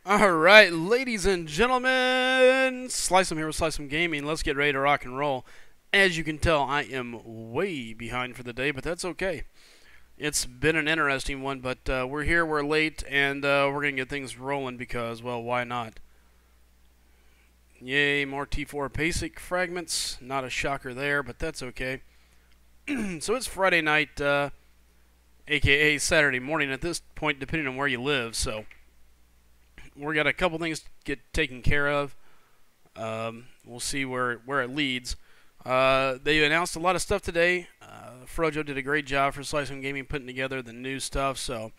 Alright, ladies and gentlemen, Slice'em here with SlycemGaming. Let's get ready to rock and roll. As you can tell, I am way behind for the day, but that's okay. It's been an interesting one, but we're here, we're late, and we're going to get things rolling because, well, why not? Yay, more T4 basic fragments. Not a shocker there, but that's okay. So it's Friday night, aka Saturday morning at this point, depending on where you live, so we got a couple things to get taken care of. We'll see where it leads. They announced a lot of stuff today. Frojo did a great job for SlycemGaming putting together the new stuff. So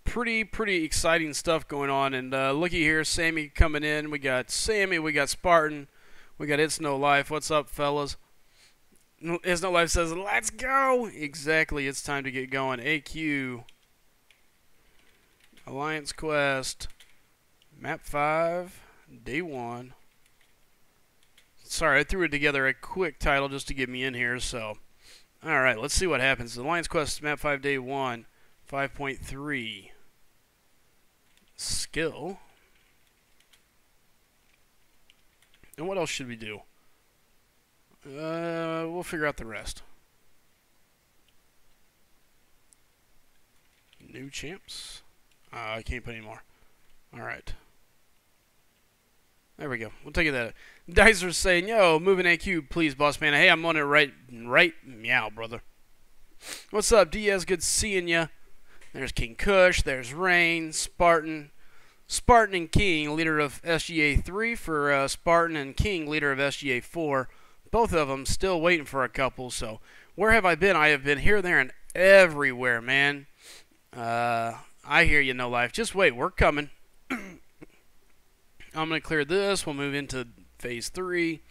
pretty exciting stuff going on. And looky here, Sammy coming in. We got Sammy. We got Spartan. We got It's No Life. What's up, fellas? It's No Life says, "Let's go." Exactly. It's time to get going. AQ. Alliance Quest. Map 5, Day 1. Sorry, I threw it together a quick title just to get me in here, so. Alright, let's see what happens. Alliance Quest, Map 5, Day 1, 5.3. Skill. And what else should we do? We'll figure out the rest. New champs. I can't put any more. Alright. There we go. We'll take it that. Dicer's saying, "Yo, moving AQ, please, boss man." Hey, I'm on it right. Meow, brother. What's up, Diaz? Good seeing ya. There's King Kush. There's Rain, Spartan. Spartan and King, leader of SGA 3 for Spartan, and King, leader of SGA 4. Both of them still waiting for a couple. So, where have I been? I have been here, there, and everywhere, man. I hear you, No Life. Just wait. We're coming. I'm going to clear this. We'll move into Phase 3.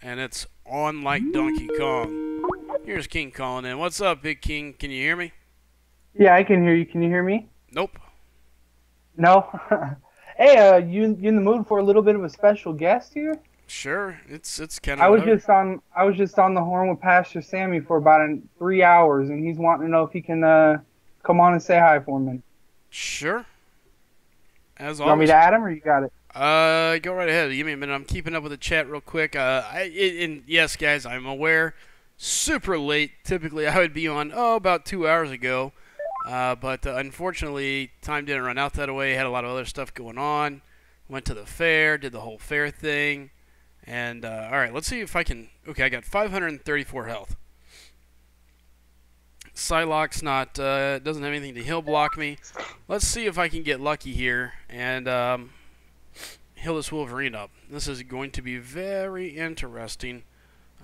And it's on like Donkey Kong. Here's King calling in. What's up, Big King? Can you hear me? Yeah, I can hear you. Can you hear me? Nope. No? Hey, you in the mood for a little bit of a special guest here? Sure. It's kind I of was whatever. just on the horn with Pastor Sammy for about 3 hours, and he's wanting to know if he can come on and say hi for me. Sure. As You want me always. to add him, or you got it? Go right ahead. Give me a minute. I'm keeping up with the chat real quick. And yes, guys, I'm aware. Super late. Typically, I would be on, about 2 hours ago. But unfortunately, time didn't run out that way. Had a lot of other stuff going on. Went to the fair, did the whole fair thing. And, alright, let's see if I can... Okay, I got 534 health. Psylocke's not, doesn't have anything to heal block me. Let's see if I can get lucky here and heal this Wolverine up. This is going to be very interesting.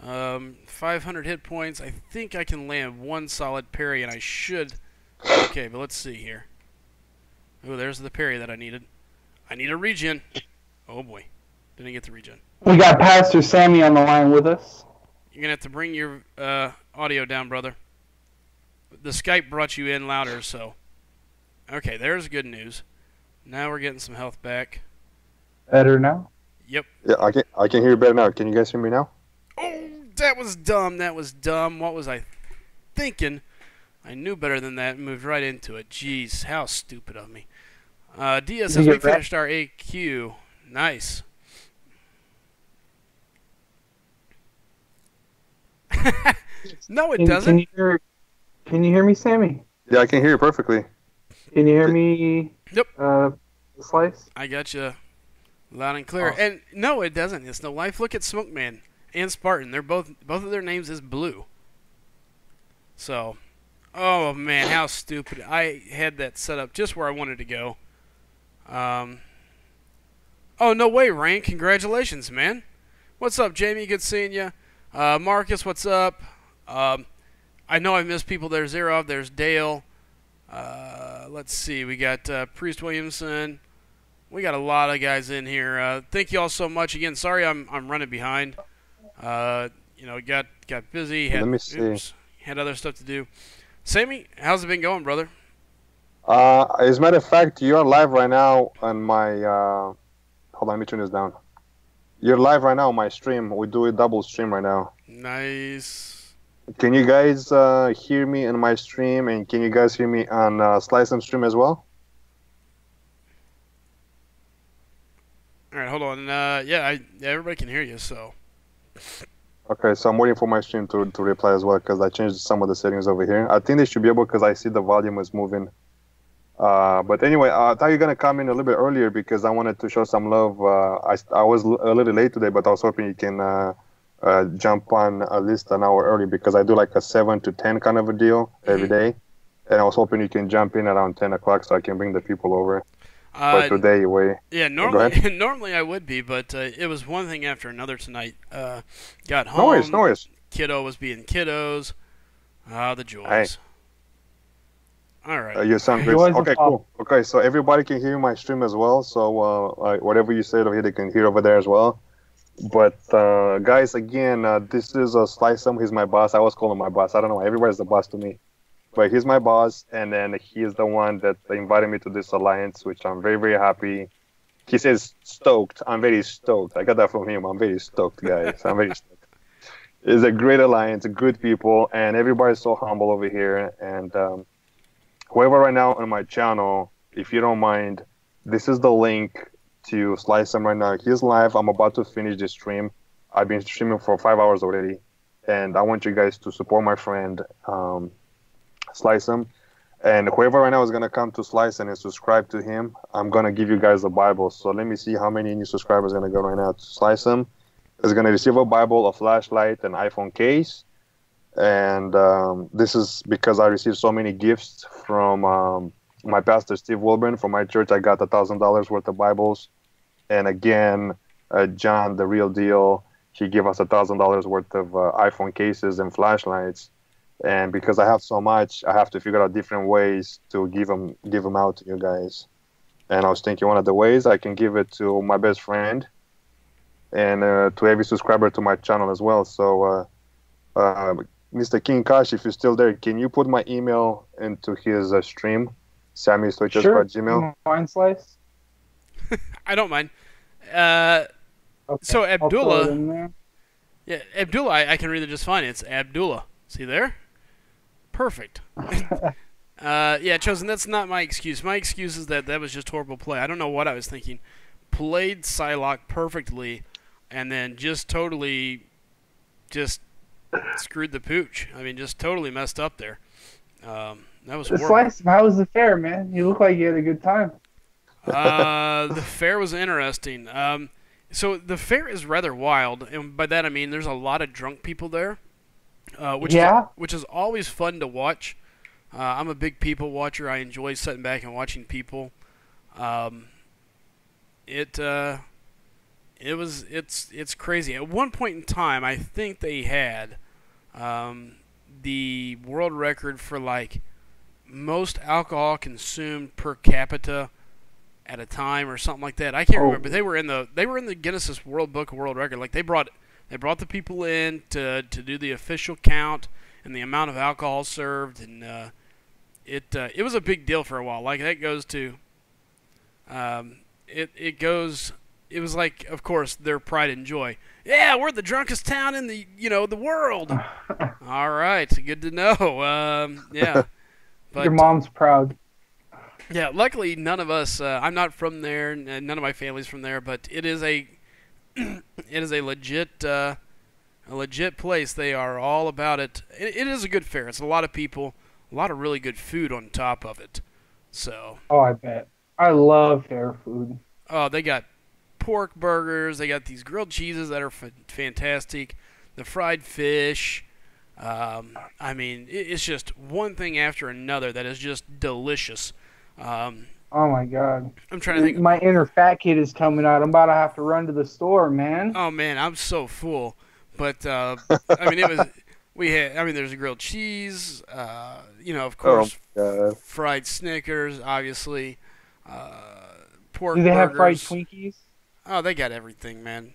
500 hit points. I think I can land one solid parry, and I should. Okay, but let's see here. Oh, there's the parry that I needed. I need a regen. Oh boy, didn't get the regen. We got Pastor Sammy on the line with us. You're gonna have to bring your audio down, brother. The Skype brought you in louder, so. Okay, there's good news. Now we're getting some health back. Better now? Yep. Yeah, I can hear you better now. Can you guys hear me now? Oh, that was dumb. That was dumb. What was I thinking? I knew better than that and moved right into it. Jeez, how stupid of me. Diaz says we finished our AQ. Nice. No, it doesn't. Can you hear me, Sammy? Yeah, I can hear you perfectly. Can you hear me? Yep. Slice? I got you loud and clear. Oh. And no, it doesn't. It's No Life. Look at Smoke Man and Spartan. They're both of their names is blue. So, oh man, how stupid. I had that set up just where I wanted to go. Oh, no way, Rain. Congratulations, man. What's up, Jamie? Good seeing you. Marcus, what's up? I know I missed people. There's Zerov. There's Dale. Let's see. We got Priest Williamson. We got a lot of guys in here. Thank you all so much. Again, sorry I'm running behind. Got busy. Had, Let me see. oops, had other stuff to do. Sammy, how's it been going, brother? As a matter of fact, you're live right now on my. Hold on, let me turn this down. You're live right now on my stream. We do a double stream right now. Nice. Can you guys hear me in my stream, and can you guys hear me on SlycemStream as well? All right, hold on. Yeah, everybody can hear you. So Okay, so I'm waiting for my stream to reply as well because I changed some of the settings over here. I think they should be able because I see the volume is moving. But anyway, I thought you were gonna come in a little bit earlier because I wanted to show some love. I was a little late today, but I was hoping you can jump on at least an hour early because I do like a 7 to 10 kind of a deal every day, and I was hoping you can jump in around 10 o'clock so I can bring the people over. But today, yeah, go ahead. normally I would be, but it was one thing after another tonight. Got home. No worries. Kiddo was being kiddos. Ah, the joys. Hey. All right. You sound good. Joys of Okay, cool. Okay, so everybody can hear my stream as well. So whatever you said over here, they can hear over there as well. But guys, again, this is Slycem. He's my boss. I always call him my boss. I don't know why. Everybody's the boss to me. But he's my boss, and then he's the one that invited me to this alliance, which I'm very, very happy. He says stoked. I'm very stoked. I got that from him. I'm very stoked, guys. I'm very stoked. It's a great alliance, good people, and everybody's so humble over here. And whoever right now on my channel, if you don't mind, this is the link to Slycem right now. He's live. I'm about to finish this stream. I've been streaming for 5 hours already, and I want you guys to support my friend Slycem. And whoever right now is going to come to Slycem and subscribe to him, I'm going to give you guys a Bible. So let me see how many new subscribers are going to go right now to Slycem. Is going to receive a Bible, a flashlight, an iPhone case. And this is because I received so many gifts from my pastor, Steve Wilburn. From my church, I got $1,000 worth of Bibles. And again, John, the real deal, he gave us $1,000 worth of iPhone cases and flashlights. And because I have so much, I have to figure out different ways to give them out to you guys. And I was thinking one of the ways I can give it to my best friend and to every subscriber to my channel as well. So, Mr. King Kash, if you're still there, can you put my email into his stream? Sure. Mind Slice? I don't mind. Okay. So I'll throw it in Abdullah, there. yeah, Abdullah, I can read it just fine. It's Abdullah. See there? Perfect. Yeah, Chosen, that's not my excuse. My excuse is that was just horrible play. I don't know what I was thinking. Played Psylocke perfectly, and then just totally screwed the pooch. I mean, just totally messed up there. That was horrible. Slice, how was the fair, man? You look like you had a good time. The fair was interesting. So the fair is rather wild, and by that I mean there's a lot of drunk people there, which is always fun to watch. I'm a big people watcher. I enjoy sitting back and watching people. It's crazy. At one point in time, I think they had the world record for like most alcohol consumed per capita at a time or something like that. I can't remember. They were in the Guinness World Book of World Record. Like they brought the people in to do the official count and the amount of alcohol served, and it was a big deal for a while. Like that goes to it was like, of course, their pride and joy. Yeah, we're the drunkest town in the world. All right, good to know. Yeah, but your mom's proud. yeah, luckily none of us. I'm not from there, and none of my family's from there. But it is a a legit place. They are all about it. It is a good fair. It's a lot of people, a lot of really good food on top of it. So. Oh, I bet. I love fair food. Oh, they got pork burgers. They got these grilled cheeses that are fantastic. The fried fish. I mean, it's just one thing after another that is just delicious. Oh my God! I'm trying to think. My inner fat kid is coming out. I'm about to have to run to the store, man. Oh man, I'm so full. But I mean, there's a grilled cheese. Of course, fried Snickers, obviously. Pork Do they have fried burgers. Twinkies? Oh, they got everything, man.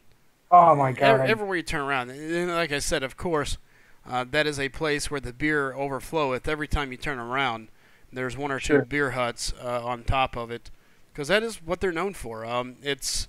Oh my God! Everywhere you turn around, and like I said, of course, that is a place where the beer overfloweth. Every time you turn around, there's one or two beer huts on top of it, because that is what they're known for. It's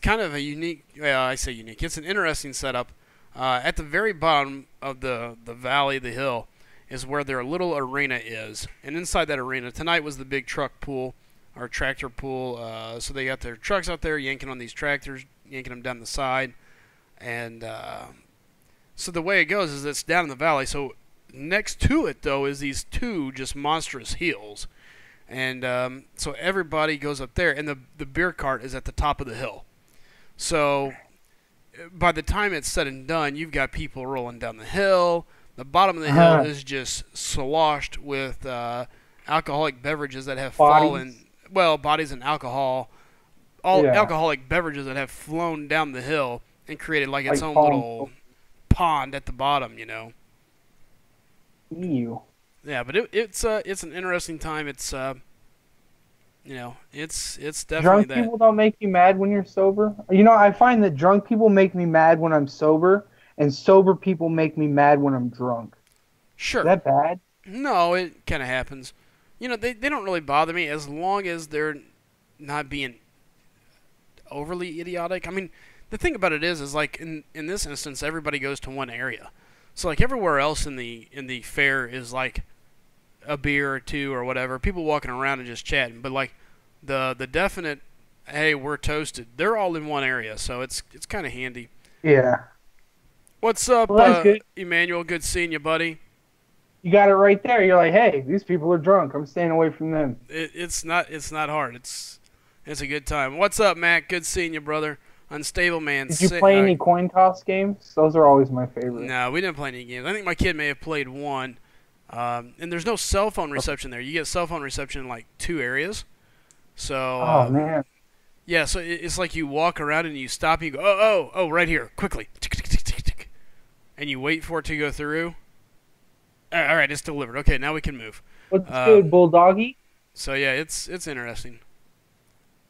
kind of a unique. I say unique. It's an interesting setup. At the very bottom of the valley, the hill, is where their little arena is, and inside that arena tonight was the big truck pool. or tractor pull. So they got their trucks out there yanking on these tractors, yanking them down the side. And so the way it goes is it's down in the valley. So next to it, though, is these two just monstrous hills. And so everybody goes up there, and the beer cart is at the top of the hill. So by the time it's said and done, you've got people rolling down the hill. The bottom of the hill is just sloshed with alcoholic beverages that have fallen. Well, bodies and alcohol. All alcoholic beverages that have flown down the hill and created like its own little pond at the bottom, you know. Ew. Yeah, but it's an interesting time. It's you know, it's definitely drunk that. People don't make you mad when you're sober. You know, I find that drunk people make me mad when I'm sober, and sober people make me mad when I'm drunk. Sure. Is that bad? No, it kind of happens. You know, they don't really bother me as long as they're not being overly idiotic. I mean, the thing about it is like in this instance, everybody goes to one area. So like everywhere else in the fair is like a beer or two or whatever, people walking around and just chatting. But like the definite, hey, we're toasted. They're all in one area, so it's kind of handy. Yeah. What's up, Well, good. Emmanuel? Good seeing you, buddy. You got it right there. You're like, hey, these people are drunk. I'm staying away from them. It's not hard. It's a good time. What's up, Matt? Good seeing you, brother. Unstable man. Did you play any coin toss games? Those are always my favorite. No, we didn't play any games. I think my kid may have played one. And there's no cell phone reception there. You get cell phone reception in like 2 areas. So. Oh man. Yeah, so it's like you walk around and you stop and you go, oh, right here, quickly, and you wait for it to go through. All right, it's delivered. Okay, now we can move. What's good, Bulldoggy? So yeah, it's interesting.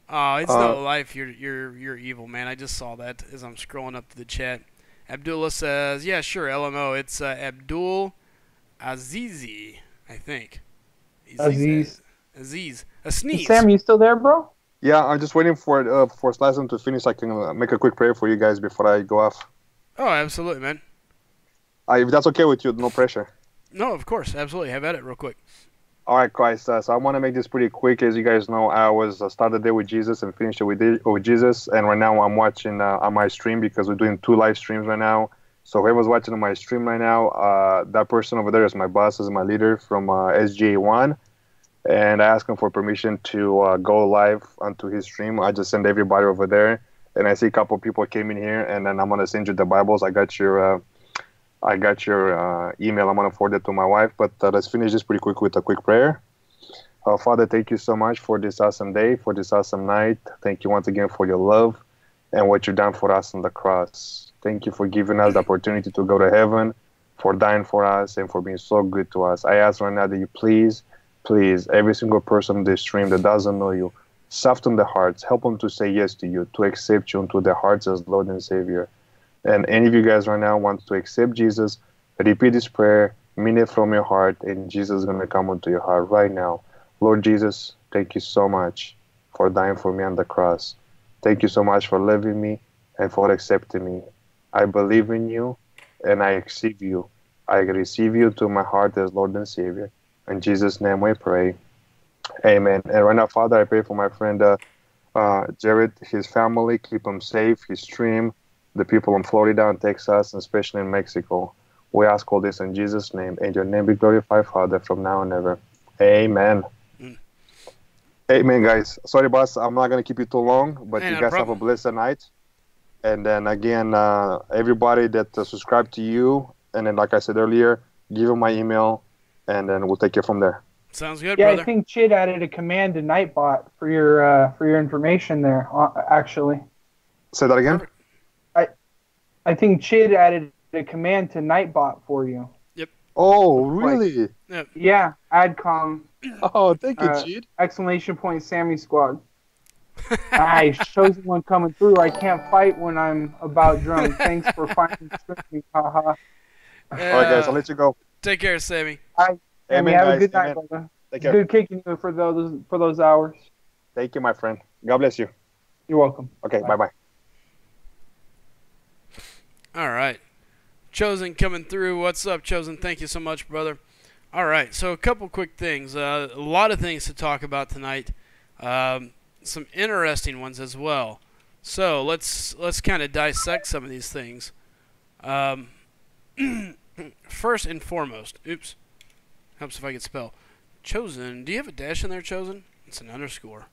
Oh, it's no life. You're evil, man. I just saw that as I'm scrolling up to the chat. Abdullah says, yeah, sure, LMO. It's Abdul Azizi, I think. Aziz. A sneeze. Hey, Sam, you still there, bro? Yeah, I'm just waiting for Slysem to finish so I can make a quick prayer for you guys before I go off. Oh, absolutely, man. If that's okay with you, no pressure. No, of course, absolutely. Have at it real quick. All right, guys. So I want to make this pretty quick. As you guys know, I was started the day with Jesus and finished it with Jesus. And right now I'm watching on my stream because we're doing 2 live streams right now. So whoever's watching on my stream right now, that person over there is my boss, is my leader from SGA1. And I asked him for permission to go live onto his stream. I just send everybody over there. And I see a couple of people came in here, and then I'm going to send you the Bibles. I got your email. I'm going to forward it to my wife. But let's finish this pretty quick with a quick prayer. Father, thank you so much for this awesome day, for this awesome night. Thank you once again for your love and what you've done for us on the cross. Thank you for giving us the opportunity to go to heaven, for dying for us, and for being so good to us. I ask right now that you please, every single person in this stream that doesn't know you, soften their hearts, help them to say yes to you, to accept you into their hearts as Lord and Savior. And any of you guys right now want to accept Jesus, repeat this prayer, mean it from your heart, and Jesus is going to come into your heart right now. Lord Jesus, thank you so much for dying for me on the cross. Thank you so much for loving me and for accepting me. I believe in you and I accept you. I receive you to my heart as Lord and Savior. In Jesus' name we pray. Amen. And right now, Father, I pray for my friend Jared, his family. Keep him safe, his stream, the people in Florida and Texas, and especially in Mexico. We ask all this in Jesus' name. And your name be glorified, Father, from now and ever. Amen. Amen, guys. Sorry, boss. I'm not going to keep you too long, but you guys have a blessed night. And then again, everybody that subscribed to you, and then like I said earlier, give them my email, and then we'll take it from there. Sounds good, yeah, brother. I think Chid added a command to Nightbot for your information there, actually. Say that again? I think Chid added a command to Nightbot for you. Yep. Oh, really? Yep. Yeah, AdCom. Oh, thank you, Chid. Exclamation point Sammy Squad. Nice. Shows one coming through. I can't fight when I'm about drunk. Thanks for finding streaming. Haha. All right, guys. I'll let you go. Take care, Sammy. All right. Amen, have guys. a good night, Amen. brother. Take care. Good kicking you for those hours. Thank you, my friend. God bless you. You're welcome. Okay, bye-bye. All right. Chosen coming through. What's up, Chosen? Thank you so much, brother. All right, so a couple quick things. A lot of things to talk about tonight. Some interesting ones as well. So let's kind of dissect some of these things. First and foremost, oops, helps if I could spell. Chosen, do you have a dash in there, Chosen? It's an underscore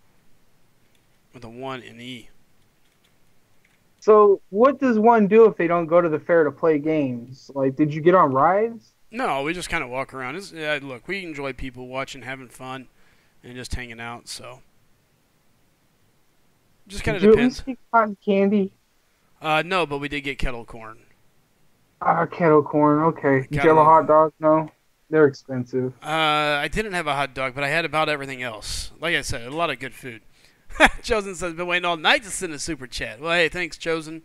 with a 1 and E. So what does one do if they don't go to the fair to play games? Like, did you get on rides? No, we just kind of walk around. Look, we enjoy people watching, having fun, and just hanging out. So, just kind of Did you at depends. least get cotton candy? No, but we did get kettle corn. Ah, kettle corn. Okay. Did you have a Kettle- hot dog? No, they're expensive. I didn't have a hot dog, but I had about everything else. Like I said, a lot of good food. Chosen says, been waiting all night to send a super chat. Well, hey, thanks, Chosen.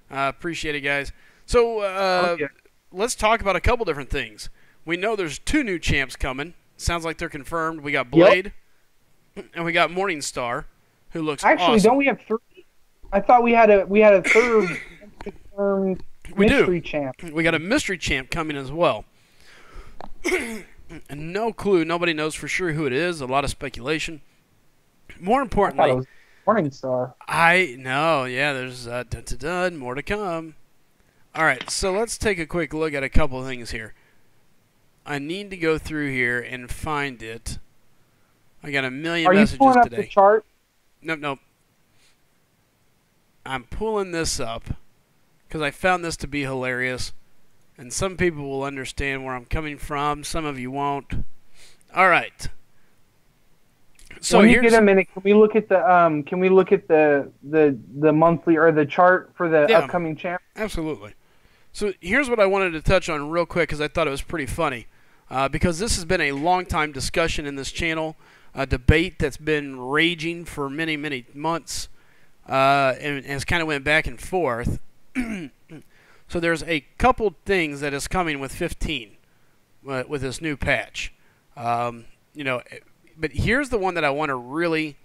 Appreciate it, guys. So, Okay. let's talk about a couple different things. We know there's 2 new champs coming. Sounds like they're confirmed. We got Blade, and we got Morningstar, who looks Actually, awesome. don't we have 3? I thought we had a third confirmed We do. mystery champ. We got a mystery champ coming as well. And no clue. Nobody knows for sure who it is. A lot of speculation. More I thought it importantly, was Morningstar. I know. Yeah, there's more to come. All right, so let's take a quick look at a couple things here. I need to go through here and find it. I got a million Are you messages pulling up today. the chart? Nope. I'm pulling this up because I found this to be hilarious, and some people will understand where I'm coming from. Some of you won't. All right. So when you here's get a minute, can we look at the monthly or the chart for the Yeah. upcoming champ? absolutely. So here's what I wanted to touch on real quick because I thought it was pretty funny. Because this has been a long time discussion in this channel, a debate that's been raging for many, many months, and has kind of went back and forth. So there's a couple things that is coming with 15, with this new patch. But here's the one that I want to really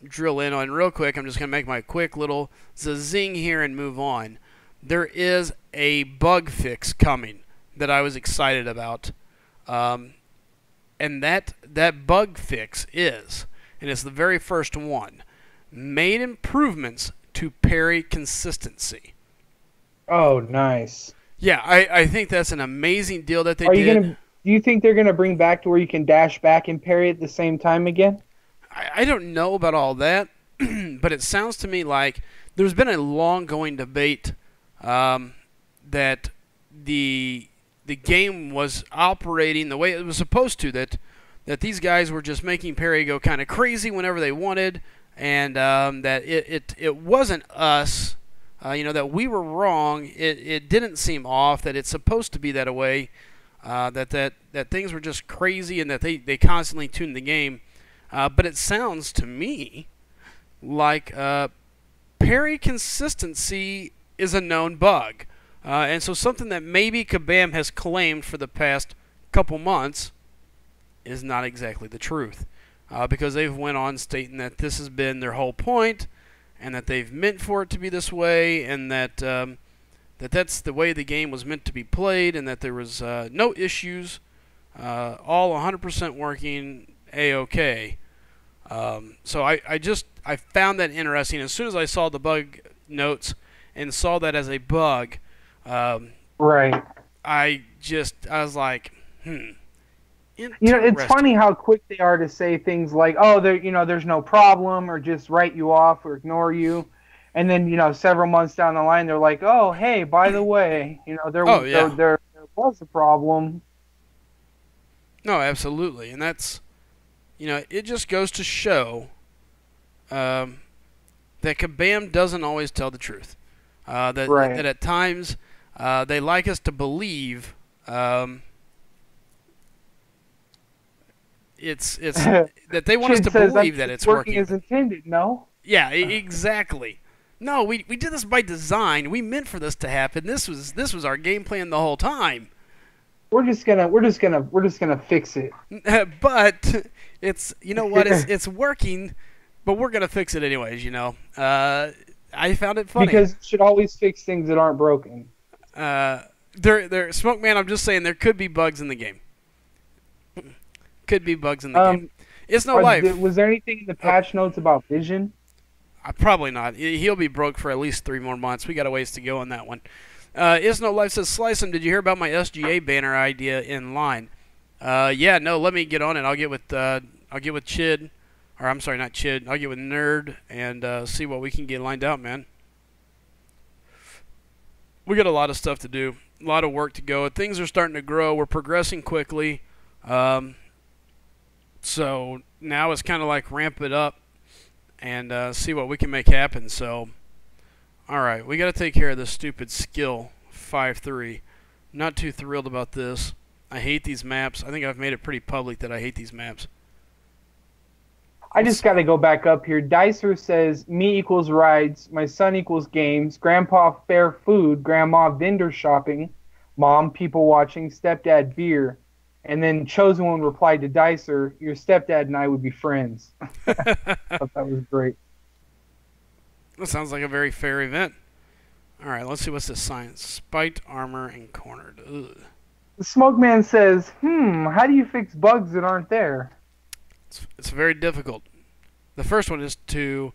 drill in on real quick. I'm just going to make my quick little zing here and move on. There is a bug fix coming that I was excited about. And that bug fix is, and it's the very first one, made improvements to parry consistency. Oh, nice. Yeah, I think that's an amazing deal that they did. Do you think they're gonna bring back to where you can dash back and parry at the same time again? I don't know about all that, but it sounds to me like there's been a long-going debate that the game was operating the way it was supposed to, that these guys were just making Parry go kind of crazy whenever they wanted, and that it wasn't us, that we were wrong. It didn't seem off, that it's supposed to be that way, that things were just crazy and that they constantly tuned the game. But it sounds to me like parry consistency is a known bug. And so something that maybe Kabam has claimed for the past couple months is not exactly the truth. Because they've went on stating that this has been their whole point, and that they've meant for it to be this way, and that that's the way the game was meant to be played, and that there was no issues, all 100% working A-OK. So I found that interesting. As soon as I saw the bug notes and saw that as a bug, Right. I was like, It's funny how quick they are to say things like, "Oh, there's no problem," or just write you off or ignore you, and then several months down the line, they're like, "Oh, hey, by the way, there was a problem." No, absolutely, and that's, it just goes to show that Kabam doesn't always tell the truth. That at times they like us to believe it's that they want us to believe that it's working as intended. No. Yeah, exactly. No, we did this by design. We meant for this to happen. This was our game plan the whole time. We're just gonna fix it. But it's it's working, but we're gonna fix it anyways. I found it funny because you should always fix things that aren't broken. Smoke Man, I'm just saying there could be bugs in the game. Could be bugs in the game. It's No Life. Was there anything in the patch notes about Vision? Probably not. He'll be broke for at least 3 more months. We got a ways to go on that one. Is No Life says, Slice 'em, did you hear about my SGA banner idea in line? Yeah, no, let me get on it. I'll get with Chid, or I'm sorry, not Chid. I'll get with Nerd and see what we can get lined out, man. We got a lot of stuff to do, a lot of work to go. Things are starting to grow. We're progressing quickly. So now it's kind of like ramp it up and see what we can make happen. So, all right, we got to take care of this stupid skill 5-3. Not too thrilled about this. I hate these maps. I think I've made it pretty public that I hate these maps. I just got to go back up here. Dicer says, me equals rides, my son equals games, grandpa fair food, grandma vendor shopping, mom people watching, stepdad beer. And then Chosen One replied to Dicer, your stepdad and I would be friends. I thought that was great. That sounds like a very fair event. All right, let's see what's this science. Spiked armor and cornered. Ugh. The Smoke Man says, how do you fix bugs that aren't there? It's very difficult. The first one is to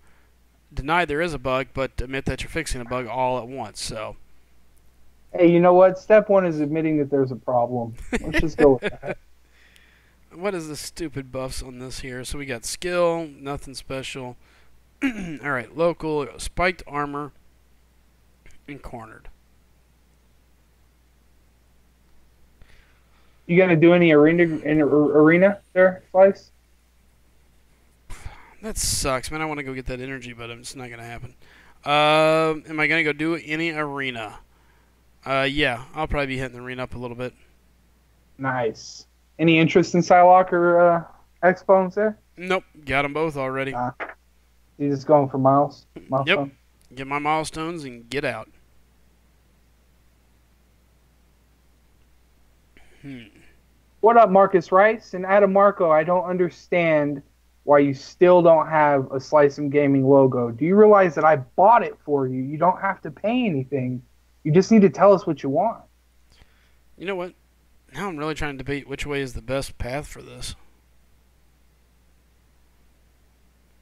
deny there is a bug, but admit that you're fixing a bug all at once. So, hey, you know what? Step 1 is admitting that there's a problem. Let's just go with that. What is the stupid buffs on this here? So we got skill, nothing special. All right, local, spiked armor, and cornered. You gonna do any arena there, Slice? That sucks, man. I want to go get that energy, but it's not going to happen. Am I going to go do any arena? Yeah, I'll probably be hitting the arena up a little bit. Nice. Any interest in Psylocke or X-Bones there? Nope. Got them both already. You just going for milestone? Yep. Get my milestones and get out. What up, Marcus Rice? And Adam Marco, I don't understand why you still don't have a SlycemGaming logo. Do you realize that I bought it for you? You don't have to pay anything. You just need to tell us what you want. You know what? Now I'm really trying to debate which way is the best path for this.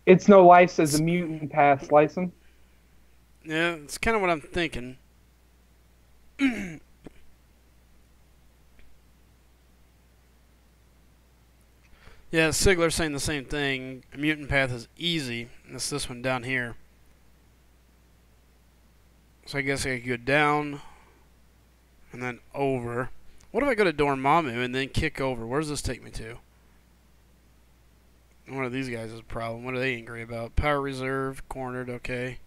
It's No Life says a mutant path, Slycem. Yeah, it's kind of what I'm thinking. Yeah, Sigler's saying the same thing. A mutant path is easy. It's this one down here. So I guess I could go down and then over. What if I go to Dormammu and then kick over? Where does this take me to? One of these guys is a problem. What are they angry about? Power reserve, cornered, okay.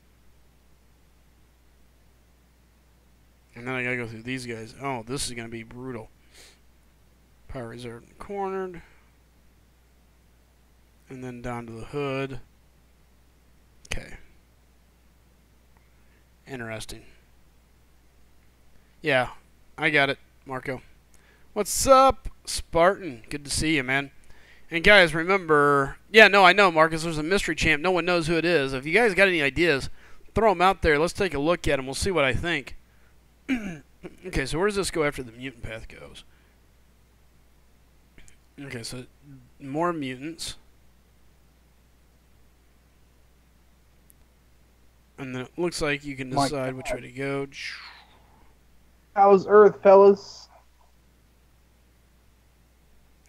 And then I gotta go through these guys. Oh, this is gonna be brutal. Power reserve, cornered. And then down to the hood. Okay. Interesting. Yeah, I got it, Marco. What's up, Spartan? Good to see you, man. And guys, remember... Yeah, no, I know, Marcus. There's a mystery champ. No one knows who it is. If you guys got any ideas, throw them out there. Let's take a look at them. We'll see what I think. Okay, so where does this go after the mutant path goes? Okay, so more mutants. And then it looks like you can decide which way to go. How's Earth, fellas?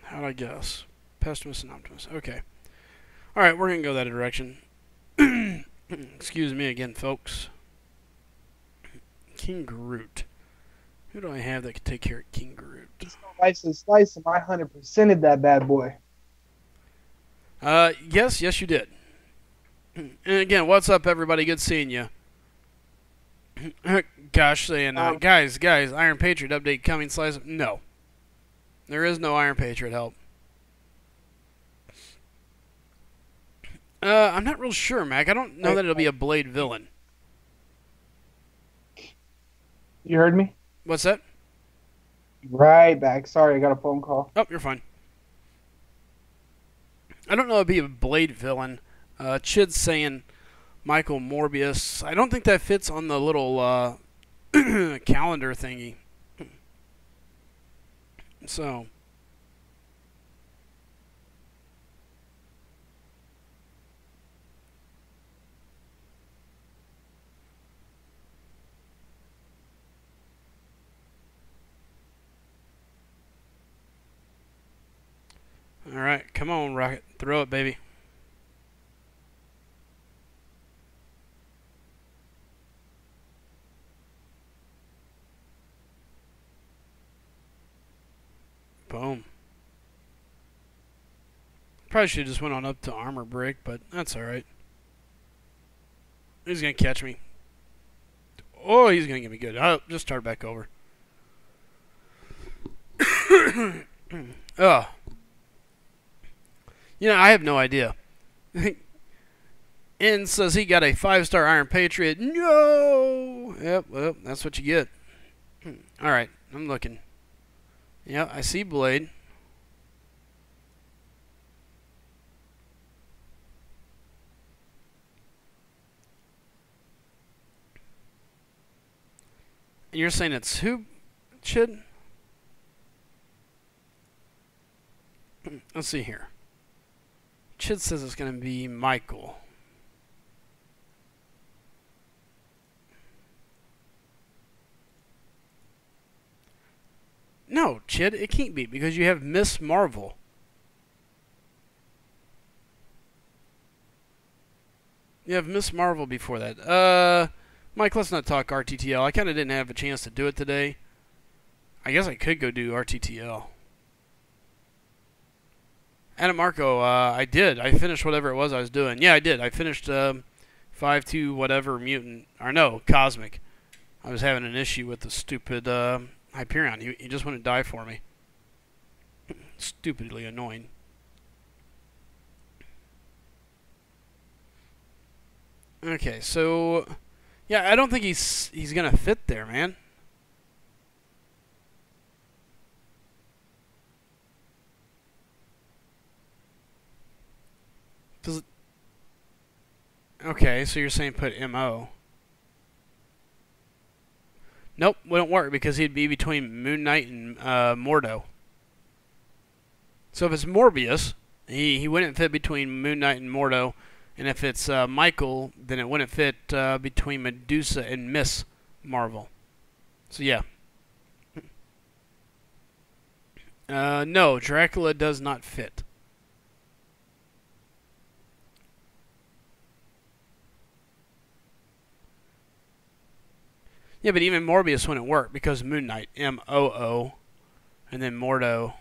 How'd I guess? Pessimist and optimist. Okay. Alright, we're going to go that direction. Excuse me again, folks. King Groot. Who do I have that could take care of King Groot? Slice him. I 100%ed that bad boy. Yes, you did. And again, what's up, everybody? Good seeing you. Gosh, saying, guys, Iron Patriot update coming. Slice. No, there is no Iron Patriot help. I'm not real sure, Mac. I don't know that it'll be a Blade villain. You heard me? What's that? Right back. Sorry, I got a phone call. Oh, you're fine. I don't know it'd be a Blade villain. Chid's saying Michael Morbius. I don't think that fits on the little calendar thingy. So, Alright, come on, Rocket. Throw it, baby. Boom. Probably should have just went on up to armor break, but that's alright. He's going to catch me. Oh, he's going to get me good. I'll just start back over. Oh. You know, I have no idea. N says he got a 5-star Iron Patriot. No! Yep, well, that's what you get. Alright, I'm looking. Yeah, I see Blade. And you're saying it's who, Chid? Let's see here. Chid says it's going to be Michael. No, Chid, it can't be because you have Miss Marvel. You have Miss Marvel before that. Mike, let's not talk RTTL. I kind of didn't have a chance to do it today. I guess I could go do RTTL. Adam Marco, I did. I finished whatever it was I was doing. Yeah, I did. I finished 5-2 whatever mutant. Or no, Cosmic. I was having an issue with the stupid Hyperion. He just wouldn't die for me. Stupidly annoying. Okay, so yeah, I don't think he's gonna fit there, man. Does it? Okay, so you're saying put MO. Nope, wouldn't work because he'd be between Moon Knight and Mordo. So if it's Morbius, he wouldn't fit between Moon Knight and Mordo. And if it's Michael, then it wouldn't fit between Medusa and Miss Marvel. So yeah. No, Dracula does not fit. Yeah, but even Morbius wouldn't work because Moon Knight, M-O-O, and then Mordo.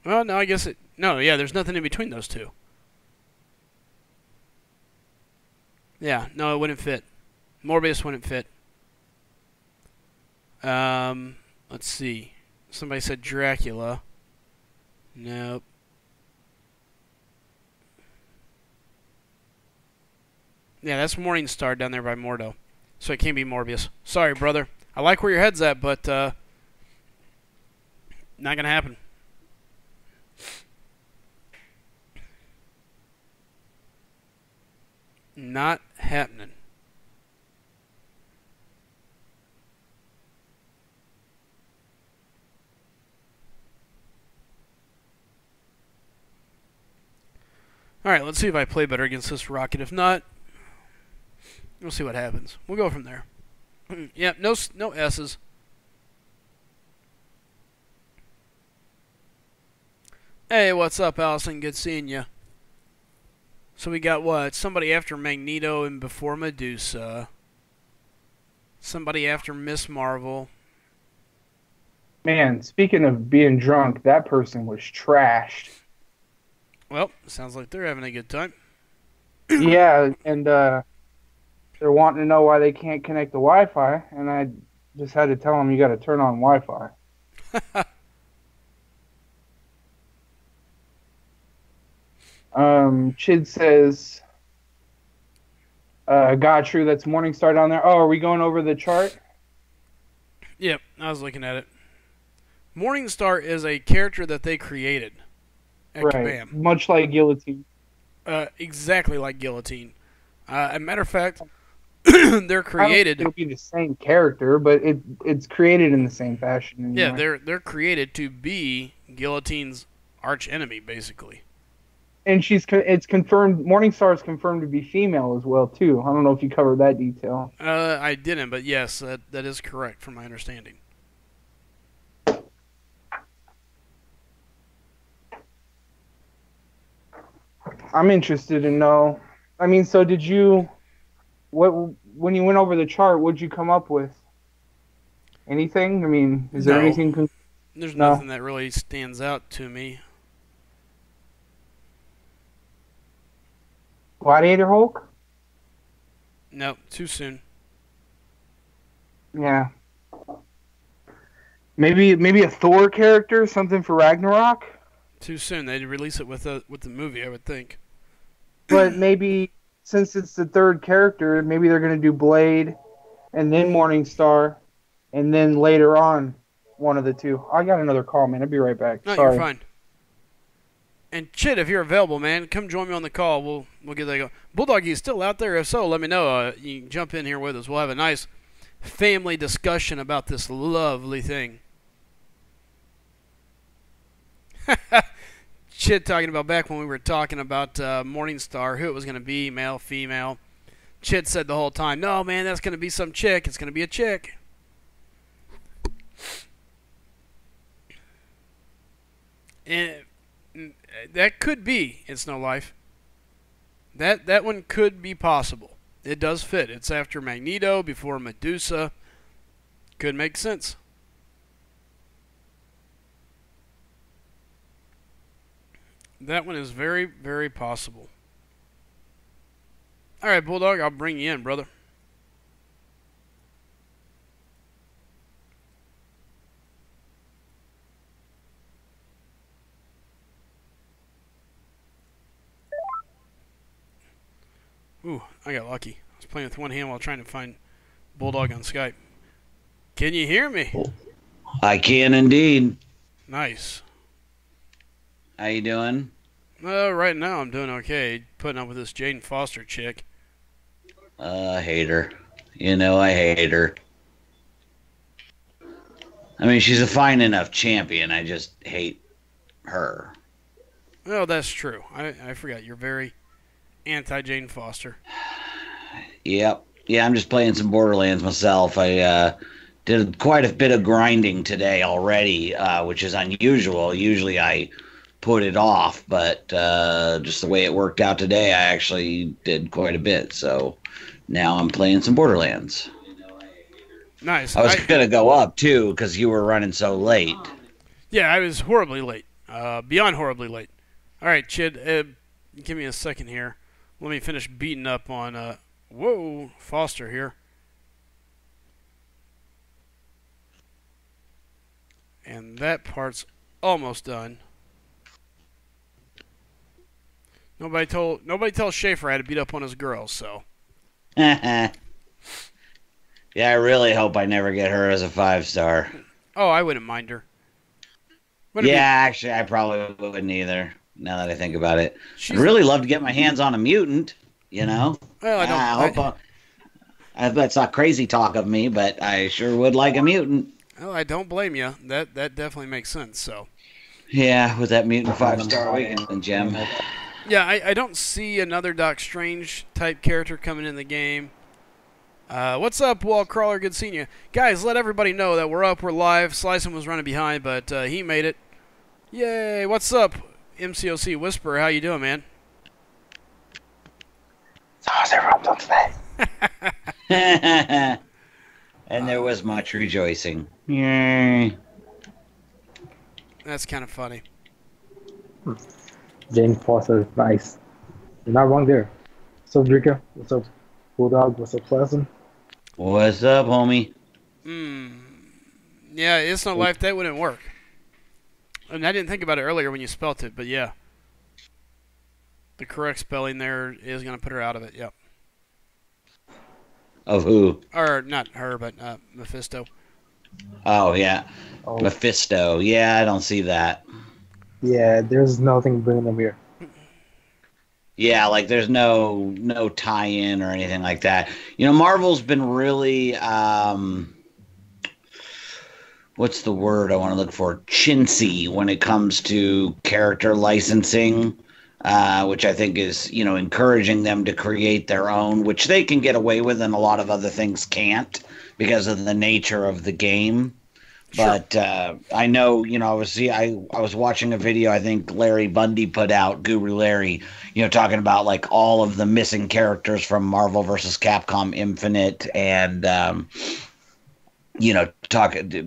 Well, no, I guess it... No, yeah, there's nothing in between those two. Yeah, no, it wouldn't fit. Morbius wouldn't fit. Let's see. Somebody said Dracula. Nope. Yeah, that's Morningstar down there by Mordo. So it can't be Morbius. Sorry, brother. I like where your head's at, but not gonna happen. Not happening. Alright, let's see if I play better against this Rocket. If not, we'll see what happens. We'll go from there. Yep, no S's. Hey, what's up, Allison? Good seeing you. So we got what? Somebody after Magneto and before Medusa. Somebody after Miss Marvel. Man, speaking of being drunk, that person was trashed. Well, sounds like they're having a good time. Yeah, and they're wanting to know why they can't connect the Wi-Fi, and I just had to tell them you got to turn on Wi-Fi. Chid says, God, true, that's Morningstar down there. Oh, are we going over the chart? Yep, I was looking at it. Morningstar is a character that they created. Right, Kabam. much like Guillotine. Exactly like Guillotine. As a matter of fact, they're created. It'll be the same character, but it's created in the same fashion. Anyway. Yeah, they're created to be Guillotine's arch enemy, basically. And it's confirmed. Morningstar is confirmed to be female as well too. I don't know if you covered that detail. I didn't, but yes, that is correct from my understanding. I'm interested to know. I mean, so did you? What when you went over the chart? What'd you come up with? Anything? I mean, is there No, anything? there's No. nothing that really stands out to me. Gladiator Hulk? No, too soon. Yeah. Maybe a Thor character, something for Ragnarok. Too soon. They'd release it with the movie, I would think. But maybe since it's the third character, maybe they're gonna do Blade, and then Morningstar, and then later on, one of the two. I got another call, man. I'll be right back. No, Sorry. you're fine. And Chid, if you're available, man, come join me on the call. We'll get that going. Bulldog, you still out there? If so, let me know. You can jump in here with us. We'll have a nice family discussion about this lovely thing. Chid talking about back when we were talking about Morningstar, who it was going to be, male, female. Chid said the whole time, no, man, that's going to be some chick. It's going to be a chick. And that could be It's No Life. That one could be possible. It does fit. It's after Magneto, before Medusa. Could make sense. That one is very, very possible. All right, Bulldog, I'll bring you in, brother. Ooh, I got lucky. I was playing with one hand while trying to find Bulldog on Skype. Can you hear me? I can indeed. Nice. How you doing? Right now I'm doing okay. Putting up with this Jane Foster chick. I hate her. You know I hate her. I mean, she's a fine enough champion. I just hate her. Oh, that's true. I forgot. You're very anti-Jane Foster. Yep. Yeah, I'm just playing some Borderlands myself. I did quite a bit of grinding today already, which is unusual. Usually I put it off, but just the way it worked out today, I actually did quite a bit. So now I'm playing some Borderlands. Nice. I was going to go up, too, because you were running so late. Yeah, I was horribly late. Beyond horribly late. All right, Chid, give me a second here. Let me finish beating up on, Foster here. And that part's almost done. Nobody tells Schaefer I had to beat up on his girls, so. Yeah, I really hope I never get her as a 5-star. Oh, I wouldn't mind her. Actually, I probably wouldn't either, now that I think about it. I'd really love to get my hands on a mutant, you know? Well, I don't. That's not crazy talk of me, but I sure would like a mutant. Well, I don't blame you. That definitely makes sense, so. Yeah, with that mutant 5-star weekend gem. Yeah, I don't see another Doc Strange type character coming in the game. What's up, Wall Crawler? Good seeing you. Guys, let everybody know that we're up, we're live. Slycem was running behind, but he made it. Yay! What's up, MCOC Whisperer? How you doing, man? How's everyone doing today? And there was much rejoicing. Yay. That's kind of funny. Jane Foster is nice. You're not wrong there. What's up, Drika? What's up, Bulldog? What's up, Pleasant? What's up, homie? Yeah, It's No Life, that wouldn't work. And I didn't think about it earlier when you spelt it, but yeah. The correct spelling there is going to put her out of it, yep. Of who? Or, not her, but Mephisto. Oh, yeah. Oh. Mephisto. Yeah, I don't see that. Yeah, there's nothing bringing them here. Yeah, like there's no tie-in or anything like that. You know, Marvel's been really, what's the word I want to look for? Chintzy when it comes to character licensing, which I think is, you know, encouraging them to create their own, which they can get away with and a lot of other things can't because of the nature of the game. Sure. But I know, I was watching a video. I think Larry Bundy put out, Guru Larry, talking about like all of the missing characters from Marvel versus Capcom Infinite, and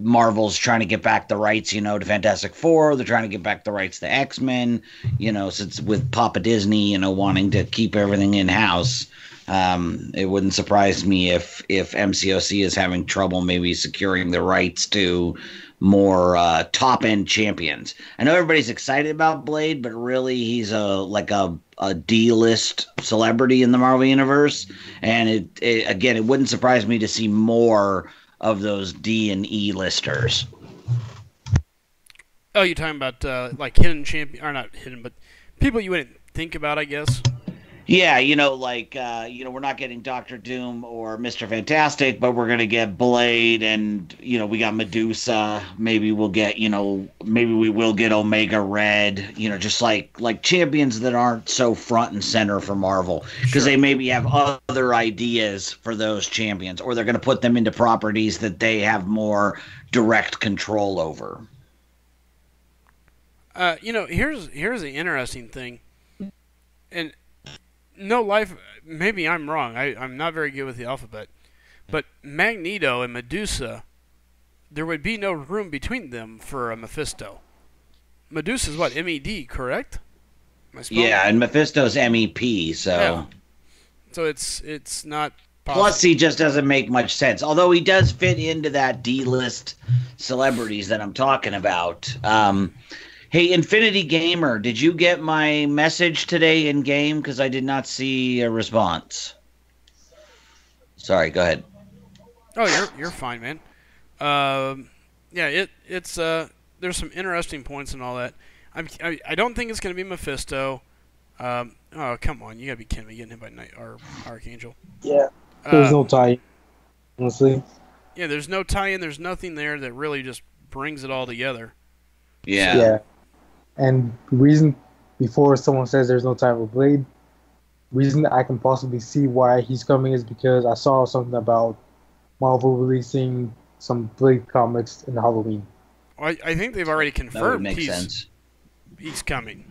Marvel's trying to get back the rights, to Fantastic Four. They're trying to get back the rights to X-Men, since with Papa Disney, wanting to keep everything in house. It wouldn't surprise me if MCOC is having trouble maybe securing the rights to more top end champions. I know everybody's excited about Blade, but really he's a D-list celebrity in the Marvel universe, and it wouldn't surprise me to see more of those D and E listers. Oh, you're talking about like hidden champion, or not hidden, but people you wouldn't think about, I guess. Yeah, we're not getting Doctor Doom or Mr. Fantastic, but we're going to get Blade, and, we got Medusa. Maybe we'll get, maybe we will get Omega Red, just like champions that aren't so front and center for Marvel, because they maybe have other ideas for those champions, or they're going to put them into properties that they have more direct control over. Here's the interesting thing, and no life. Maybe I'm wrong. I'm not very good with the alphabet, but Magneto and Medusa, there would be no room between them for a Mephisto. Medusa's what, MED, correct? Yeah, and Mephisto's MEP, so. Yeah. So it's not possible. Plus, he just doesn't make much sense. Although he does fit into that D-list celebrities that I'm talking about. Hey, Infinity Gamer, did you get my message today in game? Because I did not see a response. Sorry, go ahead. Oh, you're fine, man. It's there's some interesting points and all that. I don't think it's gonna be Mephisto. Oh, come on, you gotta be kidding me, getting hit by Archangel. Yeah, there's no tie, honestly. Yeah, there's no tie-in. There's nothing there that really just brings it all together. Yeah. Yeah. And the reason, before someone says there's no time for Blade, reason I can possibly see why he's coming is because I saw something about Marvel releasing some Blade comics in Halloween. Well, I think they've already confirmed he's coming.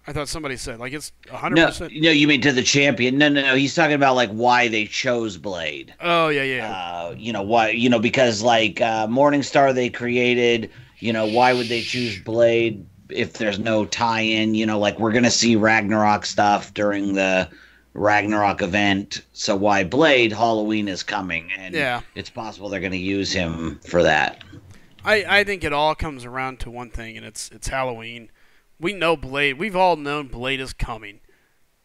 I thought somebody said, like, it's 100%. No, you mean to the champion? No. He's talking about like why they chose Blade. Oh yeah. Why? Because like Morningstar they created. Why would they choose Blade if there's no tie-in? Like we're gonna see Ragnarok stuff during the Ragnarok event. So why Blade? Halloween is coming, and it's possible they're gonna use him for that. I think it all comes around to one thing, and it's Halloween. We know Blade. We've all known Blade is coming.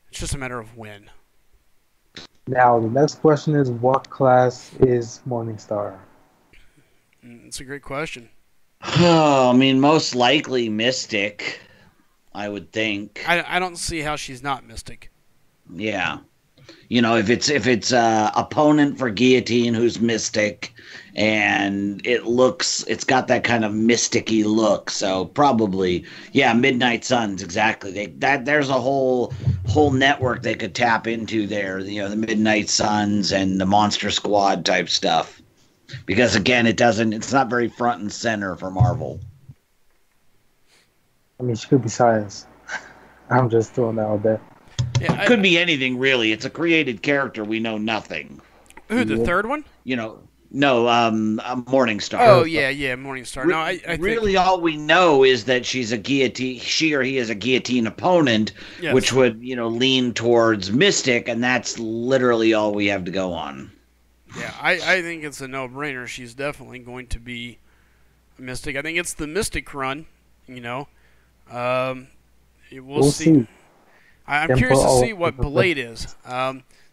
It's just a matter of when. Now, the next question is, what class is Morningstar? It's a great question. Oh, I mean, most likely Mystic, I would think. I don't see how she's not Mystic. Yeah. If it's opponent for Guillotine who's Mystic, and it's got that kind of mysticky look, so probably Midnight Suns, exactly. There's a whole network they could tap into there. The Midnight Suns and the Monster Squad type stuff, because again, it's not very front and center for Marvel. I mean, she could be Science. I'm just throwing that out there. Yeah, it could be anything, really. It's a created character. We know nothing. Who, the third one? No, Morningstar. Oh, yeah, Morningstar. No, I really think... all we know is that she or he is a guillotine opponent, yes, which would, lean towards Mystic, and that's literally all we have to go on. Yeah, I think it's a no-brainer. She's definitely going to be a Mystic. I think it's the Mystic run, We'll see. I'm curious to see what Blade is.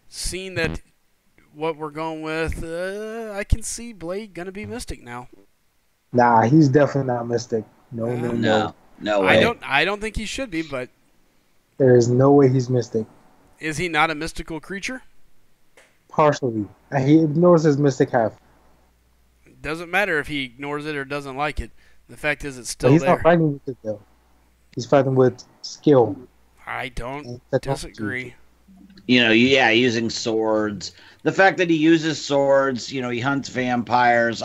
Seeing that what we're going with, I can see Blade going to be Mystic now. Nah, he's definitely not Mystic. No way. I don't think he should be, but there is no way he's Mystic. Is he not a mystical creature? Partially. He ignores his Mystic half. It doesn't matter if he ignores it or doesn't like it. The fact is, it's still he's there. He's not fighting with it, though. He's fighting with skill. I don't disagree. Using swords. The fact that he uses swords, he hunts vampires.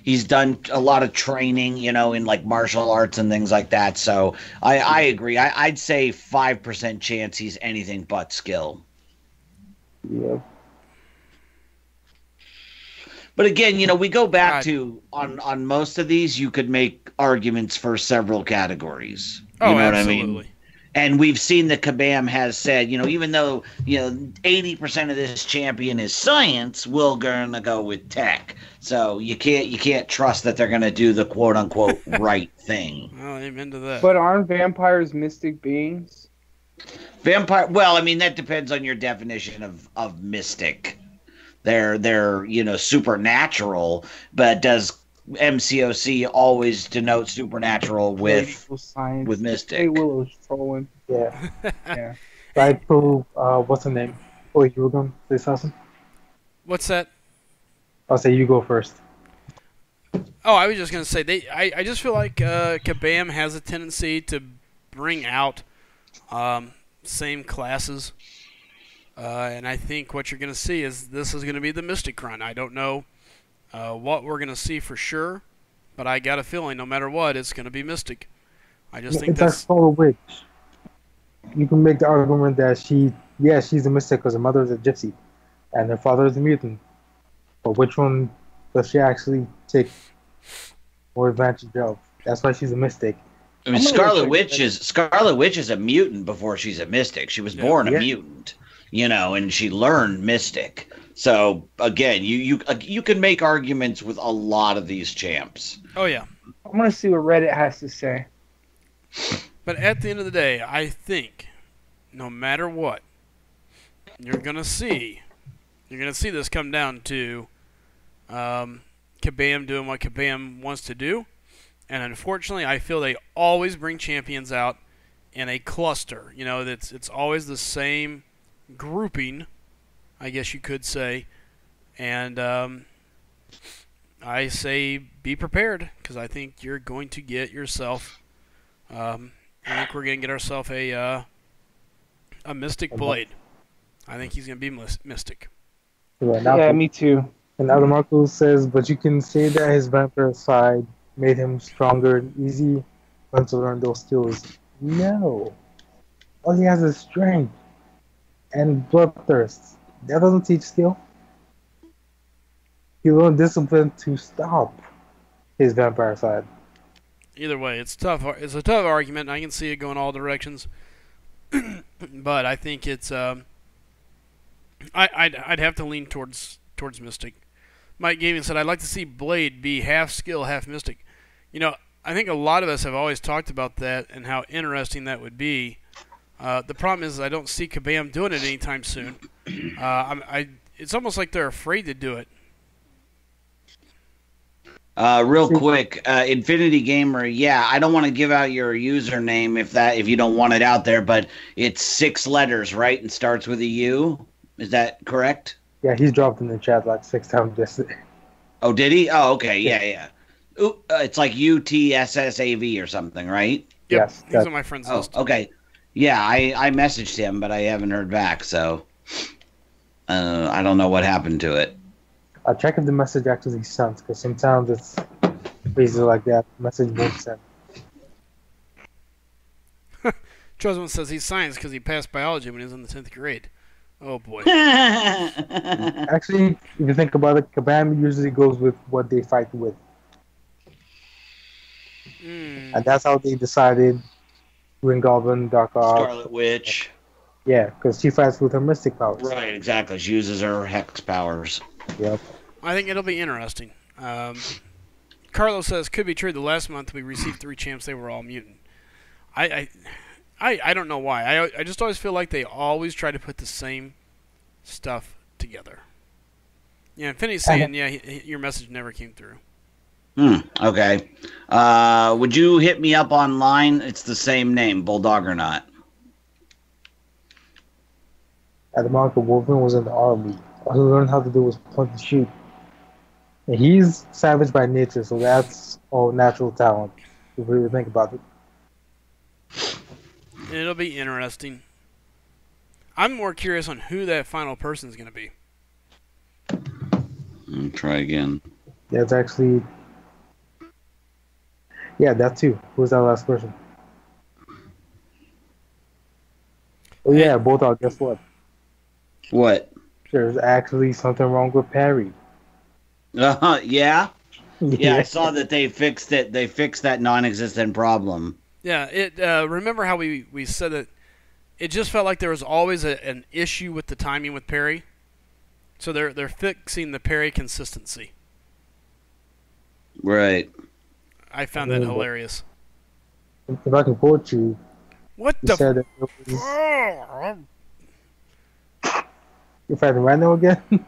He's done a lot of training, in like martial arts and things like that. So I agree. I'd say 5% chance he's anything but skill. Yep. But again, we go back to on most of these, you could make arguments for several categories. You know absolutely. what I mean? And we've seen that Kabam has said, even though 80% of this champion is science, we're gonna go with tech. So you can't trust that they're gonna do the quote unquote right thing. Well, amen to that. But aren't vampires mystic beings? Vampire. Well, I mean that depends on your definition of mystic. They're supernatural, but does MCOC always denote supernatural with mystic? Hey, Willow's trolling. Yeah. Yeah. Like, what's the name? Oh, you were going to say something? What's that? I'll say you go first. Oh, I was just going to say, I just feel like Kabam has a tendency to bring out same classes. And I think what you're going to see is this is going to be the Mystic run. I don't know what we're going to see for sure, but I got a feeling no matter what, it's going to be Mystic. I just think it's like Scarlet Witch. You can make the argument that she's a Mystic because her mother is a gypsy and her father is a mutant. But which one does she actually take more advantage of? That's why she's a Mystic. I mean, Scarlet Witch is a mutant before she's a Mystic. She was born a mutant, and she learned Mystic. So again, you can make arguments with a lot of these champs. Oh yeah. I'm gonna see what Reddit has to say. But at the end of the day, I think no matter what, you're gonna see this come down to Kabam doing what Kabam wants to do, and unfortunately, I feel they always bring champions out in a cluster. It's always the same grouping, I guess you could say, and I say be prepared because I think you're going to get yourself. I think we're going to get ourselves a Mystic Blade. I think he's going to be Mystic. Yeah, me too. And Adam Marco says, but you can say that his vampire side made him stronger and easy when to learn those skills. No. All he has is strength and bloodthirst. That doesn't teach skill. He learned discipline to stop his vampire side. Either way, it's tough. It's a tough argument. I can see it going all directions, but I think it's. I'd have to lean towards Mystic. Mike Gaming said, "I'd like to see Blade be half skill, half Mystic." I think a lot of us have always talked about that and how interesting that would be. The problem is I don't see Kabam doing it anytime soon. It's almost like they're afraid to do it. Real quick, Infinity Gamer. Yeah, I don't want to give out your username if you don't want it out there, but it's 6 letters, right? And starts with a U. Is that correct? Yeah, he's dropped in the chat like 6 times yesterday. Oh, did he? Oh, okay. Yeah. Ooh, it's like UTSSAV or something, right? Yep. Yes. He's on my friend's list. Okay. Yeah, I messaged him, but I haven't heard back, so I don't know what happened to it. I'll check if the message actually sent, because sometimes it's crazy like that. The message won't send. Chosman says he's science because he passed biology when he was in the 10th grade. Oh, boy. Actually, if you think about it, Kabam usually goes with what they fight with. And that's how they decided Green Goblin, Dark Ox. Scarlet Witch. Yeah, because she fights with her mystic powers. Right, exactly. She uses her hex powers. Yep. I think it'll be interesting. Carlos says, could be true. The last month we received 3 champs. They were all mutant. I don't know why. I just always feel like they always try to put the same stuff together. Yeah, Infinity's saying, yeah, your message never came through. Okay. Would you hit me up online? It's the same name, Bulldog or not. At the mark, Wolverine was in the army. All he learned how to do was point and shoot. And he's savage by nature, so that's all natural talent, if we really think about it. It'll be interesting. I'm more curious on who that final person is going to be. Try again. Yeah, it's actually. Yeah, that too. Who's that last person? Oh yeah, Bulldog. Guess what? What? There's actually something wrong with Parry. Yeah. Yeah, I saw that they fixed it. They fixed that non-existent problem. Yeah, remember how we said that it just felt like there was always an issue with the timing with Parry? So they're fixing the Parry consistency. Right. I found that hilarious. If I can quote you, what you the? Said that it was... You're fighting Rhino again?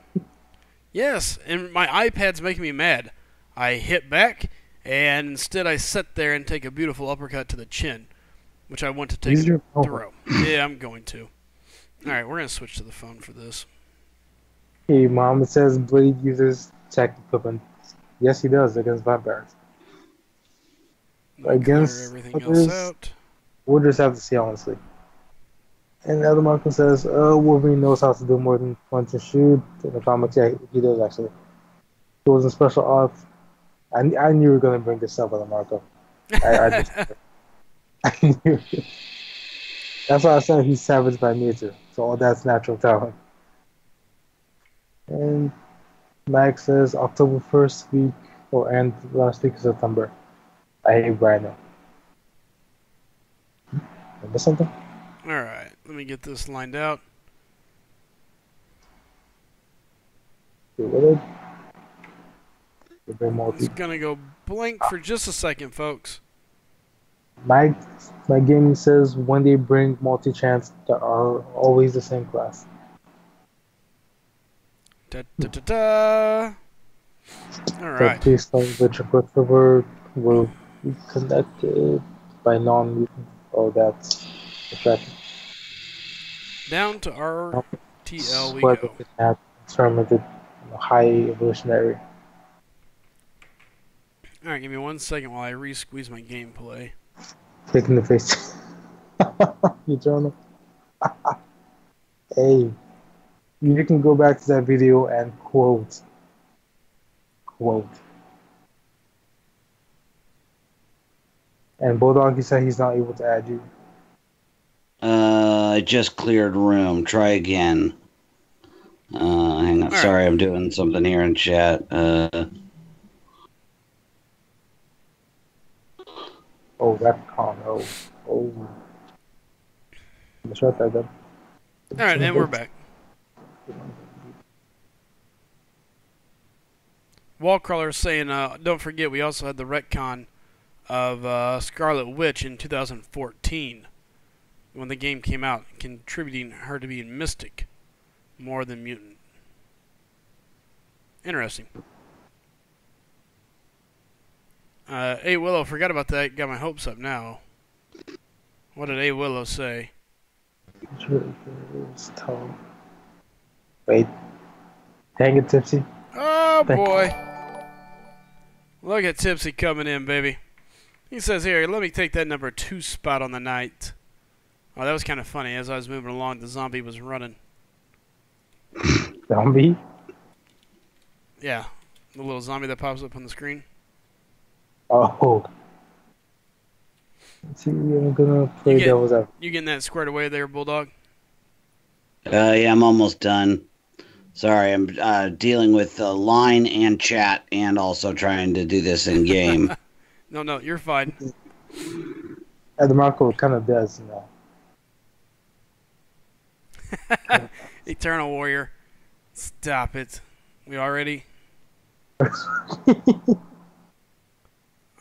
Yes, and my iPad's making me mad. I hit back, and instead I sit there and take a beautiful uppercut to the chin, which I want to take a throw. Yeah, I'm going to. All right, we're going to switch to the phone for this. Hey, Mom, it says Blade uses tech equipment. Yes, he does against vampires. Against everything else out. We'll just have to see, honestly. And the other Marco says, Wolverine knows how to do more than punch and shoot. In the comics, yeah, he does actually. He was in special ops. I knew you were going to bring this up, Other Marco. I knew it. That's why I said he's savage by nature. So all that's natural talent. And Max says October 1st week or end last week of September. I hate Rhino. Remember something? Alright, let me get this lined out. It's gonna go blank for just a second, folks. My game says when they bring multi-chance, there are always the same class. Da da da da. Alright. Please tell me which equipment will be connected by non-mutant. Oh, that's distracting. Down to RTL we go. Determined high evolutionary. Alright, give me 1 second while I re-squeeze my gameplay. Kick in the face. You journal. Hey, you can go back to that video and quote. And Bulldog, he said he's not able to add you. I just cleared room. Try again. Hang on. Sorry, I'm doing something here in chat. Oh, that con. Oh. Let's shut that down. Alright, and we're back. Wallcrawler saying, don't forget we also had the retcon of Scarlet Witch in 2014 when the game came out, contributing her to being Mystic more than Mutant. Interesting. A Willow, forgot about that. Got my hopes up now. What did A Willow say? Wait. Dang it, Tipsy. Oh, boy. Look at Tipsy coming in, baby. He says here, let me take that number 2 spot on the night. Oh, that was kind of funny. As I was moving along, the zombie was running. Zombie? Yeah. The little zombie that pops up on the screen. Oh. Let's see, I'm gonna play devil's advocate. You getting that squared away there, Bulldog? Yeah, I'm almost done. Sorry, I'm dealing with line and chat and also trying to do this in game. No, you're fine. The Marco kind of does, you know. Eternal Warrior. Stop it. We all ready?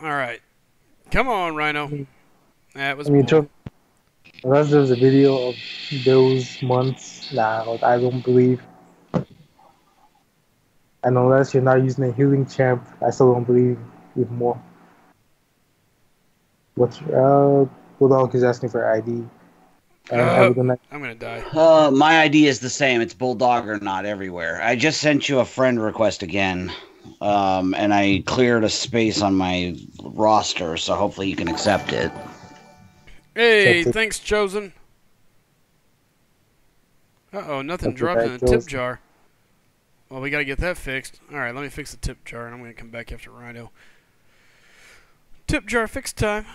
Alright. Come on, Rhino. That was bull. Unless there's a video of those months, nah, I don't believe. And unless you're not using a healing champ, I still don't believe even more. What's Bulldog is asking for ID. I'm gonna die. My ID is the same. It's Bulldog or not everywhere. I just sent you a friend request again. And I cleared a space on my roster, so hopefully you can accept it. Hey, thanks, Chosen. Uh-oh, nothing That's what dropped in that the tip shows. jar. Well, we got to get that fixed. All right, let me fix the tip jar, and I'm going to come back after Rhino. Tip jar fix time.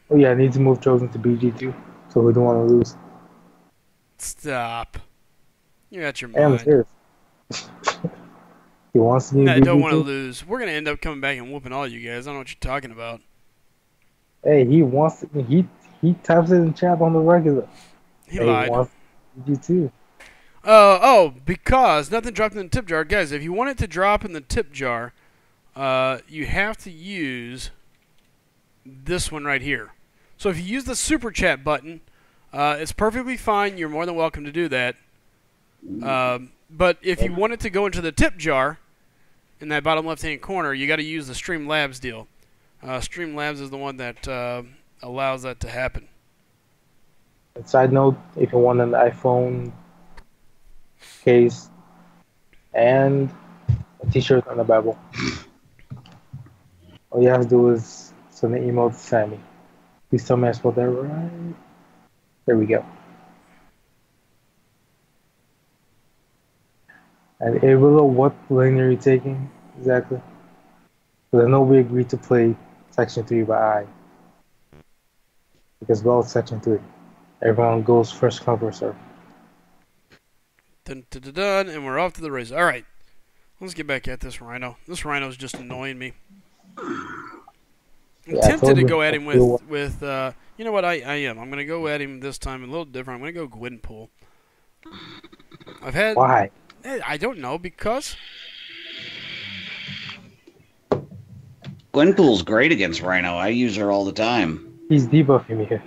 Oh yeah, I need to move Chosen to BG2, so we don't want to lose. Stop. You're out your Hey, I'm mind. serious. He wants to be in No, I don't want to BG2. lose. We're going to end up coming back and whooping all you guys. I don't know what you're talking about. Hey, he wants. He types it in chat on the regular. He Hey, lied. He wants BG2. Because nothing dropped in the tip jar. Guys, if you want it to drop in the tip jar, you have to use this one right here. So if you use the super chat button, it's perfectly fine. You're more than welcome to do that. But if you want it to go into the tip jar in that bottom left-hand corner, you got to use the Streamlabs deal. Streamlabs is the one that allows that to happen. And side note: if you want an iPhone case and a T-shirt and a Bible, all you have to do is send an email to Sammy. Please tell me I spelled that right. There we go. And Avila, what lane are you taking exactly? Because I know we agreed to play Section 3 by eye. Because well, it's Section 3. Everyone goes first come, first serve. Dun, dun, dun, dun, and we're off to the races. All right. Let's get back at this Rhino. This Rhino's just annoying me. I'm tempted to go at him with you know what, I am. I'm going to go at him this time a little different. I'm going to go Gwenpool. Why? I don't know, because Gwenpool's great against Rhino. I use her all the time. He's debuffing me here.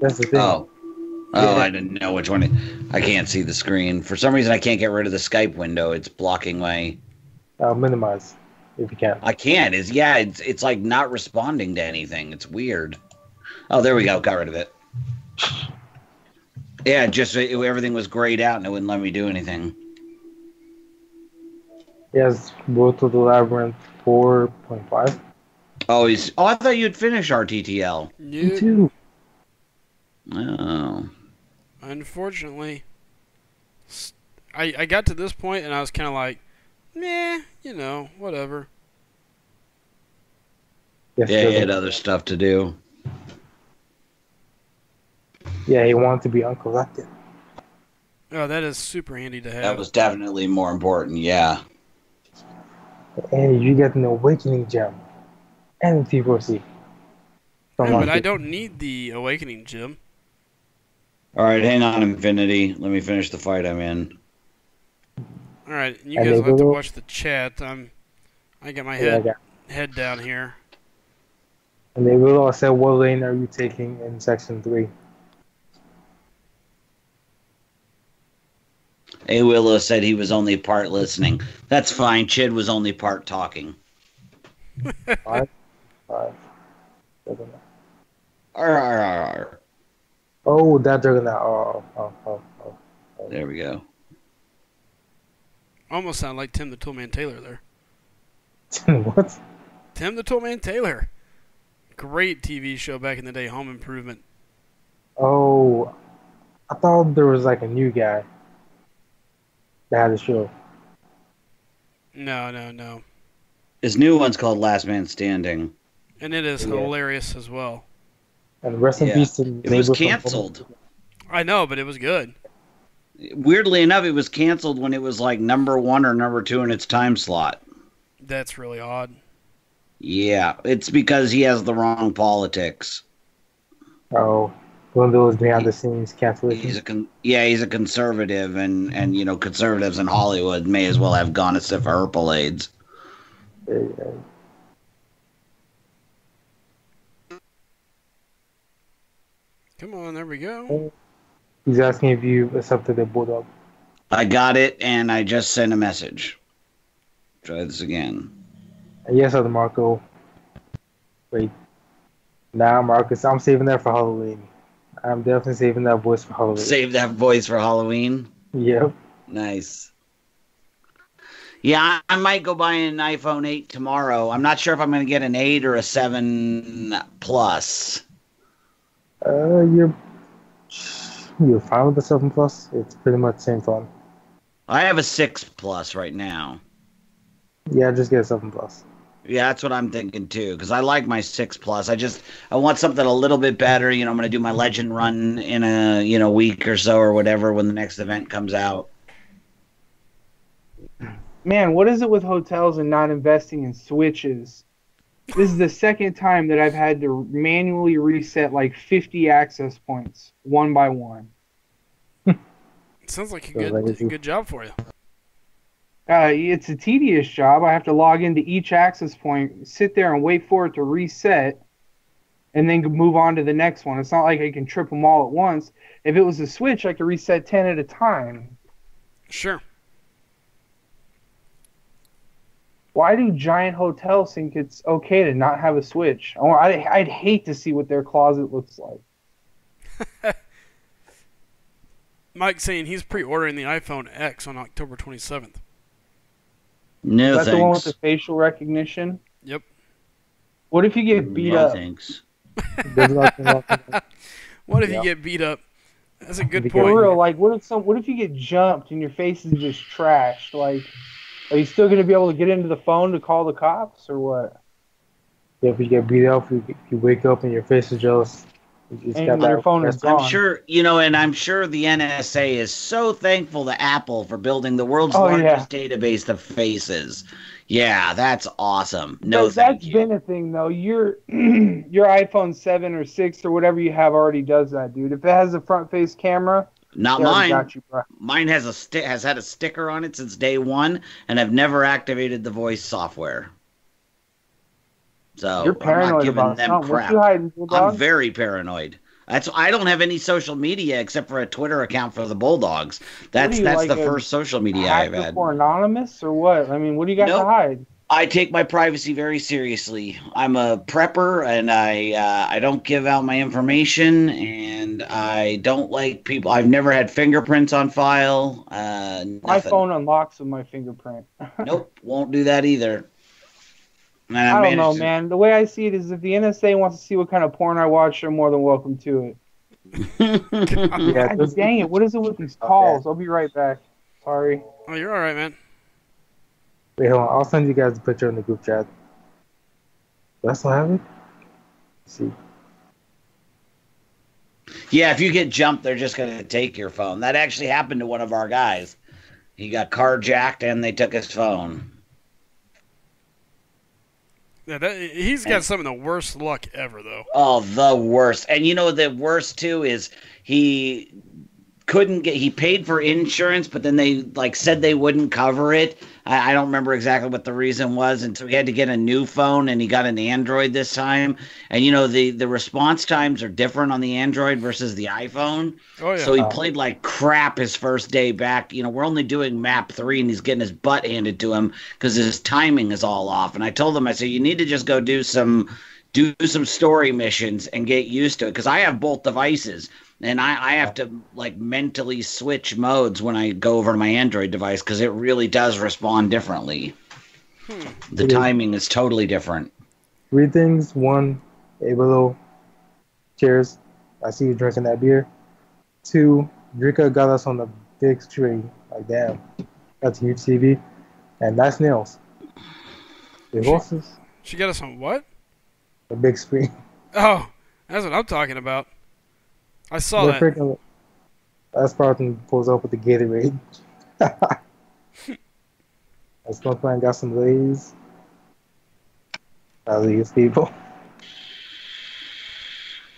That's the thing. Oh, I didn't know which one. I can't see the screen. For some reason, I can't get rid of the Skype window. It's blocking my... Minimize, if you can. I can't. It's like not responding to anything. It's weird. Oh, there we go. Got rid of it. Yeah, everything was grayed out and it wouldn't let me do anything. Yes, go to the Labyrinth 4.5. Oh, I thought you'd finish RTTL. Me too. Oh. Unfortunately, I got to this point and I was kind of like, meh, whatever. Yes, yeah, he had other stuff to do. Yeah, he wanted to be uncollected. Oh, that is super handy to have. That was definitely more important, yeah. And you get an Awakening Gem and T4C. Yeah, but I don't need the Awakening Gem. Alright, hang on, Infinity. Let me finish the fight I'm in. Alright, you guys will have to watch the chat. I got my head down here. And they will also say, what lane are you taking in Section 3? A Willow said he was only part listening. That's fine. Chid was only part talking. Five. Arr. Oh, that Juggernaut. Oh. There we go. Almost sound like Tim the Toolman Taylor there. What? Tim the Toolman Taylor. Great TV show back in the day, Home Improvement. Oh, I thought there was like a new guy that had a show. No. His new one's called Last Man Standing. And it is hilarious as well. And rest in peace to it was canceled. I know, but it was good. Weirdly enough, it was canceled when it was like number 1 or number 2 in its time slot. That's really odd. Yeah, it's because he has the wrong politics. Oh, one of those behind the scenes cancellations. He's a conservative, and conservatives in Hollywood may as well have gone to for Herpalades. Yeah. Come on, there we go. He's asking if you accepted the Bulldog. I got it, and I just sent a message. Try this again. Yes, other Marco. Wait. Nah, Marcus, I'm saving that for Halloween. I'm definitely saving that voice for Halloween. Save that voice for Halloween? Yep. Nice. Yeah, I might go buy an iPhone 8 tomorrow. I'm not sure if I'm going to get an 8 or a 7 Plus. You're You're fine with the 7 Plus? It's pretty much the same phone. I have a 6 Plus right now. Yeah, just get a 7 Plus. Yeah, that's what I'm thinking too, because I like my 6 Plus. I want something a little bit better. I'm going to do my Legend run in a week or so or whatever when the next event comes out. Man, what is it with hotels and not investing in switches? This is the second time that I've had to manually reset like 50 access points one by one. Sounds like a good job for you. It's a tedious job. I have to log into each access point, sit there and wait for it to reset, and then move on to the next one. It's not like I can trip them all at once. If it was a switch, I could reset 10 at a time. Sure. Why do giant hotels think it's okay to not have a switch? I'd hate to see what their closet looks like. Mike's saying he's pre-ordering the iPhone X on October 27th. No, Is that thanks. the one with the facial recognition? Yep. What if you get beat up? Thanks. What if you get beat up? That's a good point. For real, like what if you get jumped and your face is just trashed? Like, are you still going to be able to get into the phone to call the cops or what? Yeah, if you get beat up, you wake up and your face is just... And your phone is gone. I'm sure, and I'm sure the NSA is so thankful to Apple for building the world's largest database of faces. Yeah, that's awesome. No, that's been a thing though. Your iPhone 7 or 6 or whatever you have already does that, dude. If it has a front face camera, not mine. Got you, bro. Mine has had a sticker on it since day one, and I've never activated the voice software. So you're paranoid about them something. crap. What you hiding, Bulldog? I'm very paranoid. I don't have any social media except for a Twitter account for the Bulldogs. That's the first social media I've had. For anonymous or what? I mean, what do you got to hide? I take my privacy very seriously. I'm a prepper, and I don't give out my information, and I don't like people. I've never had fingerprints on file. My phone unlocks with my fingerprint. Nope, won't do that either. I don't know, man. The way I see it is if the NSA wants to see what kind of porn I watch, they're more than welcome to it. God dang it. What is it with these calls? I'll be right back. Sorry. Oh, you're all right, man. Wait, hold on. I'll send you guys a picture in the group chat. That's what happened? Let's see. Yeah, if you get jumped, they're just going to take your phone. That actually happened to one of our guys. He got carjacked, and they took his phone. Yeah, he's got some of the worst luck ever, though. Oh, the worst. And the worst, too, is he paid for insurance, but then they said they wouldn't cover it. I don't remember exactly what the reason was, and so he had to get a new phone, and he got an Android this time. And the response times are different on the Android versus the iPhone. Oh yeah. So he played like crap his first day back. We're only doing map 3, and he's getting his butt handed to him because his timing is all off. And I told him, I said, you need to just go do some story missions and get used to it, because I have both devices. And I have to mentally switch modes when I go over to my Android device because it really does respond differently. The timing is totally different. 3 things. 1, Abelo, cheers. I see you drinking that beer. 2, Drika got us on the big screen. Like, damn. That's a huge TV. And that's Nails. She got us on what? The big screen. Oh, that's what I'm talking about. I saw that. That's Spartan pulls up with the Gatorade. That's my plan. Got some Lays. These people.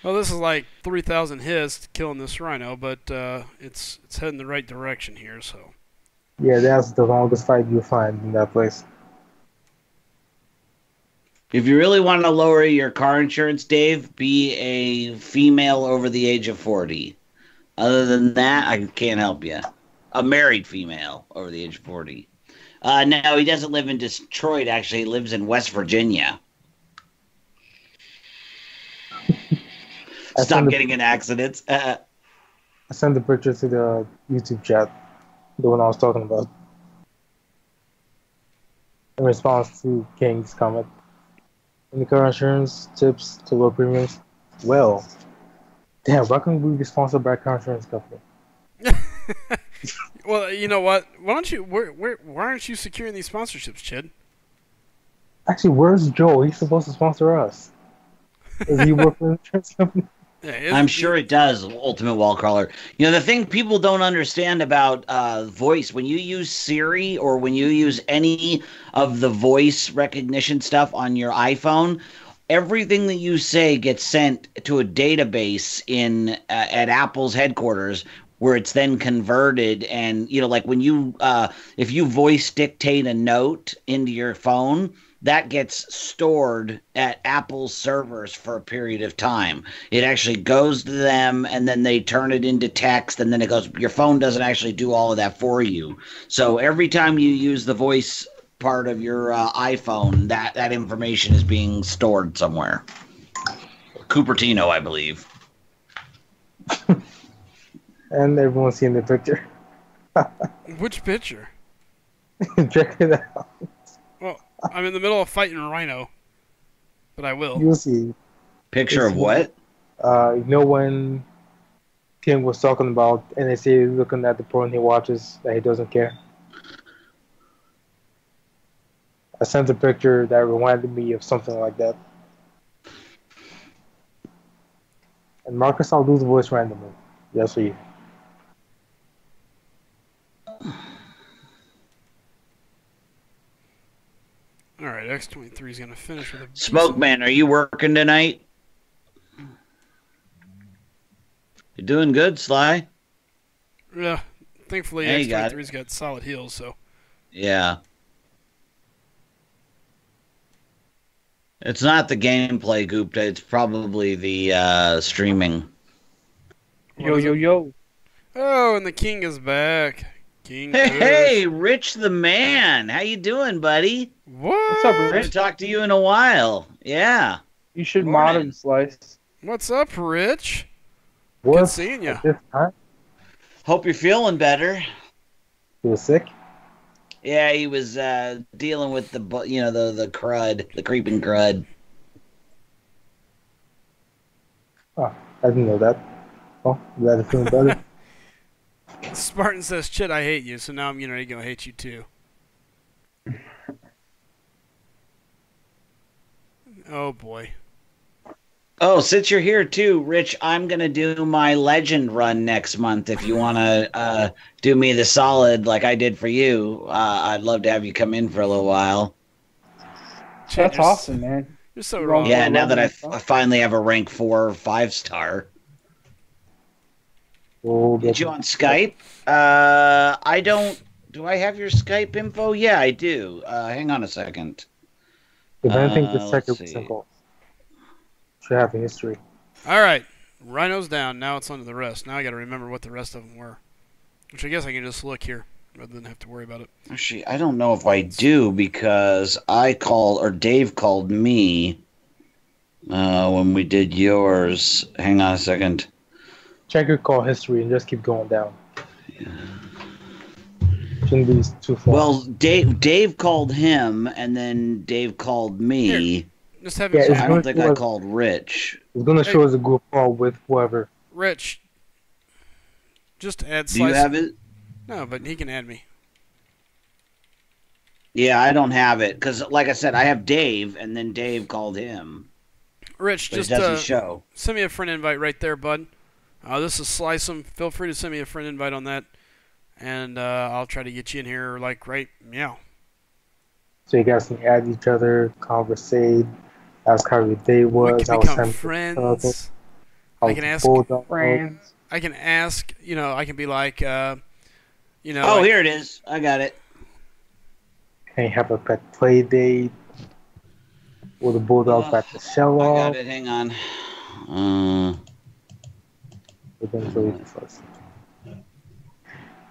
Well, this is like 3,000 hits killing this rhino, but it's heading the right direction here. So. Yeah, that's the longest fight you'll find in that place. If you really want to lower your car insurance, Dave, be a female over the age of 40. Other than that, I can't help you. A married female over the age of 40. No, he doesn't live in Detroit, actually. He lives in West Virginia. Stop getting in accidents. I sent the picture to the YouTube chat, the one I was talking about, in response to King's comment. In the car insurance tips to low premiums, well, Damn, why can't we be sponsored by a car insurance company? Well, you know what? Why aren't you securing these sponsorships, Chid? Actually, where's Joe? He's supposed to sponsor us. Does he work for an insurance company? Yeah, I'm sure it does, Ultimate Wall Crawler. You know, the thing people don't understand about voice, when you use Siri or when you use any of the voice recognition stuff on your iPhone, everything that you say gets sent to a database at Apple's headquarters, where it's then converted. And, you know, like when you if you voice dictate a note into your phone, that gets stored at Apple's servers for a period of time. It actually goes to them, and then they turn it into text, and then it goes. Your phone doesn't actually do all of that for you. So every time you use the voice part of your iPhone, that information is being stored somewhere. Cupertino, I believe. And everyone's seeing the picture. Which picture? Check it out. Well, I'm in the middle of fighting a rhino, but I will. You'll see. Picture of what? You know when Tim was talking about NSA looking at the porn he watches that he doesn't care? I sent a picture that reminded me of something like that. And Marcus, I'll do the voice randomly. Yes, for you. All right, X-23 is going to finish with a... Smoke Man, are you working tonight? You doing good, Sly? Yeah, thankfully X-23's got solid heels, so... Yeah. It's not the gameplay, Goopta. It's probably the streaming. Yo. Oh, and the king is back. King Hey, Rich the Man. How you doing, buddy? What? What's up, I Rich? haven't talked to you in a while. Yeah. You should Morning. mod him, Slice. What's up, Rich? What? Good seeing you. This time? Hope you're feeling better. He was sick? Yeah, he was dealing with the crud, the creeping crud. Oh, I didn't know that. Oh, glad you're feeling better. Spartan says, Chit, I hate you, so now I'm going to hate you too. Oh, boy. Oh, since you're here too, Rich, I'm going to do my legend run next month. If you want to do me the solid like I did for you, I'd love to have you come in for a little while. Chit, That's awesome, man. You're so wrong. Yeah, now that I finally have a rank 4 or 5-star. Oh, Get you on Skype? I don't... Do I have your Skype info? Yeah, I do. Hang on a second. If anything, the let's second see. single should have a history. All right. Rhino's down. Now it's on to the rest. Now I got to remember what the rest of them were. Which I guess I can just look here rather than have to worry about it. Actually, I don't know if I do because Dave called me when we did yours. Hang on a second. Check your call history and just keep going down. Shouldn't be too far. Well, Dave called him, and then Dave called me. Here, just have him. Yeah, I don't think I called Rich. It's going to show us a group call with whoever. Rich, just add Do you Slice. have it? No, but he can add me. Yeah, I don't have it because, like I said, I have Dave, and then Dave called him. Rich, But just it doesn't show. send me a friend invite right there, bud. This is Slycem. Feel free to send me a friend invite on that, and I'll try to get you in here right meow. So you guys can add each other, conversate, ask how your day was. We can become friends. I can ask Friends. I can ask. I can be like, Oh, like, here it is. I got it. Can you have a pet play date? Will the bulldog back the shell I off? got it. Hang on.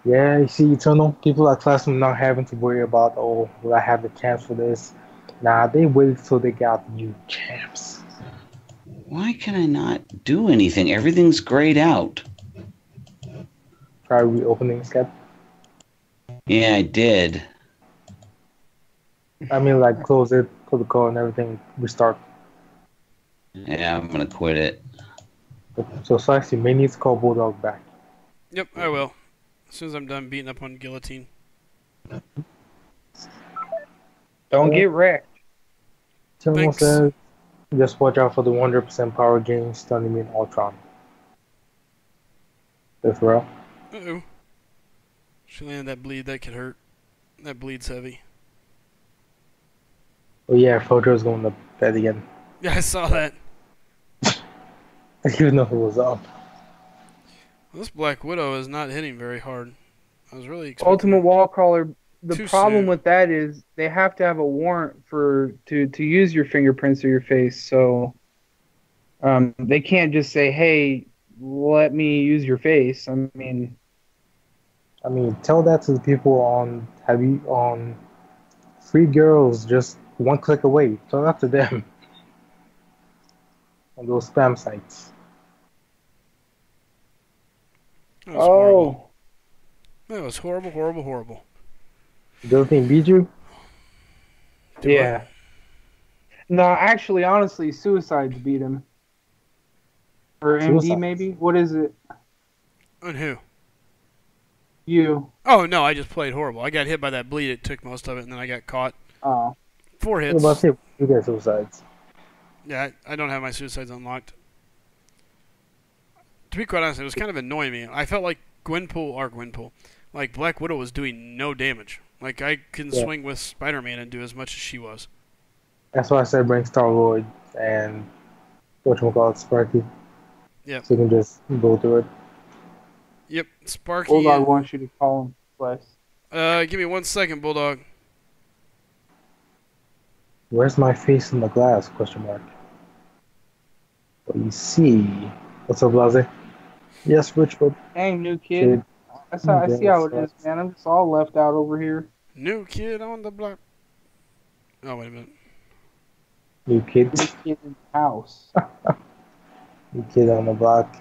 Yeah, you see, Eternal, people at Classroom not having to worry about, oh, will I have the chance for this? Nah, they waited till they got new champs. Why can I not do anything? Everything's grayed out. Try reopening Skype. Yeah, I did. I mean, like, close it, close the call and everything, restart. Yeah, I'm gonna quit it. So Slice, you may need to call Bulldog back. Yep, I will. As soon as I'm done beating up on Guillotine. Don't get wrecked. Timo Thanks. says, just watch out for the 100% power gain stunning me in Ultron. That's real. Uh-oh. She landed that bleed. That could hurt. That bleed's heavy. Oh yeah, Fojo's going to bed again. Yeah, I saw that. I didn't even know it was up. Well, this Black Widow is not hitting very hard. I was really expecting Ultimate Wall Crawler. The Too problem soon. with that is they have to have a warrant to use your fingerprints or your face. So they can't just say, "Hey, let me use your face." I mean, tell that to the people on Free Girls, just one click away. Tell that to them on those spam sites. That was horrible. oh, That was horrible, horrible, horrible. Guillotine beat you? Do yeah. No, actually, honestly, Suicides beat him. Or MD, Suicides. maybe? What is it? On who? You. Oh, no, I just played horrible. I got hit by that bleed. It took most of it, and then I got caught. Oh. 4 What hits. about you? You guys Suicides. Yeah, I don't have my suicides unlocked. To be quite honest, it was kind of annoying me. I felt like Gwenpool, like Black Widow was doing no damage. Like I can Yeah. swing with Spider-Man and do as much as she was. That's why I said bring Star-Lord and whatchamacallit, Sparky. Yeah. So you can just go through it. Yep, Sparky. Bulldog wants you to call him Slice. Give me 1 second, Bulldog. Where's my face in the glass? Question mark. What you see? What's up, Blase? Yes, Richard. Dang, new kid. I see how it is, man. I'm just all left out over here. New kid on the block. Oh, wait a minute. New kid. New kid in the house. New kid on the block.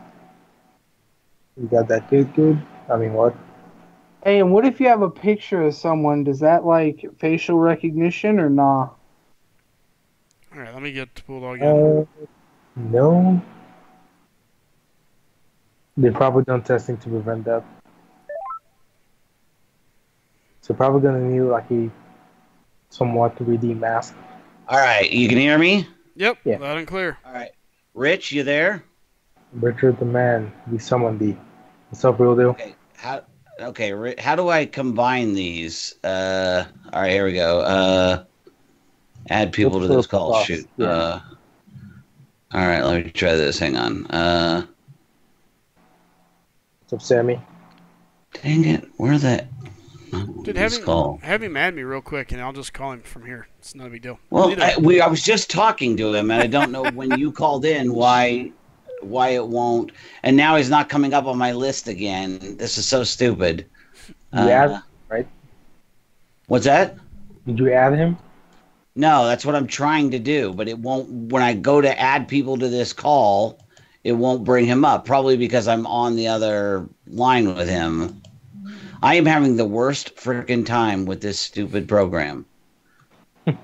You got that good? I mean, what? Hey, and what if you have a picture of someone? Does that, like, facial recognition or nah? Alright, let me get to Bulldog in. No. They've probably done testing to prevent that. So probably gonna need like a somewhat 3D mask. All right, you can hear me? Yep, Yeah. loud and clear. All right. Rich, you there? Richard the man, we summoned thee. What's up, real deal? Okay. How do I combine these? All right, here we go. Add people to this call. Shoot. Yeah. All right, let me try this. Hang on. What's up, Sammy? Dang it. Where the... Dude, have him add me real quick, and I'll just call him from here. It's not a big deal. Well, I was just talking to him, and I don't know when you called in why it won't. And now he's not coming up on my list again. This is so stupid. You add him, right? What's that? Did you add him? No, that's what I'm trying to do, but it won't. When I go to add people to this call, it won't bring him up. Probably because I'm on the other line with him. I am having the worst freaking time with this stupid program. There's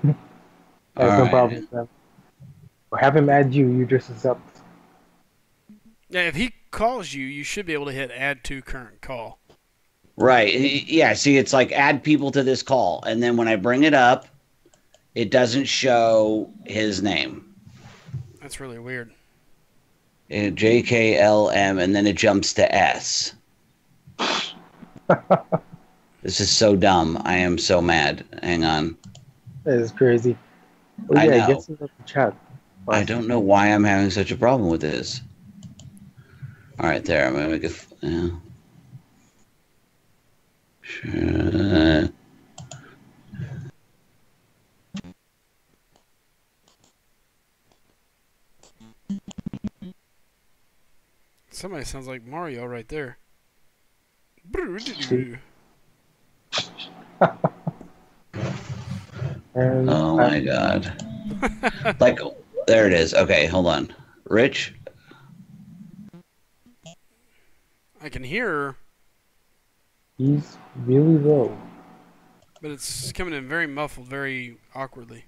no problem. Or have him add you. You just accept. Yeah, if he calls you, you should be able to hit add to current call. Right. Yeah, see, it's like add people to this call, and then when I bring it up, it doesn't show his name. That's really weird. JKLM, and then it jumps to S. This is so dumb. I am so mad. Hang on. That is crazy. Oh, I know. Get some up the chat. I don't know why I'm having such a problem with this. All right, there. I'm going to make it... Yeah. Sure. Somebody sounds like Mario right there. Oh my god. Like, there it is. Okay, hold on. Rich? I can hear her, He's really low. but it's coming in very muffled, very awkwardly.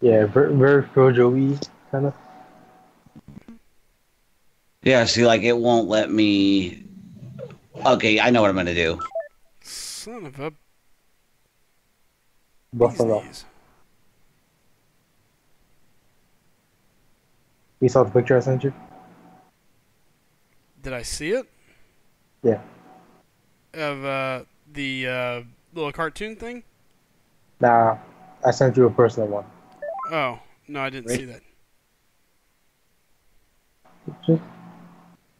Yeah, very Frojo-y, kind of. Yeah, see, like, it won't let me... Okay, I know what I'm going to do. Son of a... Buffalo. bees. You saw the picture I sent you? Did I see it? Yeah. Of the little cartoon thing? Nah, I sent you a personal one. Oh, no, I didn't Right. see that. Just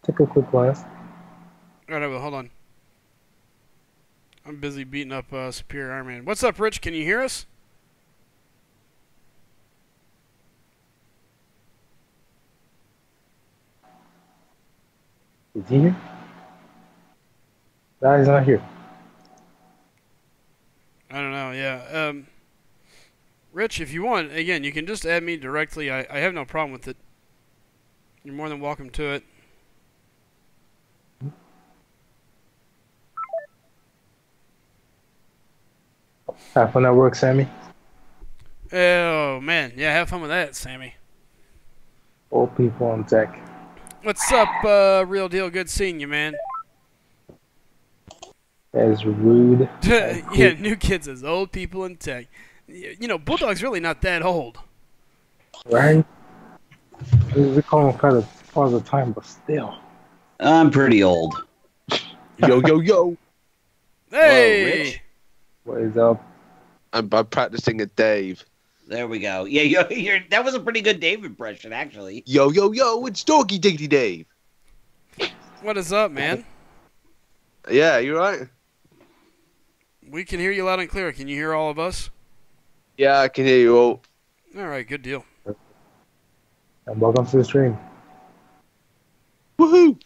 take a quick glance. All right, well, hold on. I'm busy beating up Superior Iron Man. What's up, Rich? Can you hear us? Is he here? Nah, he's not here. I don't know, yeah. Rich, if you want, again, you can just add me directly. I have no problem with it. You're more than welcome to it. Have fun at work, Sammy. Oh, man. Yeah, have fun with that, Sammy. Old people on tech. What's up, Real Deal? Good seeing you, man. That is rude. Yeah, new kids as old people in tech. You know, Bulldog's really not that old. Right? We call him kind of all the time, but still. I'm pretty old. Yo, yo, yo. Hey! Rich. What is up? I'm practicing a Dave. There we go. Yeah, that was a pretty good Dave impression, actually. Yo, yo, yo, it's Doggy Diggity Dave. What is up, man? Yeah, you right? We can hear you loud and clear. Can you hear all of us? Yeah, I can hear you all. All right, good deal. And welcome to the stream. Woohoo!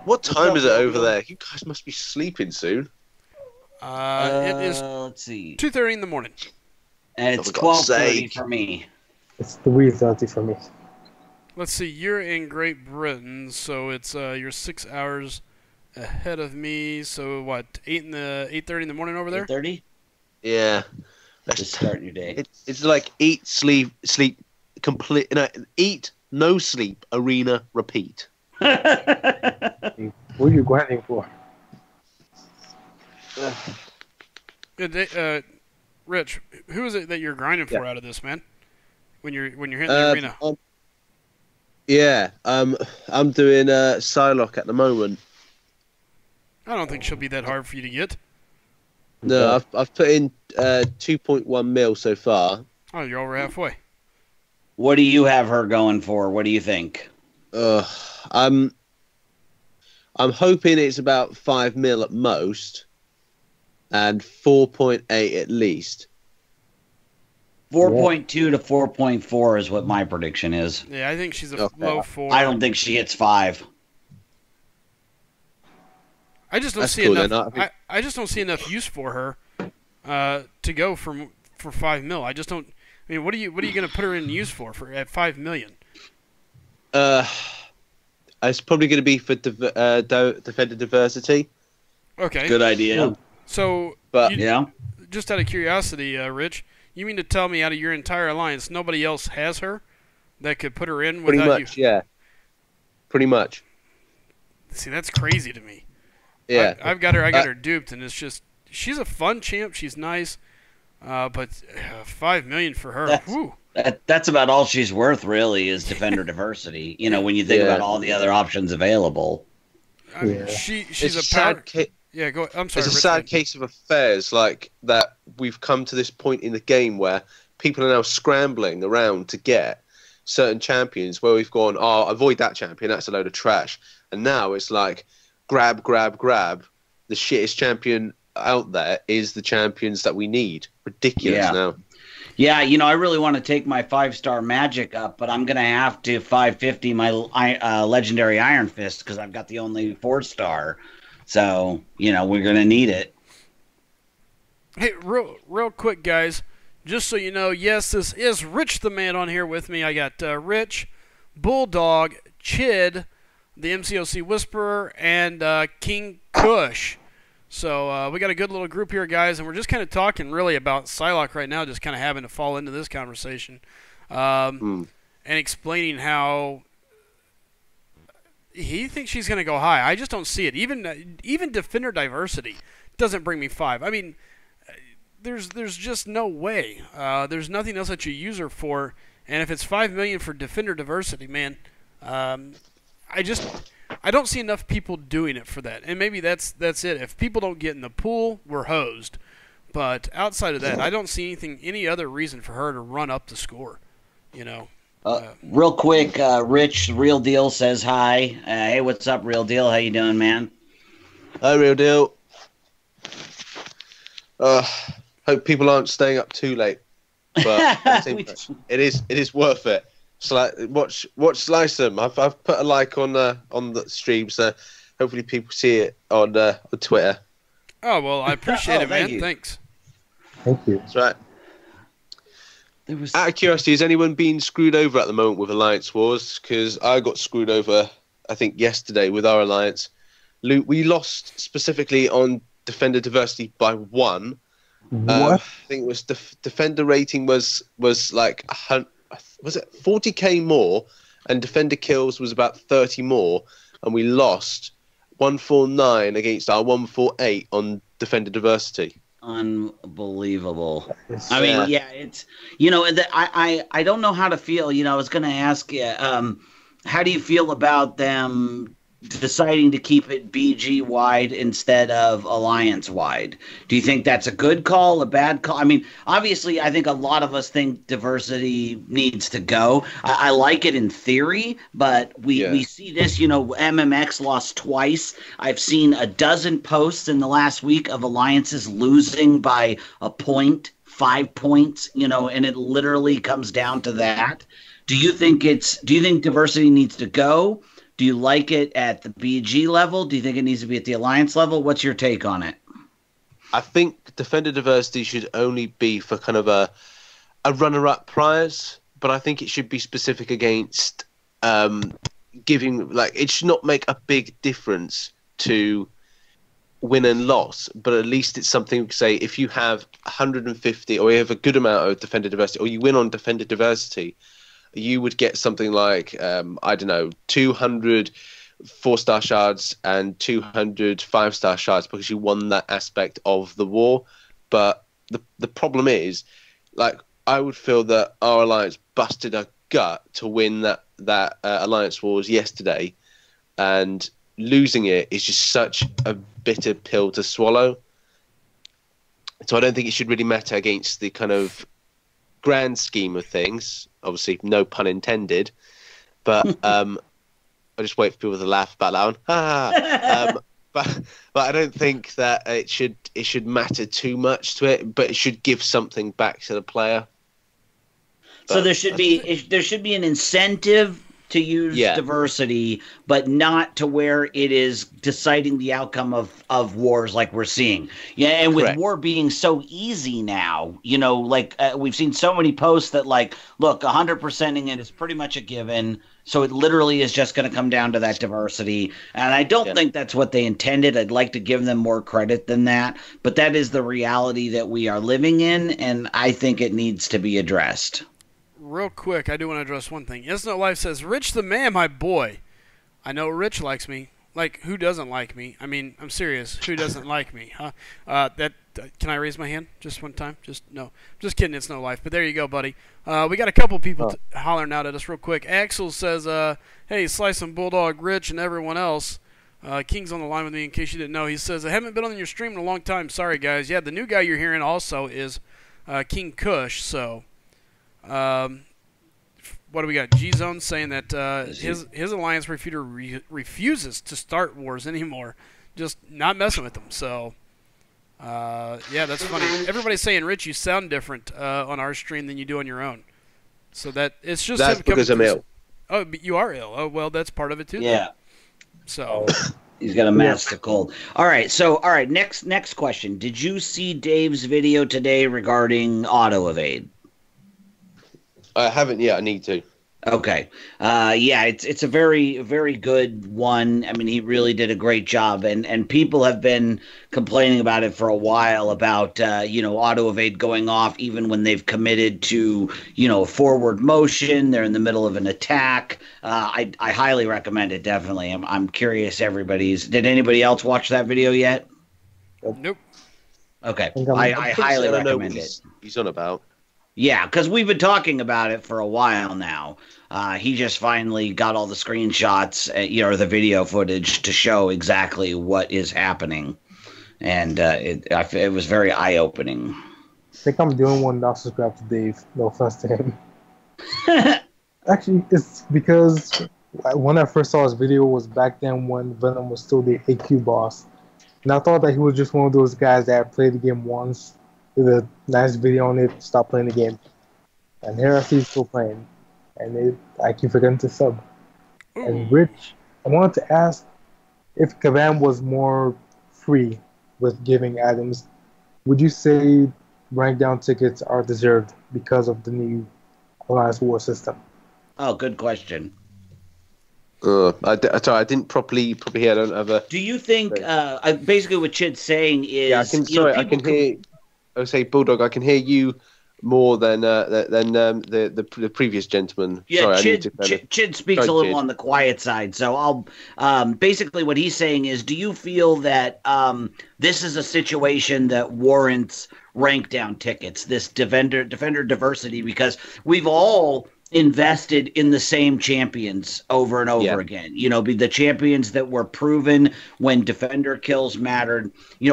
What time is it over there? You guys must be sleeping soon. It is Let's see. 2:30 in the morning. And it's For God's 12:30 sake. for me. It's 3:30 for me. Let's see. You're in Great Britain, so it's you're 6 hours ahead of me. So what? 8:30 in the morning over there. 8:30? Yeah. Just starting your day. It's like eat, sleep, complete. No, eat, no sleep, arena, repeat. What are you grinding for? Good day, Rich. Who is it that you're grinding for out of this, man? When you're hitting the arena. I'm doing Psylocke at the moment. I don't think she'll be that hard for you to get. No, I've put in 2.1 mil so far. Oh, you're over halfway. What do you have her going for? What do you think? I'm hoping it's about 5 mil at most, and 4.8 at least. 4.2 to 4.4 is what my prediction is. Yeah, I think she's a Okay. low 4. I don't think she hits 5. I just don't That's see cool, enough. then. I just don't see enough use for her to go for 5 mil. I just don't. I mean, what are you going to put her in use for at 5 million? It's probably going to be for defender diversity. Okay. Good idea. So, But Yeah. just out of curiosity, Rich, you mean to tell me out of your entire alliance, nobody else has her that could put her in pretty without much, yeah. Pretty much, you? See, that's crazy to me. yeah. I've got her. I got her duped, and it's just she's a fun champ. She's nice, but 5 million for her. Whew. That's about all she's worth, really, is defender diversity. You know, when you think Yeah. about all the other options available. I mean, Yeah. she's It's a power. sad ca- Yeah, go. I'm sorry. It's a Rich, sad case of affairs, like that. We've come to this point in the game where people are now scrambling around to get certain champions. Where we've gone, oh, avoid that champion. That's a load of trash. And now it's like, grab. The shittest champion out there is the champions that we need. Ridiculous Yeah. now. Yeah, you know, I really want to take my 5-star magic up, but I'm going to have to 550 my legendary Iron Fist because I've got the only 4-star. So, you know, we're going to need it. Hey, real quick, guys. Just so you know, yes, this is Rich the Man on here with me. I got Rich, Bulldog, Chid, the MCOC Whisperer, and King Kush. So we got a good little group here, guys, and we're just kind of talking really about Psylocke right now, just kind of having to fall into this conversation. And and explaining how he thinks she's going to go high. I just don't see it. Even defender diversity doesn't bring me 5. I mean, there's just no way. There's nothing else that you use her for. And if it's 5 million for defender diversity, man, I don't see enough people doing it for that. And maybe that's it. If people don't get in the pool, we're hosed. But outside of that, I don't see any other reason for her to run up the score. You know. Real quick, Rich, Real Deal says hi. Hey, what's up, Real Deal? How you doing, man? Hi, Real Deal. Hope people aren't staying up too late, but it is worth it. Watch Slycem. I've put a like on the stream, so hopefully people see it on Twitter. Oh well, I appreciate it, man. Thanks. Thank you. That's right. Out of curiosity, is anyone being screwed over at the moment with Alliance Wars? Because I got screwed over, I think, yesterday with our Alliance. We lost specifically on Defender Diversity by 1. What? I think it was Defender rating was like, was it 40k more? And Defender kills was about 30 more. And we lost 149 against our 148 on Defender Diversity. Unbelievable. I mean, yeah, it's, you know, I don't know how to feel. You know, I was going to ask you, how do you feel about them deciding to keep it BG wide instead of Alliance wide? Do you think that's a good call, a bad call? I mean, obviously, I think a lot of us think diversity needs to go. I like it in theory, but we see this, you know, MMX lost twice. I've seen a dozen posts in the last week of alliances losing by a point, 5 points, you know, and it literally comes down to that. Do you think diversity needs to go? Do you like it at the BG level? Do you think it needs to be at the Alliance level? What's your take on it? I think Defender Diversity should only be for kind of a runner-up prize, but I think it should be specific against giving, like, it should not make a big difference to win and loss, but at least it's something, say, if you have 150 or you have a good amount of Defender Diversity or you win on Defender Diversity, you would get something like, I don't know, 200 4-star shards and 200 5-star shards because you won that aspect of the war. But the problem is, like, I would feel that our alliance busted a gut to win that Alliance Wars yesterday, and losing it is just such a bitter pill to swallow. So I don't think it should really matter against the kind of grand scheme of things. Obviously, no pun intended, but I just wait for people to laugh about that one. But I don't think that it should matter too much to it, but it should give something back to the player. So there should be an incentive to use diversity, but not to where it is deciding the outcome of wars like we're seeing. Yeah, and with war being so easy now, you know, like we've seen so many posts that, like, look, 100%ing it is pretty much a given. So it literally is just going to come down to that diversity. And I don't think that's what they intended. I'd like to give them more credit than that. But that is the reality that we are living in, and I think it needs to be addressed. Real quick, I do want to address one thing. Yes No Life says, Rich the man, my boy. I know Rich likes me. Like, who doesn't like me? I mean, I'm serious. Who doesn't like me? Huh? Can I raise my hand just one time? No. Just kidding, it's No Life. But there you go, buddy. We got a couple people hollering out at us real quick. Axel says, hey, Slycem, Bulldog, Rich, and everyone else. King's on the line with me in case you didn't know. He says, I haven't been on your stream in a long time. Sorry, guys. Yeah, the new guy you're hearing also is King Kush, so... what do we got? G-Zone saying that his Alliance Refuter refuses to start wars anymore. Just not messing with them. So, yeah, that's funny. Everybody's saying, Rich, you sound different on our stream than you do on your own. So that's just that's because I'm ill. Oh, but you are ill. Oh, well, that's part of it too. Yeah. So he's got a master cold. All right. So, next question. Did you see Dave's video today regarding auto evade? I haven't yet. I need to. Okay. Yeah, it's a very, very good one. I mean, he really did a great job, and people have been complaining about it for a while about auto evade going off even when they've committed to forward motion. They're in the middle of an attack. I highly recommend it. Definitely. I'm curious. Did anybody else watch that video yet? Nope. Okay. I highly don't know recommend what it. he's on about. Yeah, because we've been talking about it for a while now. He just finally got all the screenshots, the video footage to show exactly what is happening, and it was very eye-opening. I think I'm the only one not subscribed to Dave. No offense to him. Actually, it's because when I first saw his video was back then when Venom was still the AQ boss, and I thought that he was just one of those guys that played the game once, did a nice video on it, stopped playing the game, and here I see he's still playing. And I keep forgetting to sub. Ooh. And Rich, I wanted to ask if Kabam was more free with giving items, would you say rank down tickets are deserved because of the new Alliance War system? Oh, good question. Sorry, I didn't properly hear. I don't have a. Do you think basically what Chid's saying is? Yeah, I can hear. I would say, Bulldog, I can hear you more than the previous gentleman. Yeah, Sorry, Chid speaks a little on the quiet side. So I'll basically what he's saying is, do you feel that this is a situation that warrants rank down tickets, this defender diversity, because we've all invested in the same champions over and over again. Be the champions that were proven when defender kills mattered.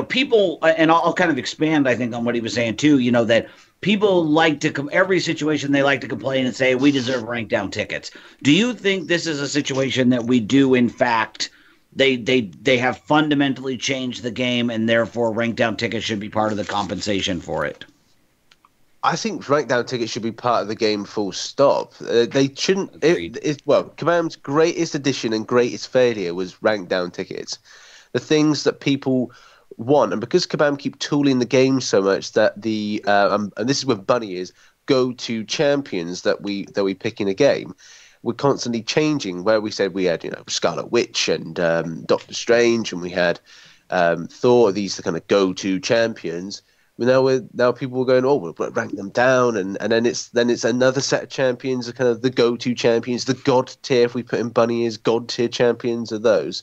People, and I'll kind of expand, I think, on what he was saying too. That people like to every situation they like to complain and say we deserve rank down tickets. Do you think this is a situation that we do in fact? They have fundamentally changed the game, and therefore rank down tickets should be part of the compensation for it. I think rank down tickets should be part of the game, full stop. They shouldn't. Kabam's greatest addition and greatest failure was rank down tickets. The things that people want, and because Kabam keep tooling the game so much that the and this is where Bunny is, go-to champions that we pick in a game, we're constantly changing. Where we said we had Scarlet Witch and Doctor Strange, and we had Thor. These are the kind of go-to champions. Now people are going, we'll rank them down, and then it's another set of champions, are kind of the go-to champions, the god tier. If we put in Bunny as god tier champions, are those.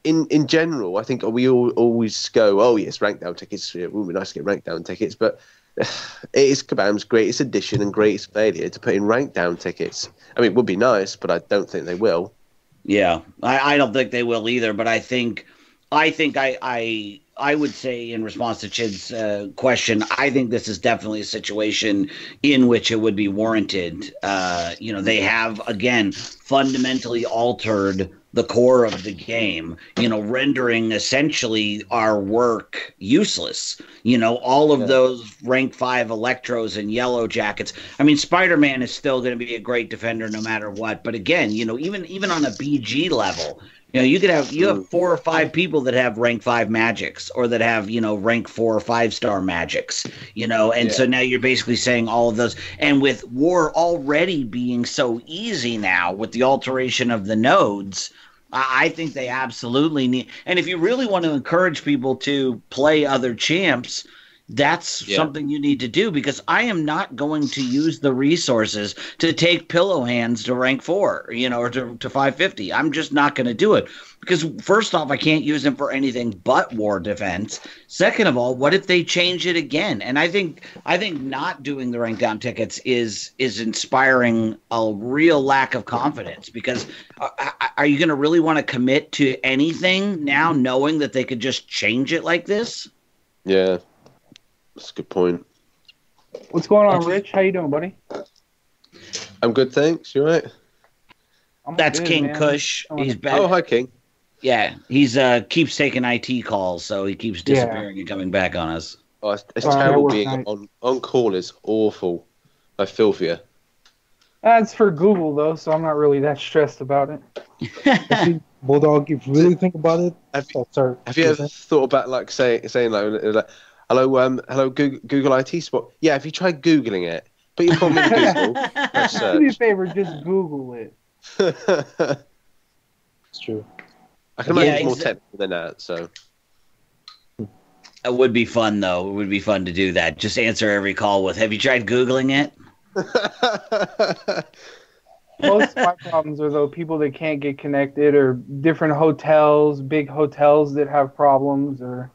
In general, I think we always go, oh yes, rank down tickets. It would be nice to get rank down tickets, but it is Kabam's greatest addition and greatest failure to put in rank down tickets. I mean, it would be nice, but I don't think they will. Yeah, I don't think they will either. But I think I would say, in response to Chid's question, I think this is definitely a situation in which it would be warranted. They have, again, fundamentally altered the core of the game, rendering essentially our work useless. All of those rank 5 Electros and Yellow Jackets. I mean, Spider-Man is still going to be a great defender no matter what. But again, even on a BG level, you could have 4 or 5 people that have rank 5 magics, or that have rank 4 or 5-star magics, So now you're basically saying all of those, and with war already being so easy now with the alteration of the nodes, I think they absolutely need. And if you really want to encourage people to play other champs, that's something you need to do, because I am not going to use the resources to take Pillow Hands to rank 4, or to 550. I'm just not going to do it, because first off, I can't use them for anything but war defense. Second of all, what if they change it again? And I think not doing the rank down tickets is inspiring a real lack of confidence, because are you going to really want to commit to anything now, knowing that they could just change it like this? Yeah. That's a good point. What's going on, Rich? How you doing, buddy? I'm good, thanks. You right? That's good, King man. Kush. He's back. Oh, hi, King. Yeah, he's keeps taking IT calls, so he keeps disappearing and coming back on us. Oh, it's terrible being on call. Is awful. I feel for you. That's for Google, though, so I'm not really that stressed about it. Bulldog, if you really think about it, have you ever thought about saying hello, Google IT support? Yeah, if you try Googling it, Put your problem in Google. Press Do me a search. favor, just Google it. It's true. I can imagine Yeah, it's more technical than that. So It would be fun, though. It would be fun to do that. Just answer every call with, have you tried Googling it? Most of my problems are though people that can't get connected, or different hotels, big hotels that have problems, or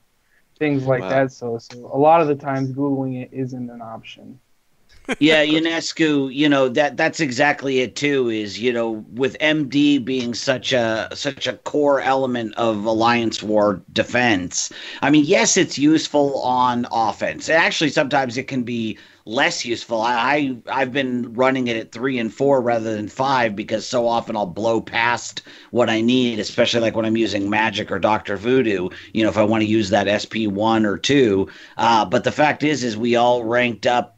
things like Wow. that. So a lot of the times Googling it isn't an option. Yeah, UNESCO, that's exactly it too, is, with MD being such a core element of Alliance War defense. I mean, yes, it's useful on offense. Actually, sometimes it can be less useful. I've been running it at 3 and 4 rather than 5 because so often I'll blow past what I need, especially like when I'm using Magic or Dr. Voodoo, if I want to use that SP1 or 2. But the fact is we all ranked up,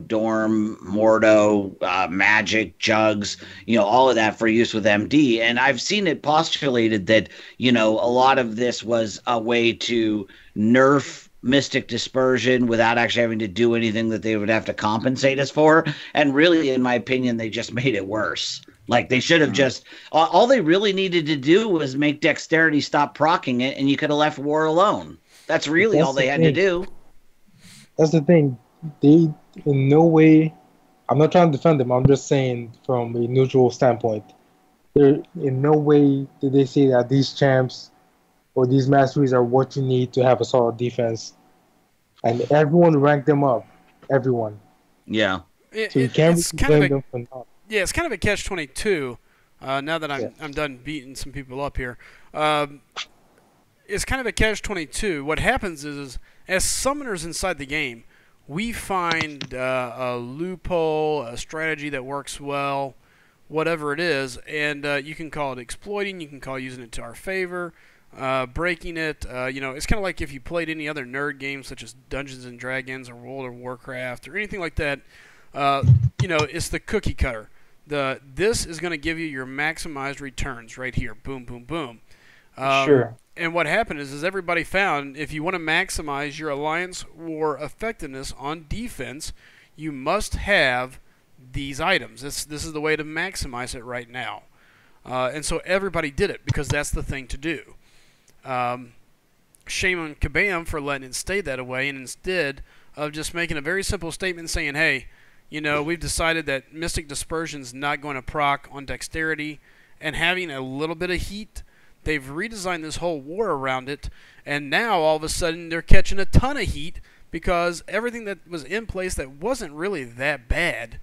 Dorm, Mordo, Magic, Jugs, all of that for use with MD. And I've seen it postulated that, a lot of this was a way to nerf Mystic Dispersion without actually having to do anything that they would have to compensate us for. And really, in my opinion, they just made it worse. Like, they should have just, all they really needed to do was make Dexterity stop proccing it, and you could have left War alone. That's really all they had to do. That's the thing. They, in no way, I'm not trying to defend them, I'm just saying from a neutral standpoint, in no way did they say that these champs or these masteries are what you need to have a solid defense. And everyone ranked them up. Everyone. Yeah. So you can't blame them for not. Yeah, it's kind of a catch-22. Now that I'm done beating some people up here, it's kind of a catch-22. What happens is, as summoners inside the game, we find a loophole, a strategy that works well, whatever it is, and you can call it exploiting, you can call using it to our favor, breaking it. It's kind of like if you played any other nerd games such as Dungeons and Dragons or World of Warcraft or anything like that. It's the cookie cutter. This is going to give you your maximized returns right here. Boom, boom, boom. Sure. And what happened is everybody found if you want to maximize your Alliance War effectiveness on defense, you must have these items. This is the way to maximize it right now. And so everybody did it because that's the thing to do. Shame on Kabam for letting it stay that way, and instead of just making a very simple statement saying, hey, we've decided that Mystic Dispersion's not going to proc on Dexterity, and having a little bit of heat, they've redesigned this whole war around it, and now all of a sudden they're catching a ton of heat because everything that was in place that wasn't really that bad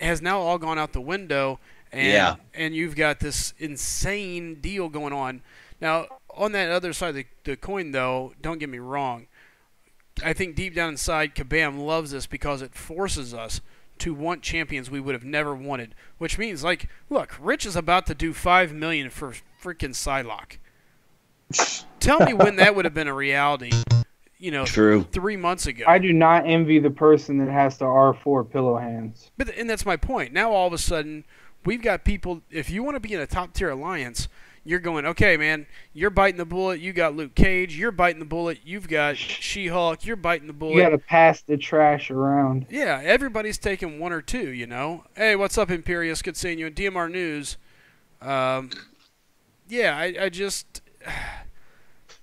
has now all gone out the window, and you've got this insane deal going on. Now, on that other side of the coin, though, don't get me wrong, I think deep down inside, Kabam loves this because it forces us to want champions we would have never wanted. Which means, look, Rich is about to do $5 million for freaking Psylocke. Tell me when that would have been a reality. True. 3 months ago. I do not envy the person that has to R4 pillow hands. And that's my point. Now all of a sudden, we've got people. If you want to be in a top tier alliance, you're going, okay, man, you're biting the bullet, you got Luke Cage, you're biting the bullet, you've got She-Hulk, you're biting the bullet. You got to pass the trash around. Yeah, everybody's taking one or two, Hey, what's up, Imperius? Good seeing you in DMR News. I just,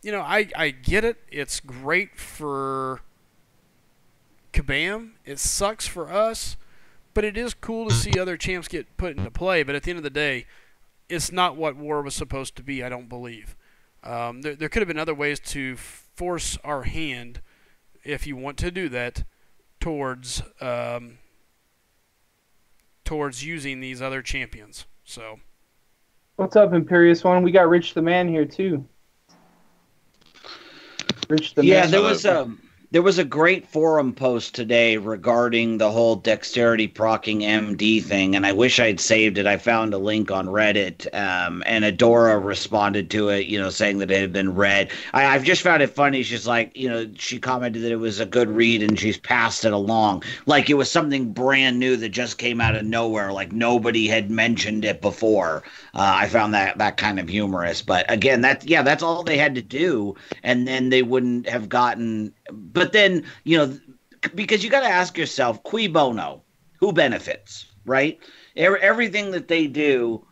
I get it. It's great for Kabam. It sucks for us, but it is cool to see other champs get put into play. But at the end of the day, it's not what war was supposed to be, I don't believe. There could have been other ways to force our hand, if you want to do that, towards using these other champions. So, what's up, Imperious One? We got Rich the Man here too. Rich the Man. There was a great forum post today regarding the whole Dexterity procking MD thing, and I wish I'd saved it. I found a link on Reddit, and Adora responded to it, saying that it had been read. I've just found it funny. She's like, she commented that it was a good read, and she's passed it along. Like it was something brand new that just came out of nowhere, like nobody had mentioned it before. I found that kind of humorous. But again, that's all they had to do, and then they wouldn't have gotten... But then, because you got to ask yourself, cui bono, who benefits, right? Everything that they do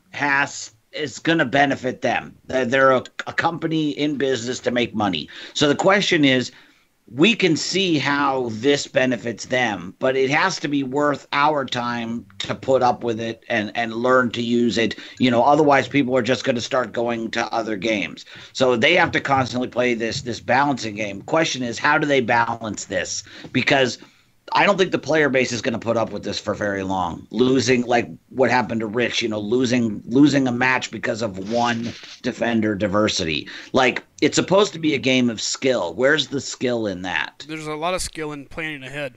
is going to benefit them. They're a company in business to make money. So the question is, we can see how this benefits them, but it has to be worth our time to put up with it and learn to use it. Otherwise people are just going to start going to other games. So they have to constantly play this balancing game. Question is, how do they balance this? Because I don't think the player base is going to put up with this for very long. Losing, like what happened to Rich, losing a match because of one defender diversity. Like, it's supposed to be a game of skill. Where's the skill in that? There's a lot of skill in planning ahead.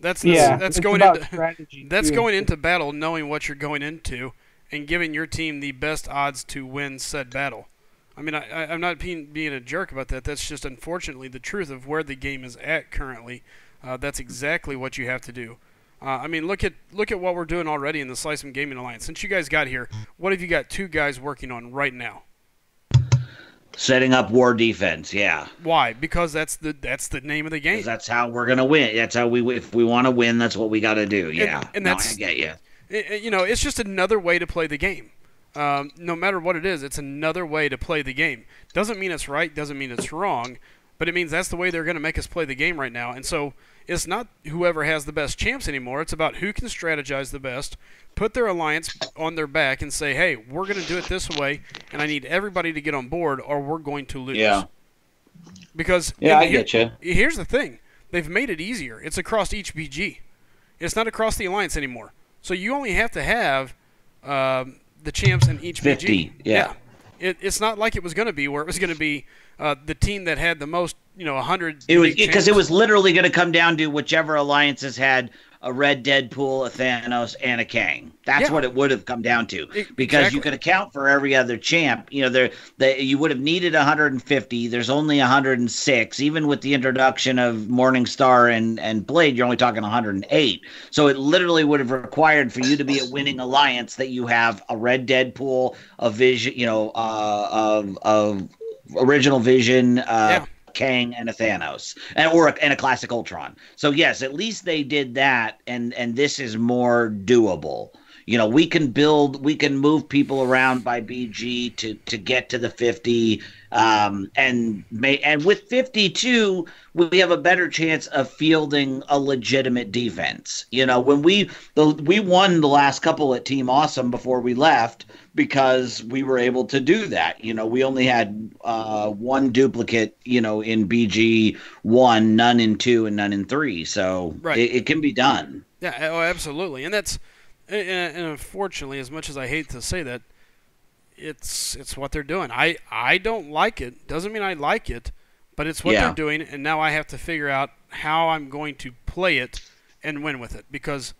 That's going into battle, knowing what you're going into, and giving your team the best odds to win said battle. I mean, I'm not being a jerk about that. That's just unfortunately the truth of where the game is at currently. That's exactly what you have to do. I mean, look at what we're doing already in the SlycemGaming Alliance. Since you guys got here, what have you got 2 guys working on right now? Setting up war defense, yeah. Why? Because that's the name of the game. That's how we're gonna win. That's how if we want to win, that's what we got to do. Yeah, and that's, I get you. It's just another way to play the game. No matter what it is, it's another way to play the game. Doesn't mean it's right. Doesn't mean it's wrong. But it means that's the way they're going to make us play the game right now. And so it's not whoever has the best champs anymore. It's about who can strategize the best, put their alliance on their back, and say, hey, we're going to do it this way, and I need everybody to get on board or we're going to lose. Yeah. Because I get you. Here's the thing. They've made it easier. It's across each BG. It's not across the alliance anymore. So you only have to have the champs in each 50, BG. yeah. It's not like it was going to be where it was going to be the team that had the most, 100. It was because it was literally going to come down to whichever alliances had a Red Deadpool, a Thanos, and a Kang. That's what it would have come down to. Because you could account for every other champ. You would have needed 150. There's only 106. Even with the introduction of Morningstar and Blade, you're only talking 108. So it literally would have required for you to be a winning alliance that you have a Red Deadpool, a Vision, of original Vision, Kang, and a Thanos, and a classic Ultron. So yes, at least they did that, and this is more doable. We can move people around by BG to get to the 50, and with 52, we have a better chance of fielding a legitimate defense. When we won the last couple at Team Awesome before we left because we were able to do that. We only had one duplicate, in BG 1, none in 2, and none in 3. So it can be done. Yeah, oh, absolutely, and that's. And unfortunately, as much as I hate to say that, it's what they're doing. I don't like it. Doesn't mean I like it, but it's what they're doing, and now I have to figure out how I'm going to play it and win with it, because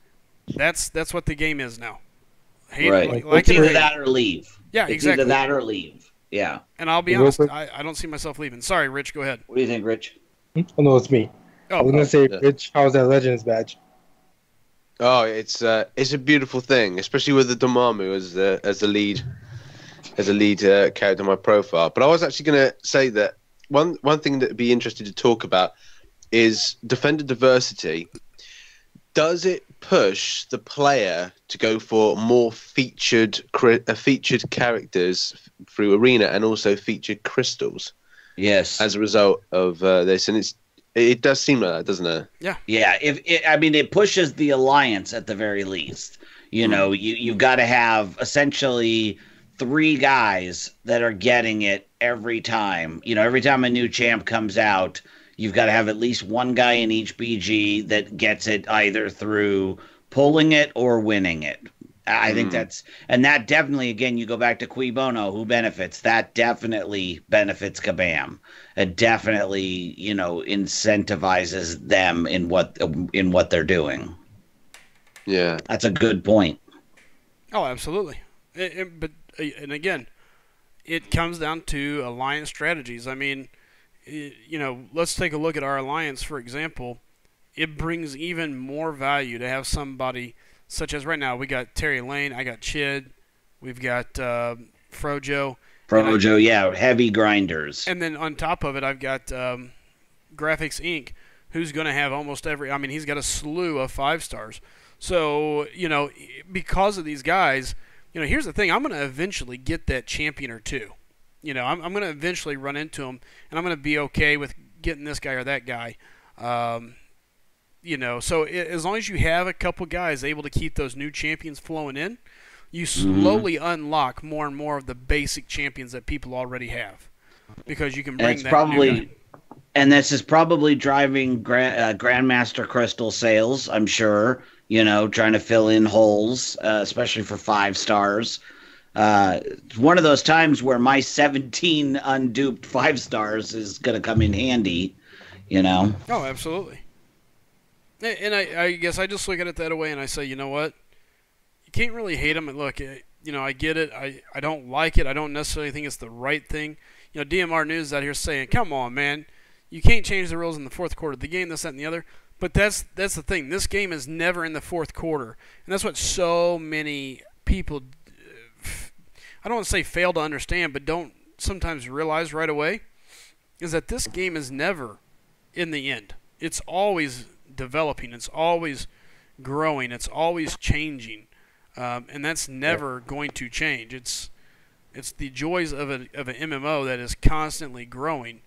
that's what the game is now. It's either that or leave. Yeah, exactly. Either that or leave. Yeah. And I'll be honest, I don't see myself leaving. Sorry, Rich, go ahead. What do you think, Rich? Oh, no, it's me. I was going to say, Rich, how's that Legends badge? Oh, it's a beautiful thing, especially with the Dormammu as the lead character on my profile. But I was actually going to say that one thing that would be interesting to talk about is defender diversity. Does it push the player to go for more featured characters through Arena and also featured crystals? Yes. As a result of this, and it does seem like that, doesn't it? Yeah. Yeah. It pushes the alliance at the very least. You've got to have essentially 3 guys that are getting it every time. Every time a new champ comes out, you've got to have at least one guy in each BG that gets it either through pulling it or winning it. I think that definitely, again, you go back to Cui Bono, who benefits. That definitely benefits Kabam. It definitely, incentivizes them in what they're doing. Yeah. That's a good point. Oh, absolutely. And again, it comes down to alliance strategies. I mean, let's take a look at our alliance, for example. It brings even more value to have somebody such as right now we got Terry Lane, I got Chid, we've got Frojo. Frojo, heavy grinders. And then on top of it, I've got Graphics Inc., who's going to have almost every. I mean, he's got a slew of 5-stars. So because of these guys, here's the thing: I'm going to eventually get that champion or two. I'm going to eventually run into him, and I'm going to be okay with getting this guy or that guy. So as long as you have a couple guys able to keep those new champions flowing in, you slowly unlock more and more of the basic champions that people already have, because you can bring that new guy. And this is probably driving Grandmaster Crystal sales, I'm sure, trying to fill in holes, especially for 5 stars. It's one of those times where my 17 unduped 5 stars is going to come in handy, Oh, absolutely. And I guess I just look at it that way, and I say, you know what? You can't really hate them. And look, I get it. I don't like it. I don't necessarily think it's the right thing. DMR News is out here saying, come on, man. You can't change the rules in the fourth quarter of the game, this, that, and the other. But that's the thing. This game is never in the fourth quarter. And that's what so many people, I don't want to say fail to understand, but don't sometimes realize right away, is that this game is never in the end. It's always developing. It's always growing. It's always changing. And that's never going to change. It's the joys of an MMO that is constantly growing.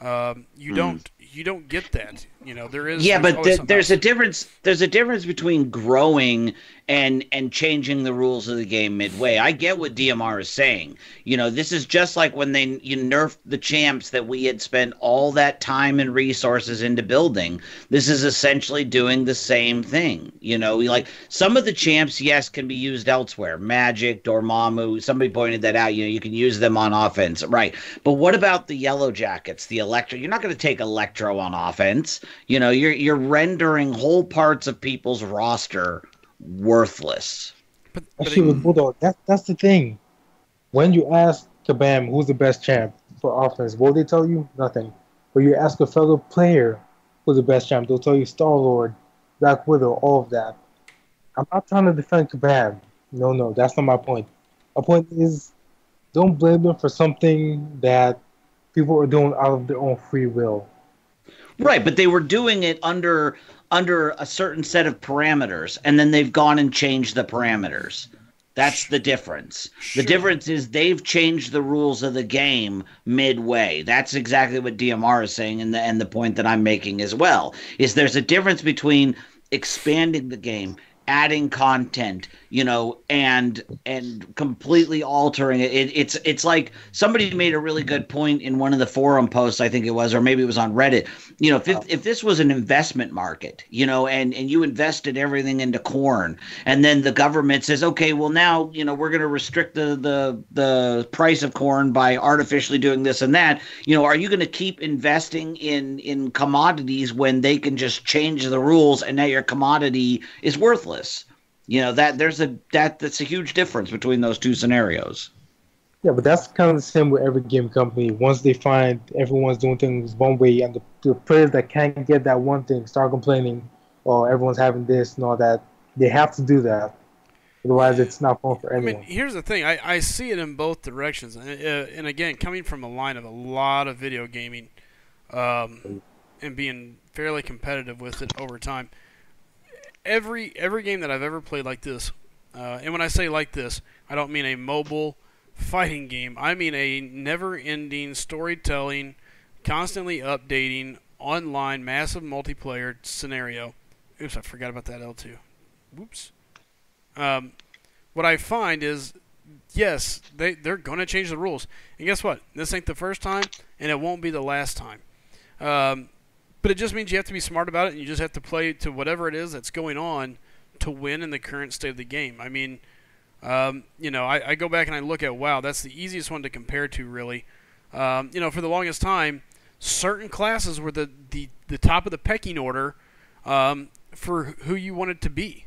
You don't get that. There is. Yeah, but there's a difference. There's a difference between growing and changing the rules of the game midway. I get what DMR is saying. This is just like when they nerfed the champs that we had spent all that time and resources into building. This is essentially doing the same thing. Like some of the champs, yes, can be used elsewhere. Magic, Dormammu. Somebody pointed that out. You can use them on offense, right? But what about the Yellow Jackets, the Electro? You're not going to take Electro on offense. You're rendering whole parts of people's roster worthless. Actually, with Bulldog, that's the thing. When you ask Kabam who's the best champ for offense, what will they tell you? Nothing. But you ask a fellow player who's the best champ, they'll tell you Star-Lord, Black Widow, all of that. I'm not trying to defend Kabam. No, that's not my point. My point is, don't blame them for something that people are doing out of their own free will. Right, but they were doing it under a certain set of parameters, and then they've gone and changed the parameters. That's the difference. Sure. The difference is they've changed the rules of the game midway. That's exactly what DMR is saying, and the point that I'm making as well, is there's a difference between expanding the game, adding content, and completely altering it. It's like somebody made a really good point in one of the forum posts, I think it was, or maybe it was on Reddit. If this was an investment market, and you invested everything into corn, and then the government says, okay, well now, we're going to restrict the price of corn by artificially doing this and that. Are you going to keep investing in commodities when they can just change the rules and now your commodity is worthless? That's a huge difference between those two scenarios. Yeah, but that's kind of the same with every game company. Once they find everyone's doing things one way, and the players that can't get that one thing start complaining, or everyone's having this and all that, they have to do that. Otherwise, it's not fun for anyone. Here's the thing. I see it in both directions. And again, coming from a line of a lot of video gaming and being fairly competitive with it over time, every game that I've ever played like this, and when I say like this, I don't mean a mobile fighting game. I mean a never-ending storytelling, constantly updating, online, massive multiplayer scenario. Oops, I forgot about that L2. Whoops. What I find is, yes, they're going to change the rules. And guess what? This ain't the first time, and it won't be the last time. But it just means you have to be smart about it, and you just have to play to whatever it is that's going on to win in the current state of the game. I mean, I go back and I look at WoW. That's the easiest one to compare to, really. For the longest time, certain classes were the top of the pecking order for who you wanted to be.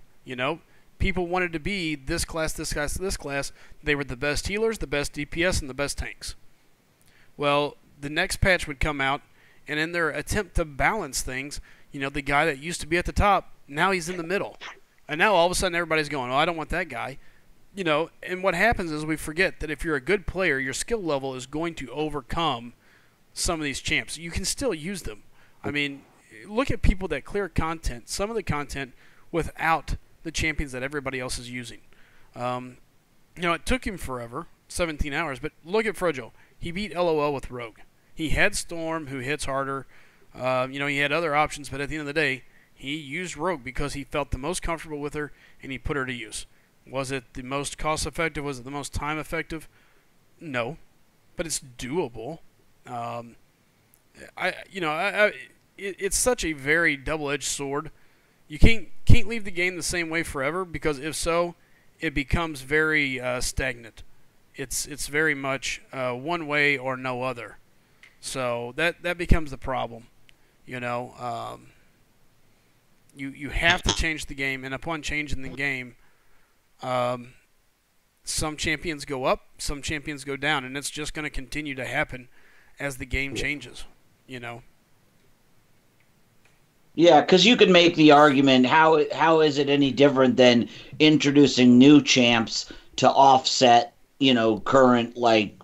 People wanted to be this class, this class, this class. They were the best healers, the best DPS, and the best tanks. Well, the next patch would come out, and in their attempt to balance things, the guy that used to be at the top, now he's in the middle. And now all of a sudden everybody's going, I don't want that guy. And what happens is we forget that if you're a good player, your skill level is going to overcome some of these champs. You can still use them. I mean, look at people that clear content, some of the content, without the champions that everybody else is using. It took him forever, 17 hours, but look at Frojo. He beat LOL with Rogue. He had Storm, who hits harder. He had other options, but at the end of the day, he used Rogue because he felt the most comfortable with her, and he put her to use. Was it the most cost-effective? Was it the most time-effective? No, but it's doable. It's such a very double-edged sword. You can't leave the game the same way forever, because if so, it becomes very stagnant. It's very much one way or no other. So that becomes the problem. You have to change the game, and upon changing the game, some champions go up, some champions go down, and it's just going to continue to happen as the game changes. Yeah, because you could make the argument, how is it any different than introducing new champs to offset, current, like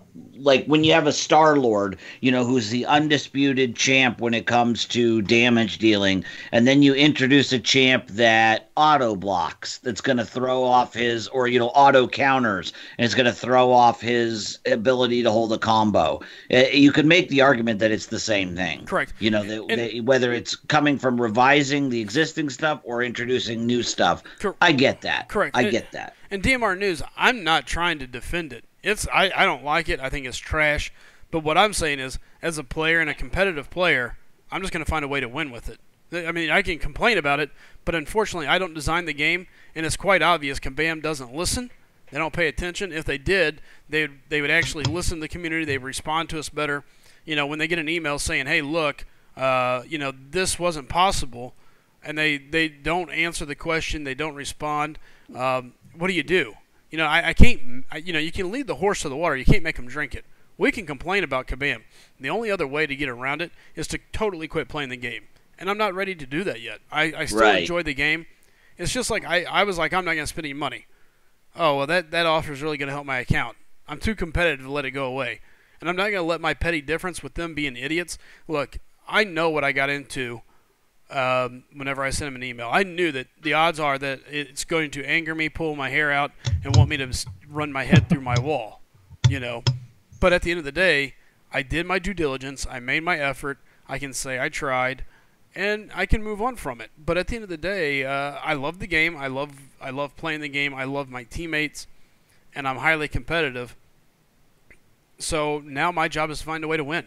when you have a Star-Lord, who's the undisputed champ when it comes to damage dealing, and then you introduce a champ that auto blocks, that's going to throw off his, or, auto counters, and it's going to throw off his ability to hold a combo. You could make the argument that it's the same thing. Correct. Whether it's coming from revising the existing stuff or introducing new stuff. I get that. Correct. I get that. And DMR News, I'm not trying to defend it. I don't like it. I think it's trash. But what I'm saying is, as a player and a competitive player, I'm just going to find a way to win with it. I mean, I can complain about it, but unfortunately, I don't design the game, and it's quite obvious Kabam doesn't listen. They don't pay attention. If they did, they would actually listen to the community. They would respond to us better. When they get an email saying, hey, look, this wasn't possible, and they don't answer the question, they don't respond, what do? I can't, you can lead the horse to the water. You can't make them drink it. We can complain about Kabam. The only other way to get around it is to totally quit playing the game. And I'm not ready to do that yet. I still enjoy the game. It's just like I was like, I'm not going to spend any money. Oh, well, that offer is really going to help my account. I'm too competitive to let it go away. And I'm not going to let my petty difference with them being idiots. Look, I know what I got into whenever I sent him an email. I knew that the odds are that it's going to anger me, pull my hair out, and want me to run my head through my wall, But at the end of the day, I did my due diligence. I made my effort. I can say I tried, and I can move on from it. But at the end of the day, I love the game. I love playing the game. I love my teammates, and I'm highly competitive. So now my job is to find a way to win.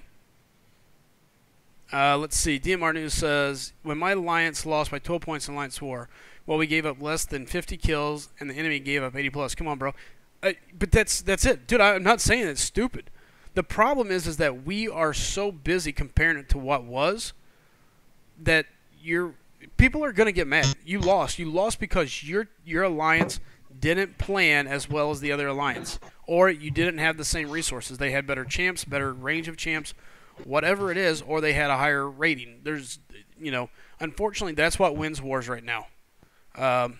Let's see. DMR News says, when my alliance lost by 12 points in Alliance War, well, we gave up less than 50 kills, and the enemy gave up 80 plus. Come on, bro. But that's it. Dude, I'm not saying it's stupid. The problem is that we are so busy comparing it to what was that people are going to get mad. You lost. You lost because your alliance didn't plan as well as the other alliance, or you didn't have the same resources. They had better champs, better range of champs, whatever it is, or they had a higher rating. There's, unfortunately, that's what wins wars right now. I'm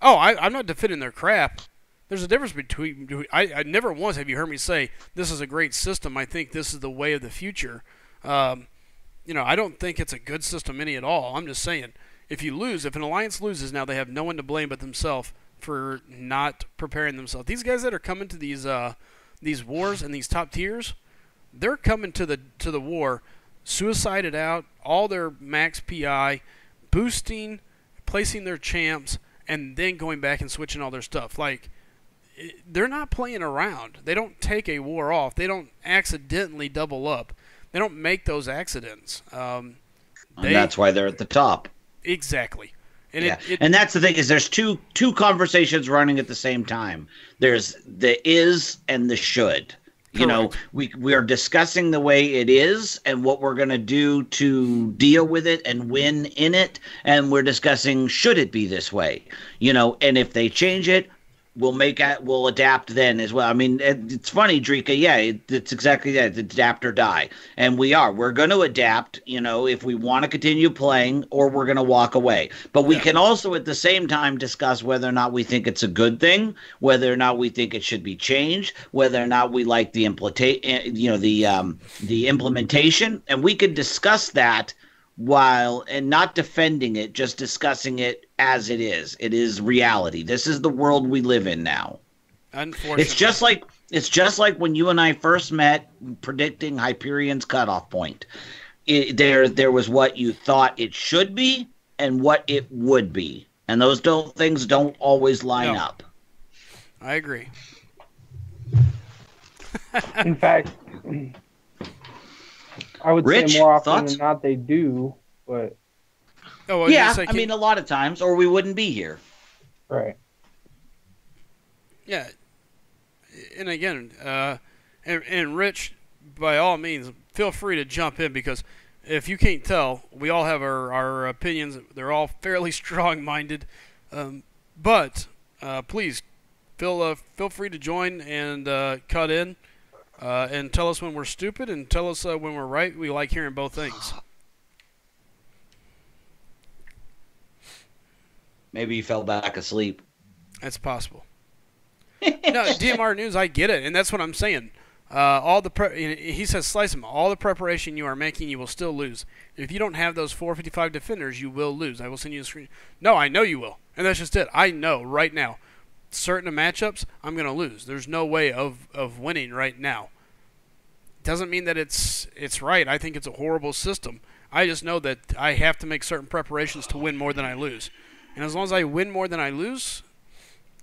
not defending their crap. There's a difference between. I never once have you heard me say this is a great system. I think this is the way of the future. I don't think it's a good system any at all. I'm just saying, if an alliance loses now, they have no one to blame but themselves for not preparing themselves. These guys that are coming to these wars and these top tiers, they're coming to the war, suicided out, all their max PI, boosting, placing their champs, and then going back and switching all their stuff. Like, they're not playing around. They don't take a war off. They don't accidentally double up. They don't make those accidents. And that's why they're at the top. Exactly. And yeah. And that's the thing, is there's two conversations running at the same time. There's the is and the should. Correct. We are discussing the way it is and what we're going to do to deal with it and win in it, and we're discussing should it be this way, and if they change it, we'll adapt then as well. I mean, it's funny, Drika. Yeah, it's exactly that. It's adapt or die, and we're going to adapt. If we want to continue playing, or we're going to walk away. But we can also, at the same time, discuss whether or not we think it's a good thing, whether or not we think it should be changed, whether or not we like the the implementation, and we could discuss that and not defending it, just discussing it as it is. It is reality. This is the world we live in now. Unfortunately. It's just like when you and I first met, predicting Hyperion's cutoff point. There was what you thought it should be and what it would be, and those things don't always line up. I agree. In fact, I would Rich, say more often thoughts? than not they do, but I mean, a lot of times, or we wouldn't be here. Right. Yeah. And again, and Rich, by all means, feel free to jump in, because if you can't tell, we all have our opinions. They're all fairly strong-minded. But please, feel free to join and cut in. And tell us when we're stupid, and tell us when we're right. We like hearing both things. Maybe you fell back asleep. That's possible. No, DMR news, I get it, and that's what I'm saying. He says, Slicem, all the preparation you are making, you will still lose. If you don't have those 455 defenders, you will lose. I will send you a screen. No, I know you will, and that's just it. I know right now. Certain matchups, I'm going to lose. There's no way of winning right now. Doesn't mean that it's right. I think it's a horrible system. I just know that I have to make certain preparations to win more than I lose. And as long as I win more than I lose,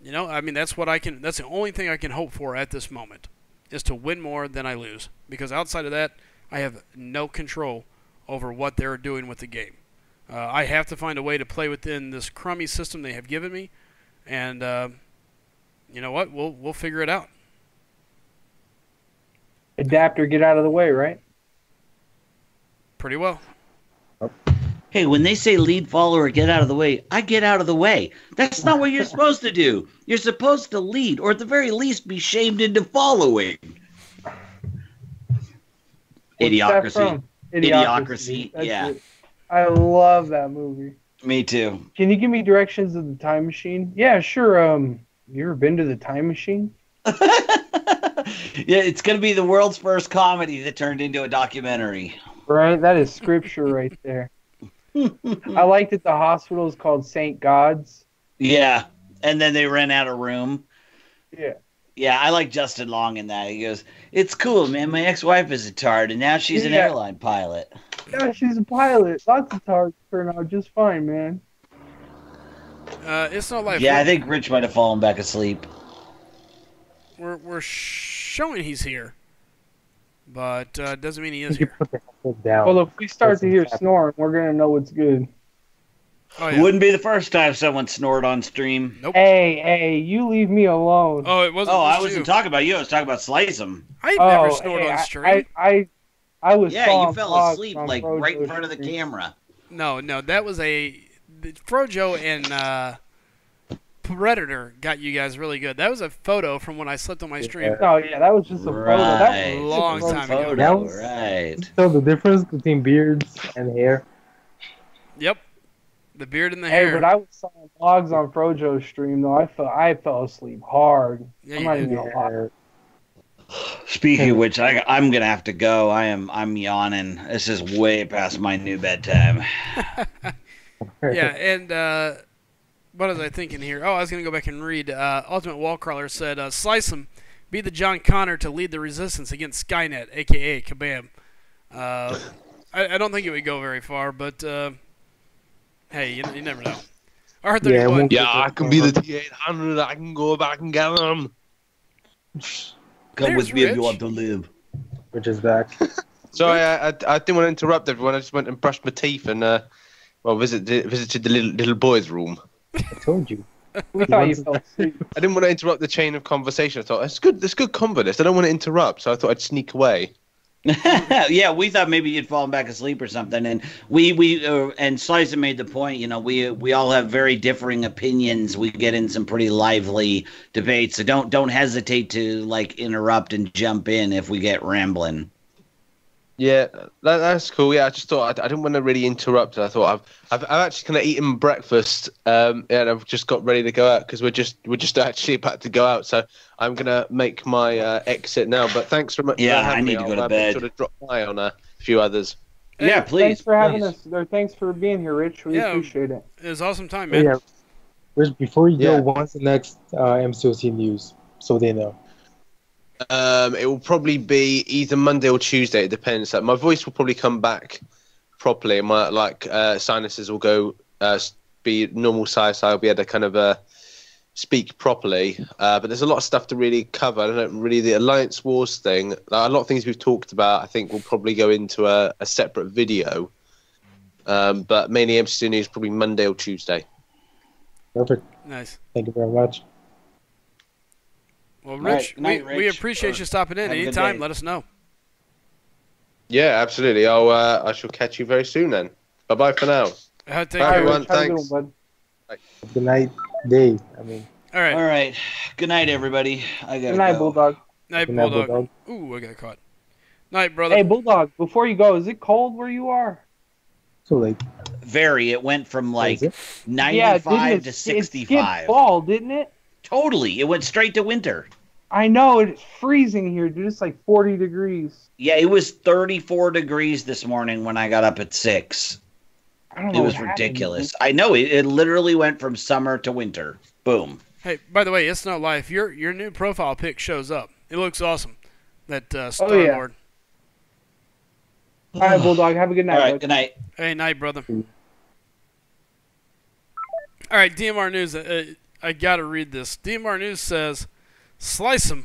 I mean, that's the only thing I can hope for at this moment, is to win more than I lose. Because outside of that, I have no control over what they're doing with the game. I have to find a way to play within this crummy system they have given me, and you know what? We'll figure it out. Adapt or get out of the way, right? Pretty well. Hey, when they say lead, follow, or get out of the way, I get out of the way. That's not what you're supposed to do. You're supposed to lead, or at the very least, be shamed into following. Idiocracy. Idiocracy. Yeah. It. I love that movie. Me too. Can you give me directions of the time machine? Yeah, sure. You ever been to the time machine? Yeah, it's going to be the world's first comedy that turned into a documentary. Right? That is scripture right there. I liked that the hospital is called St. God's. Yeah, and then they rent out a room. Yeah. Yeah, I like Justin Long in that. He goes, "It's cool, man. My ex-wife is a tard, and now she's an airline pilot." Yeah, she's a pilot. Lots of tards turn out just fine, man. It's not like... Yeah, I think Rich might have fallen back asleep. We're showing he's here, but doesn't mean he is You here. put the headset down. Well, if we start to hear snoring, we're going to know what's good. Oh, It yeah. wouldn't be the first time someone snored on stream. Nope. Hey, you leave me alone. Oh, it wasn't. Oh, I just wasn't you. talking about you. I was talking about Slicem. I've never snored on stream. I was Yeah, sawing you fell logs asleep on like right in Frojo's front of the stream. camera. No, that was Frojo and Predator got you guys really good. That was a photo from when I slept on my stream. Oh yeah, that was just a photo. That Right. was A long time ago. Photo, That was- right. So the difference between beards and hair. Yep, the beard and the Hey, hair. but I was sawing logs on Frojo's stream though. I fell asleep hard. Yeah, I'm you not did. even gonna lie. Speaking of which, I'm gonna have to go. I'm yawning. This is way past my new bedtime. Yeah, and what was I thinking here? Oh, I was going to go back and read. Ultimate Wallcrawler said, Slicem, be the John Connor to lead the resistance against Skynet, a.k.a. Kabam. I don't think it would go very far, but hey, you never know. Arthur, Yeah, it what? won't- Yeah, I can be the T800. I can go back and get them. Come There's with me if Rich. you want to live. Which is back. Sorry, I didn't want to interrupt everyone. I just went and brushed my teeth and visited the little boy's room. I told you. We thought you fell asleep. I didn't want to interrupt the chain of conversation. I thought it's good. It's good convo. This. I don't want to interrupt, so I thought I'd sneak away. Yeah, we thought maybe you'd fallen back asleep or something, and we and Slicer made the point. We all have very differing opinions. We get in some pretty lively debates, so don't hesitate to like interrupt and jump in if we get rambling. Yeah, that's cool. Yeah, I just thought I didn't want to really interrupt. I thought I've actually kind of eaten breakfast, and I've just got ready to go out because we're just actually about to go out. So I'm gonna make my exit now. But thanks very much. Yeah, for having I need me. to go to I'll bed. sort of drop by on a few others. Yeah, please. Thanks for having please. us. Or thanks for being here, Rich. We appreciate it. It was awesome time, man. Yeah. Rich, before you Yeah. go, when's the next MCOC news? So they know. It will probably be either Monday or Tuesday. It depends. My voice will probably come back properly. My sinuses will go be normal size. So I'll be able to kind of speak properly. But there's a lot of stuff to really cover. I don't really the Alliance Wars thing. A lot of things we've talked about. I think we'll probably go into a separate video. But mainly MCC news probably Monday or Tuesday. Perfect. Nice. Thank you very much. Well, Rich, Good night, we Rich. appreciate you stopping in. Have a good Anytime, day. let us know. Yeah, absolutely. I shall catch you very soon then. Bye bye for now. Take Bye, care. everyone. Rich, have a good Thanks. one, bud. Good night, Dave. I mean, All right. All right. Good night, everybody. I gotta Good night, go. Bulldog. Night, good night, Bulldog. Bulldog. Ooh, I got caught. Night, brother. Hey, Bulldog, before you go, is it cold where you are? So like, Very. It went from like is it? 95 to It 65. skipped fall, didn't it? Totally. It went straight to winter. I know, it's freezing here, dude. It's like 40 degrees. Yeah, it was 34 degrees this morning when I got up at 6. I don't It know was what happened. ridiculous. I know. It literally went from summer to winter. Boom. Hey, by the way, it's no lie. If your new profile pic shows up, it looks awesome. That Star Oh, yeah. Lord. All right, Bulldog, have a good night, All right. bud. Good night. Hey, night, brother. All right, DMR News. I got to read this. DMR News says, SlycemGaming.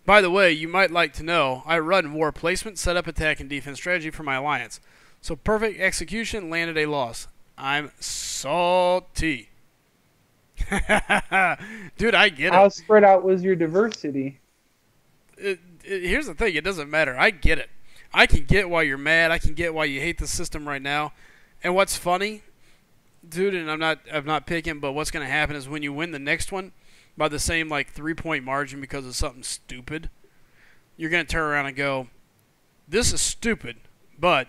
By the way, you might like to know, I run war placement, setup, attack, and defense strategy for my alliance. So perfect execution landed a loss. I'm salty. Dude, I get How it. spread out was your diversity? Here's the thing. It doesn't matter. I get it. I can get why you're mad. I can get why you hate the system right now. And what's funny, dude, and I'm not picking, but what's going to happen is when you win the next one by the same like 3-point margin because of something stupid, you're going to turn around and go, this is stupid, but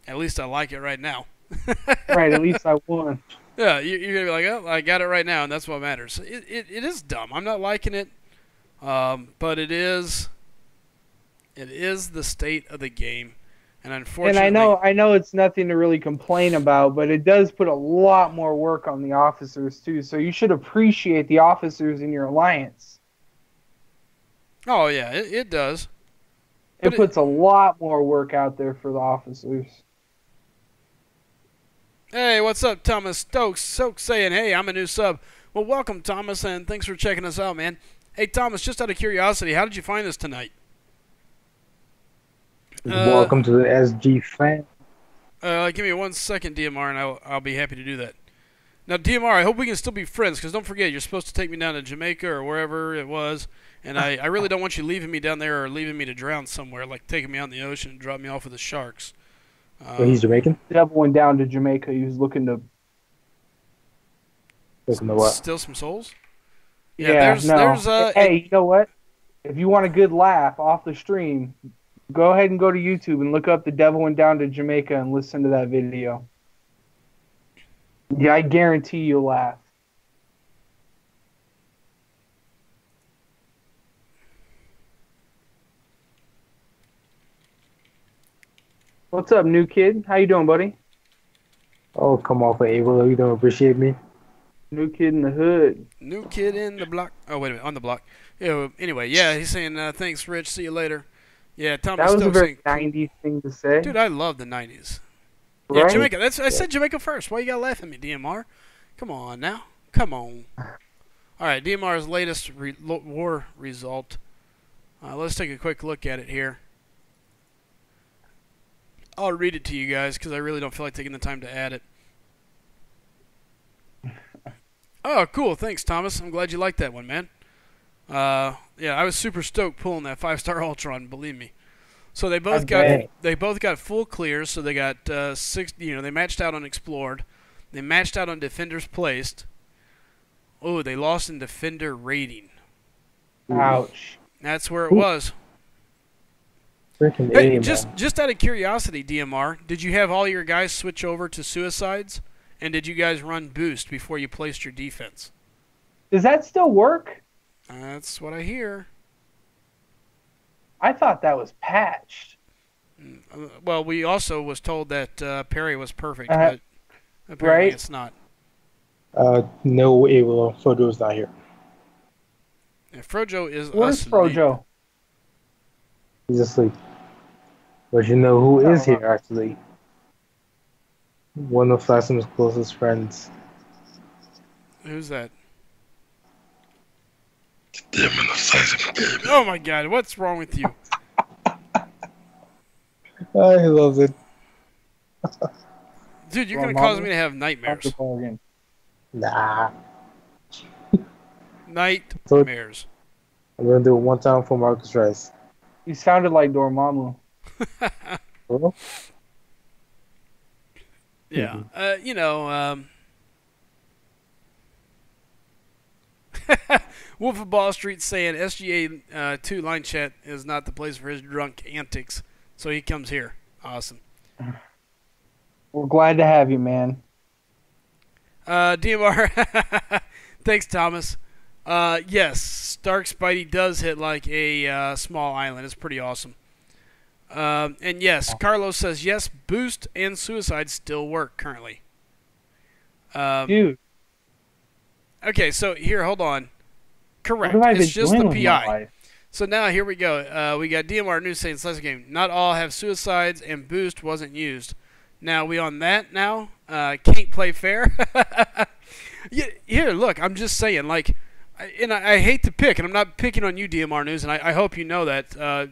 at least I like it right now. Right, at least I won. Yeah, you're going to be like, oh, I got it right now, and that's what matters. It is dumb. I'm not liking it, but it is the state of the game. And unfortunately, And I know it's nothing to really complain about, but it does put a lot more work on the officers too. So you should appreciate the officers in your alliance. oh yeah, it does. It But puts a lot more work out there for the officers. Hey, what's up, Thomas Stokes? Stokes saying, hey, I'm a new sub. Well, welcome, Thomas, and thanks for checking us out, man. Hey, Thomas, just out of curiosity, how did you find us tonight? Welcome to the SG fan. Give me 1 second, DMR, and I'll be happy to do that. Now, DMR, I hope we can still be friends, because don't forget, you're supposed to take me down to Jamaica or wherever it was, and I really don't want you leaving me down there or leaving me to drown somewhere, like taking me out in the ocean and dropping me off with the sharks. So he's Jamaican. Devil went down to Jamaica. He was looking to. Listen to what? Steal some souls? Yeah, there's hey, you know what? If you want a good laugh off the stream, go ahead and go to YouTube and look up The Devil Went Down to Jamaica and listen to that video. Yeah, I guarantee you'll laugh. What's up, new kid? How you doing, buddy? Oh, come off of Able. You don't appreciate me. New kid in the hood. New kid in the block. Oh, wait a minute. On the block. Yeah, anyway, yeah, he's saying, thanks, Rich. See you later. Yeah, Thomas That was a Stokes very saying, 90s thing to say. dude, I love the 90s. Yeah, Right? Jamaica. I said Jamaica first. Why you gotta laugh at me, DMR? Come on now. Come on. All right, DMR's latest war result. Let's take a quick look at it here. I'll read it to you guys because I really don't feel like taking the time to add it. Oh, cool. Thanks, Thomas. I'm glad you liked that one, man. Yeah, I was super stoked pulling that 5-star Ultron, believe me. So they both got full clears. So they got 6. They matched out on explored. They matched out on defenders placed. Oh, they lost in defender rating. Ouch. That's where it was. Freaking Hey, A, just out of curiosity, DMR, did you have all your guys switch over to suicides? And did you guys run boost before you placed your defense? Does that still work? That's what I hear. I thought that was patched. Well, we also was told that Parry was perfect, but apparently right? it's not. No, Ava Frodo's not here. Yeah, Frojo is Where's asleep. Frojo? He's asleep. But you know who is here, actually? One of SlycemGaming's closest friends. Who's that? Demon of SlycemGaming. Oh my God! What's wrong with you? Oh, he loves it. Dude, you're going to cause me to have nightmares. Nah. Nightmares. I'm going to do it one time for Marcus Rice. You sounded like Dormammu. Well, Yeah. Wolf of Ball Street saying SGA 2 line chat is not the place for his drunk antics, so he comes here. Awesome. We're glad to have you, man. DMR, thanks, Thomas. Yes, Stark Spidey does hit like a small island. It's pretty awesome. And yes, Carlos says yes, boost and suicide still work currently. Dude. Okay, so here, hold on. Correct. What have I It's been just doing the with my PI. life? So now here we go. We got DMR News saying SlycemGaming. Not all have suicides and boost wasn't used. Now we on that now. Can't play fair. Here, look. I'm just saying. Like, I hate to pick, and I'm not picking on you, DMR News, and I hope you know that. I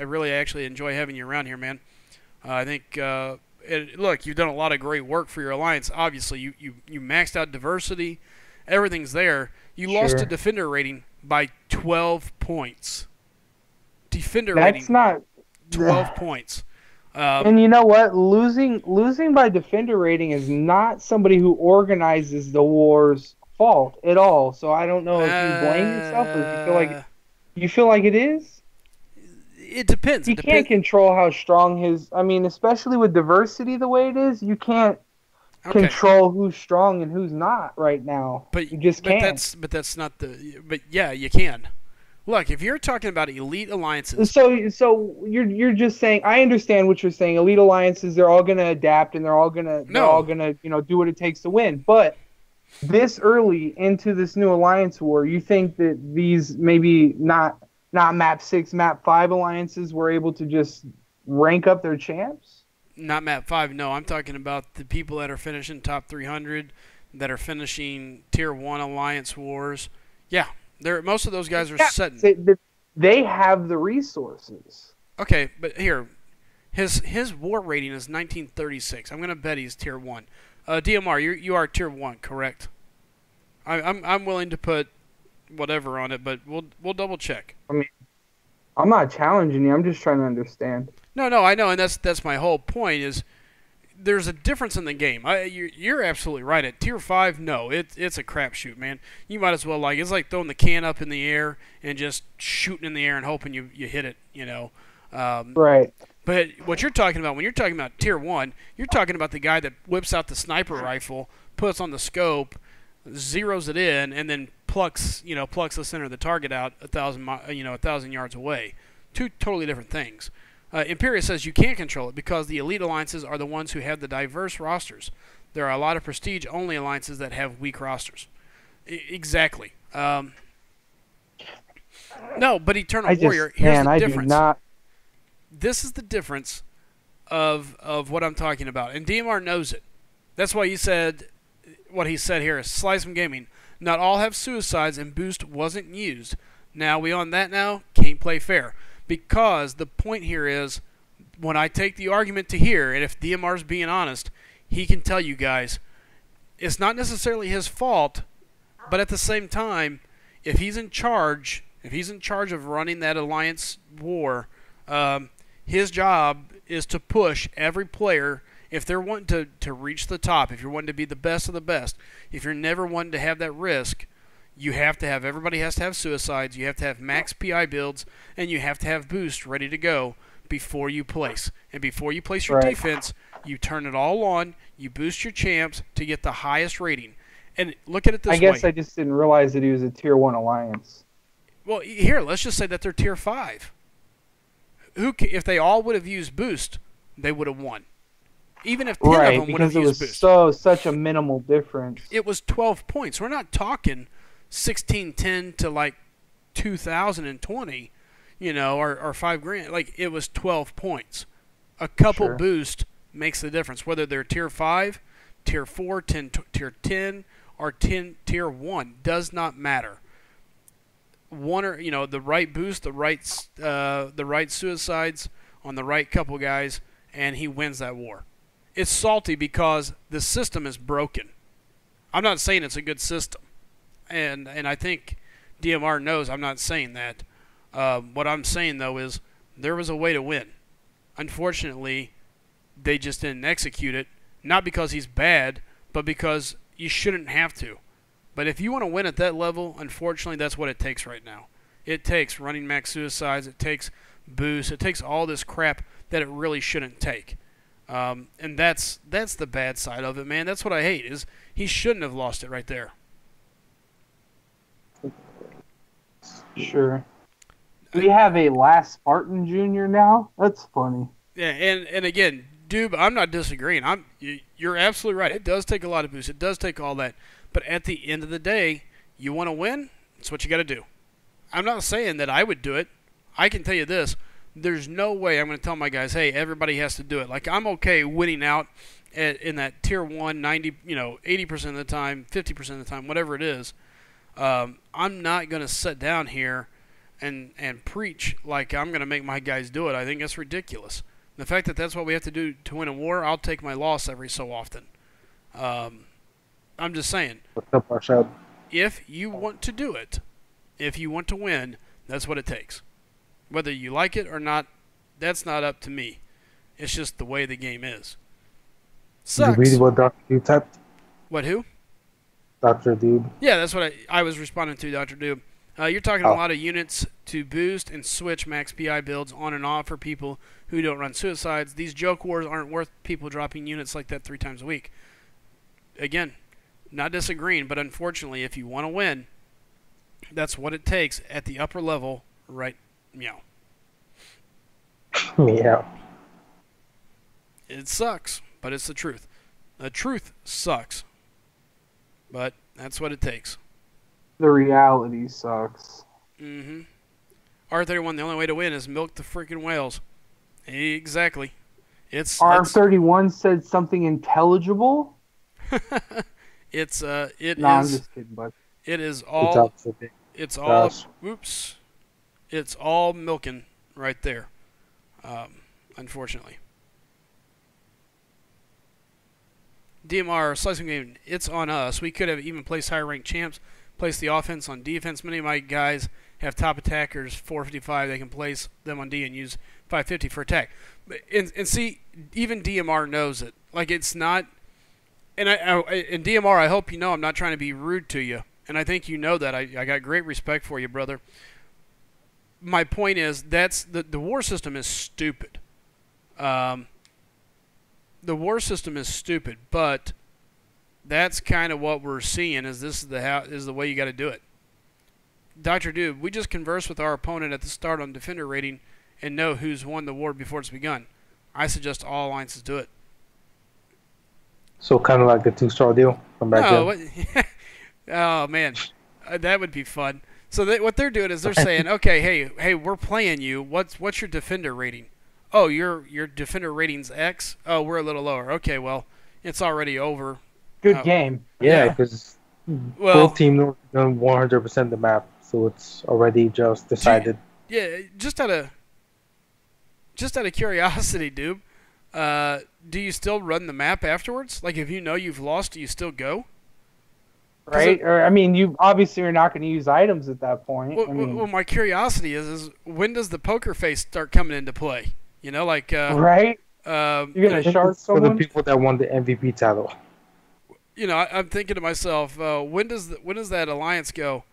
really actually enjoy having you around here, man. I think. Look, you've done a lot of great work for your alliance. Obviously, you maxed out diversity. Everything's there. You lost to defender rating by 12 points. Defender rating. That's not 12 points. And you know what? Losing by defender rating is not somebody who organizes the war's fault at all. So I don't know if you blame yourself or if you feel like it is. It depends. You can't control how strong his. I mean, especially with diversity the way it is, you can't control who's strong and who's not right now. But you just can't. But that's not the. But yeah, you can. Look, if you're talking about elite alliances. So you're just saying. I understand what you're saying. Elite alliances, they're all gonna adapt and they're all gonna do what it takes to win. But this early into this new alliance war, you think that these maybe not map 6, map 5 alliances were able to just rank up their champs? Not map 5, no. I'm talking about the people that are finishing top 300, that are finishing tier 1 alliance wars. Yeah, most of those guys are setting. They have the resources. Okay, but here, his war rating is 1936. I'm gonna bet he's tier 1. DMR, you are tier 1, correct? I'm willing to put whatever on it, but we'll double check. I mean, I'm not challenging you. I'm just trying to understand. No, I know, and that's my whole point. Is there's a difference in the game. You're absolutely right. At tier 5, no, it's a crapshoot, man. You might as well it's like throwing the can up in the air and just shooting in the air and hoping you hit it. Right. But what you're talking about when you're talking about tier 1, you're talking about the guy that whips out the sniper rifle, puts on the scope, zeroes it in, and then plucks the center of the target out 1,000 yards away. Two totally different things. Imperia says you can't control it because the elite alliances are the ones who have the diverse rosters. There are a lot of prestige-only alliances that have weak rosters. Exactly. No, but Eternal Warrior, here's the difference. This is the difference of what I'm talking about, and DMR knows it. That's why he said what he said here is SlycemGaming. Not all have suicides, and boost wasn't used. Now we on that now can't play fair. Because the point here is, when I take the argument to here, and if DMR's being honest, he can tell you guys, it's not necessarily his fault, but at the same time, if he's in charge of running that alliance war, His job is to push every player. If they're wanting to reach the top, if you're wanting to be the best of the best, if you're never wanting to have that risk, you have to have, everybody has to have suicides, you have to have max PI builds, and you have to have boost ready to go before you place. And before you place your defense, you turn it all on, you boost your champs to get the highest rating. And look at it this way. I guess I just didn't realize that he was a Tier 1 alliance. Well, here, let's just say that they're Tier 5. If they all would have used boost, they would have won. Even if 10 of them would have used boost. Because it was such a minimal difference. It was 12 points. We're not talking 1610 to like 2020, or $5,000. Like, it was 12 points. A couple boost makes the difference, whether they're Tier 5, Tier 4, Tier 10, or Tier 1. Does not matter. One or the right boost, the right suicides on the right couple guys, and he wins that war. It's salty because the system is broken. I'm not saying it's a good system, and I think DMR knows I'm not saying that. What I'm saying though is there was a way to win. Unfortunately, they just didn't execute it. Not because he's bad, but because you shouldn't have to. But if you want to win at that level, unfortunately, that's what it takes right now. It takes running max suicides. It takes boost. It takes all this crap that it really shouldn't take. And that's the bad side of it, man. That's what I hate, is he shouldn't have lost it right there. Sure. We have a Last Spartan Jr. now? That's funny. Yeah, and again, Doob, I'm not disagreeing. You're absolutely right. It does take a lot of boost. It does take all that. But at the end of the day, you want to win, it's what you got to do. I'm not saying that I would do it. I can tell you this. There's no way I'm going to tell my guys, hey, everybody has to do it. Like, I'm okay winning out in that Tier 1, 90, 80% of the time, 50% of the time, whatever it is. I'm not going to sit down here and preach like I'm going to make my guys do it. I think that's ridiculous. The fact that that's what we have to do to win a war, I'll take my loss every so often. I'm just saying, if you want to do it, if you want to win, that's what it takes. Whether you like it or not, that's not up to me. It's just the way the game is. Sucks. Did you read what Dr. Doob typed? What, who? Dr. Doob. Yeah, that's what I was responding to, Dr. Doob. You're talking a lot of units to boost and switch max PI builds on and off for people who don't run suicides. These joke wars aren't worth people dropping units like that 3 times a week. Again, not disagreeing, but unfortunately, if you want to win, that's what it takes at the upper level, right? Meow. Yeah. It sucks, but it's the truth. The truth sucks, but that's what it takes. The reality sucks. Mm-hmm. R31, the only way to win is milk the freaking whales. Exactly. R31 said something intelligible? It no, is. I'm just kidding, bud. It is all. It's all. Oops. It's all milking right there. Unfortunately. DMR, SlycemGaming, it's on us. We could have even placed higher ranked champs, placed the offense on defense. Many of my guys have top attackers 455. They can place them on D and use 550 for attack. And see, even DMR knows it. Like, it's not. And DMR, I hope you know I'm not trying to be rude to you. And I think you know that. I got great respect for you, brother. My point is, that's the war system is stupid. The war system is stupid, but that's kind of what we're seeing. Is this is the way you got to do it? Dr. Doob, we just conversed with our opponent at the start on defender rating and know who's won the war before it's begun. I suggest all alliances do it. So kind of like the 2-star deal from back then. Oh man, that would be fun. So what they're doing is they're saying, okay, hey, we're playing you. What's your defender rating? Oh, your defender rating's X. Oh, we're a little lower. Okay, well, it's already over. Good game. Yeah, because both teams know 100% the map, so it's already just decided. Yeah, just out of curiosity, dude. Do you still run the map afterwards? Like, if you know you've lost, do you still go? Right? Or I mean, you obviously are not going to use items at that point. Well, my curiosity is when does the poker face start coming into play? You know, like right? You're gonna shark For the someone? people that won the MVP title. you know, I'm thinking to myself, when does that alliance go?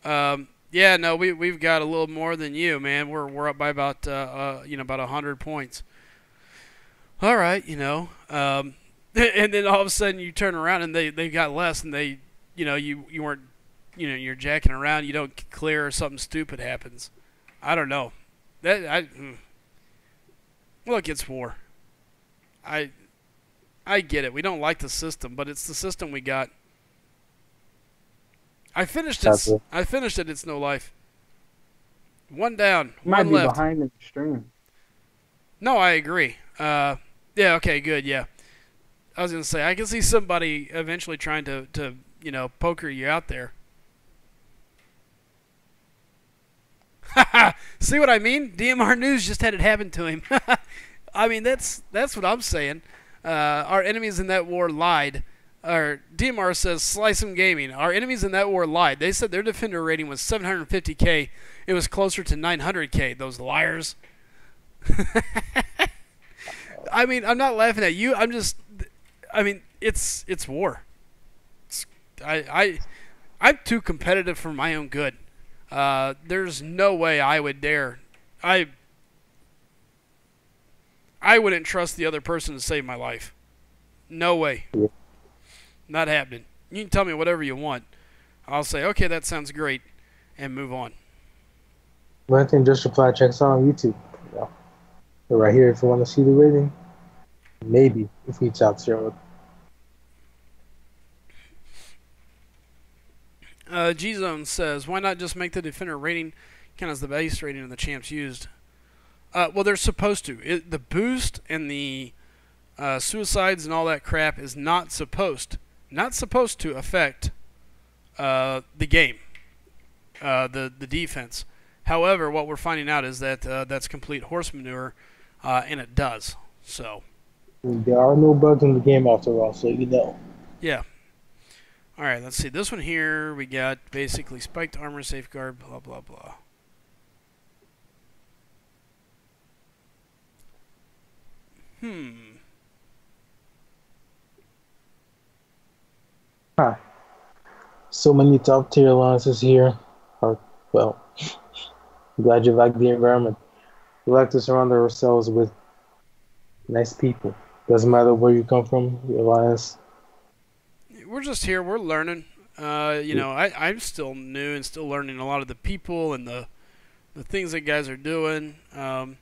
Yeah, no, we've got a little more than you, man. We're up by about about 100 points. All right, and then all of a sudden you turn around and they got less, and they, you weren't, you're jacking around, you don't clear, or something stupid happens. I don't know. Look, it's war. I get it. We don't like the system, but it's the system we got. I finished it. It's no life. One down. You might one be left. behind in the stream. No, I agree. Yeah. Okay. Good. Yeah. I was gonna say I can see somebody eventually trying to poker you out there. See what I mean? DMR News just had it happen to him. I mean, that's what I'm saying. Our enemies in that war lied. Or DMR says, SlycemGaming. Our enemies in that war lied. They said their defender rating was 750k. It was closer to 900k. Those liars. I mean, I'm not laughing at you. It's war. I'm too competitive for my own good. There's no way I would dare. I wouldn't trust the other person to save my life. No way. Yeah. Not happening. You can tell me whatever you want. I'll say, okay, that sounds great, and move on. One thing, just reply, check us out on YouTube. Yeah. They're right here if you want to see the rating. Maybe if we top 0. G-Zone says, why not just make the defender rating count as the base rating of the champs used? Well, they're supposed to. The boost and the suicides and all that crap is not supposed to affect the game, the defense. However, what we're finding out is that that's complete horse manure, and it does. So there are no bugs in the game after all, so you know. Yeah. All right, let's see. This one here, we got basically spiked armor, safeguard, blah, blah, blah. Huh. So many top tier alliances here. Well, I'm glad you like the environment. We like to surround ourselves with nice people. Doesn't matter where you come from, your alliance. We're just here. We're learning. I'm still new and still learning a lot of the people and the things that guys are doing. And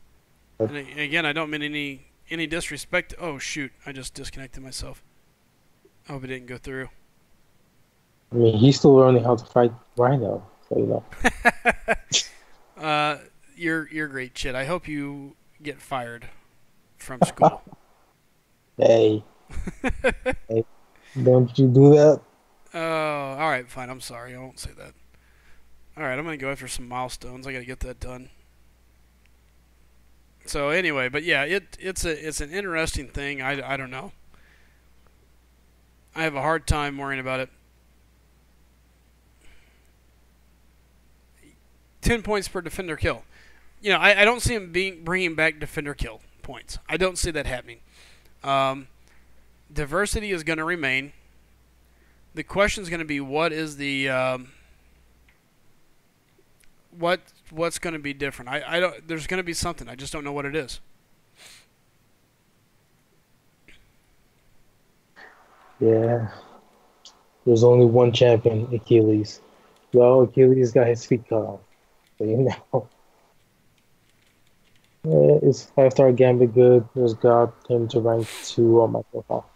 again, I don't mean any disrespect. Oh shoot! I just disconnected myself. I hope it didn't go through. I mean, he's still learning how to fight Rhino, so you know. You're great, Chit. I hope you get fired from school. Hey. Hey, don't you do that? Oh, all right, fine. I'm sorry. I won't say that. All right, I'm gonna go after some milestones. I gotta get that done. So anyway, but yeah, it's an interesting thing. I don't know. I have a hard time worrying about it. 10 points per defender kill. I don't see him bringing back defender kill points. I don't see that happening. Diversity is going to remain. The question is going to be what is the what's going to be different. I don't. There's going to be something. I just don't know what it is. Yeah. There's only one champion, Achilles. Well, Achilles got his feet cut off. So you know. Is 5-star Gambit good? Just got him to rank 2 on my profile.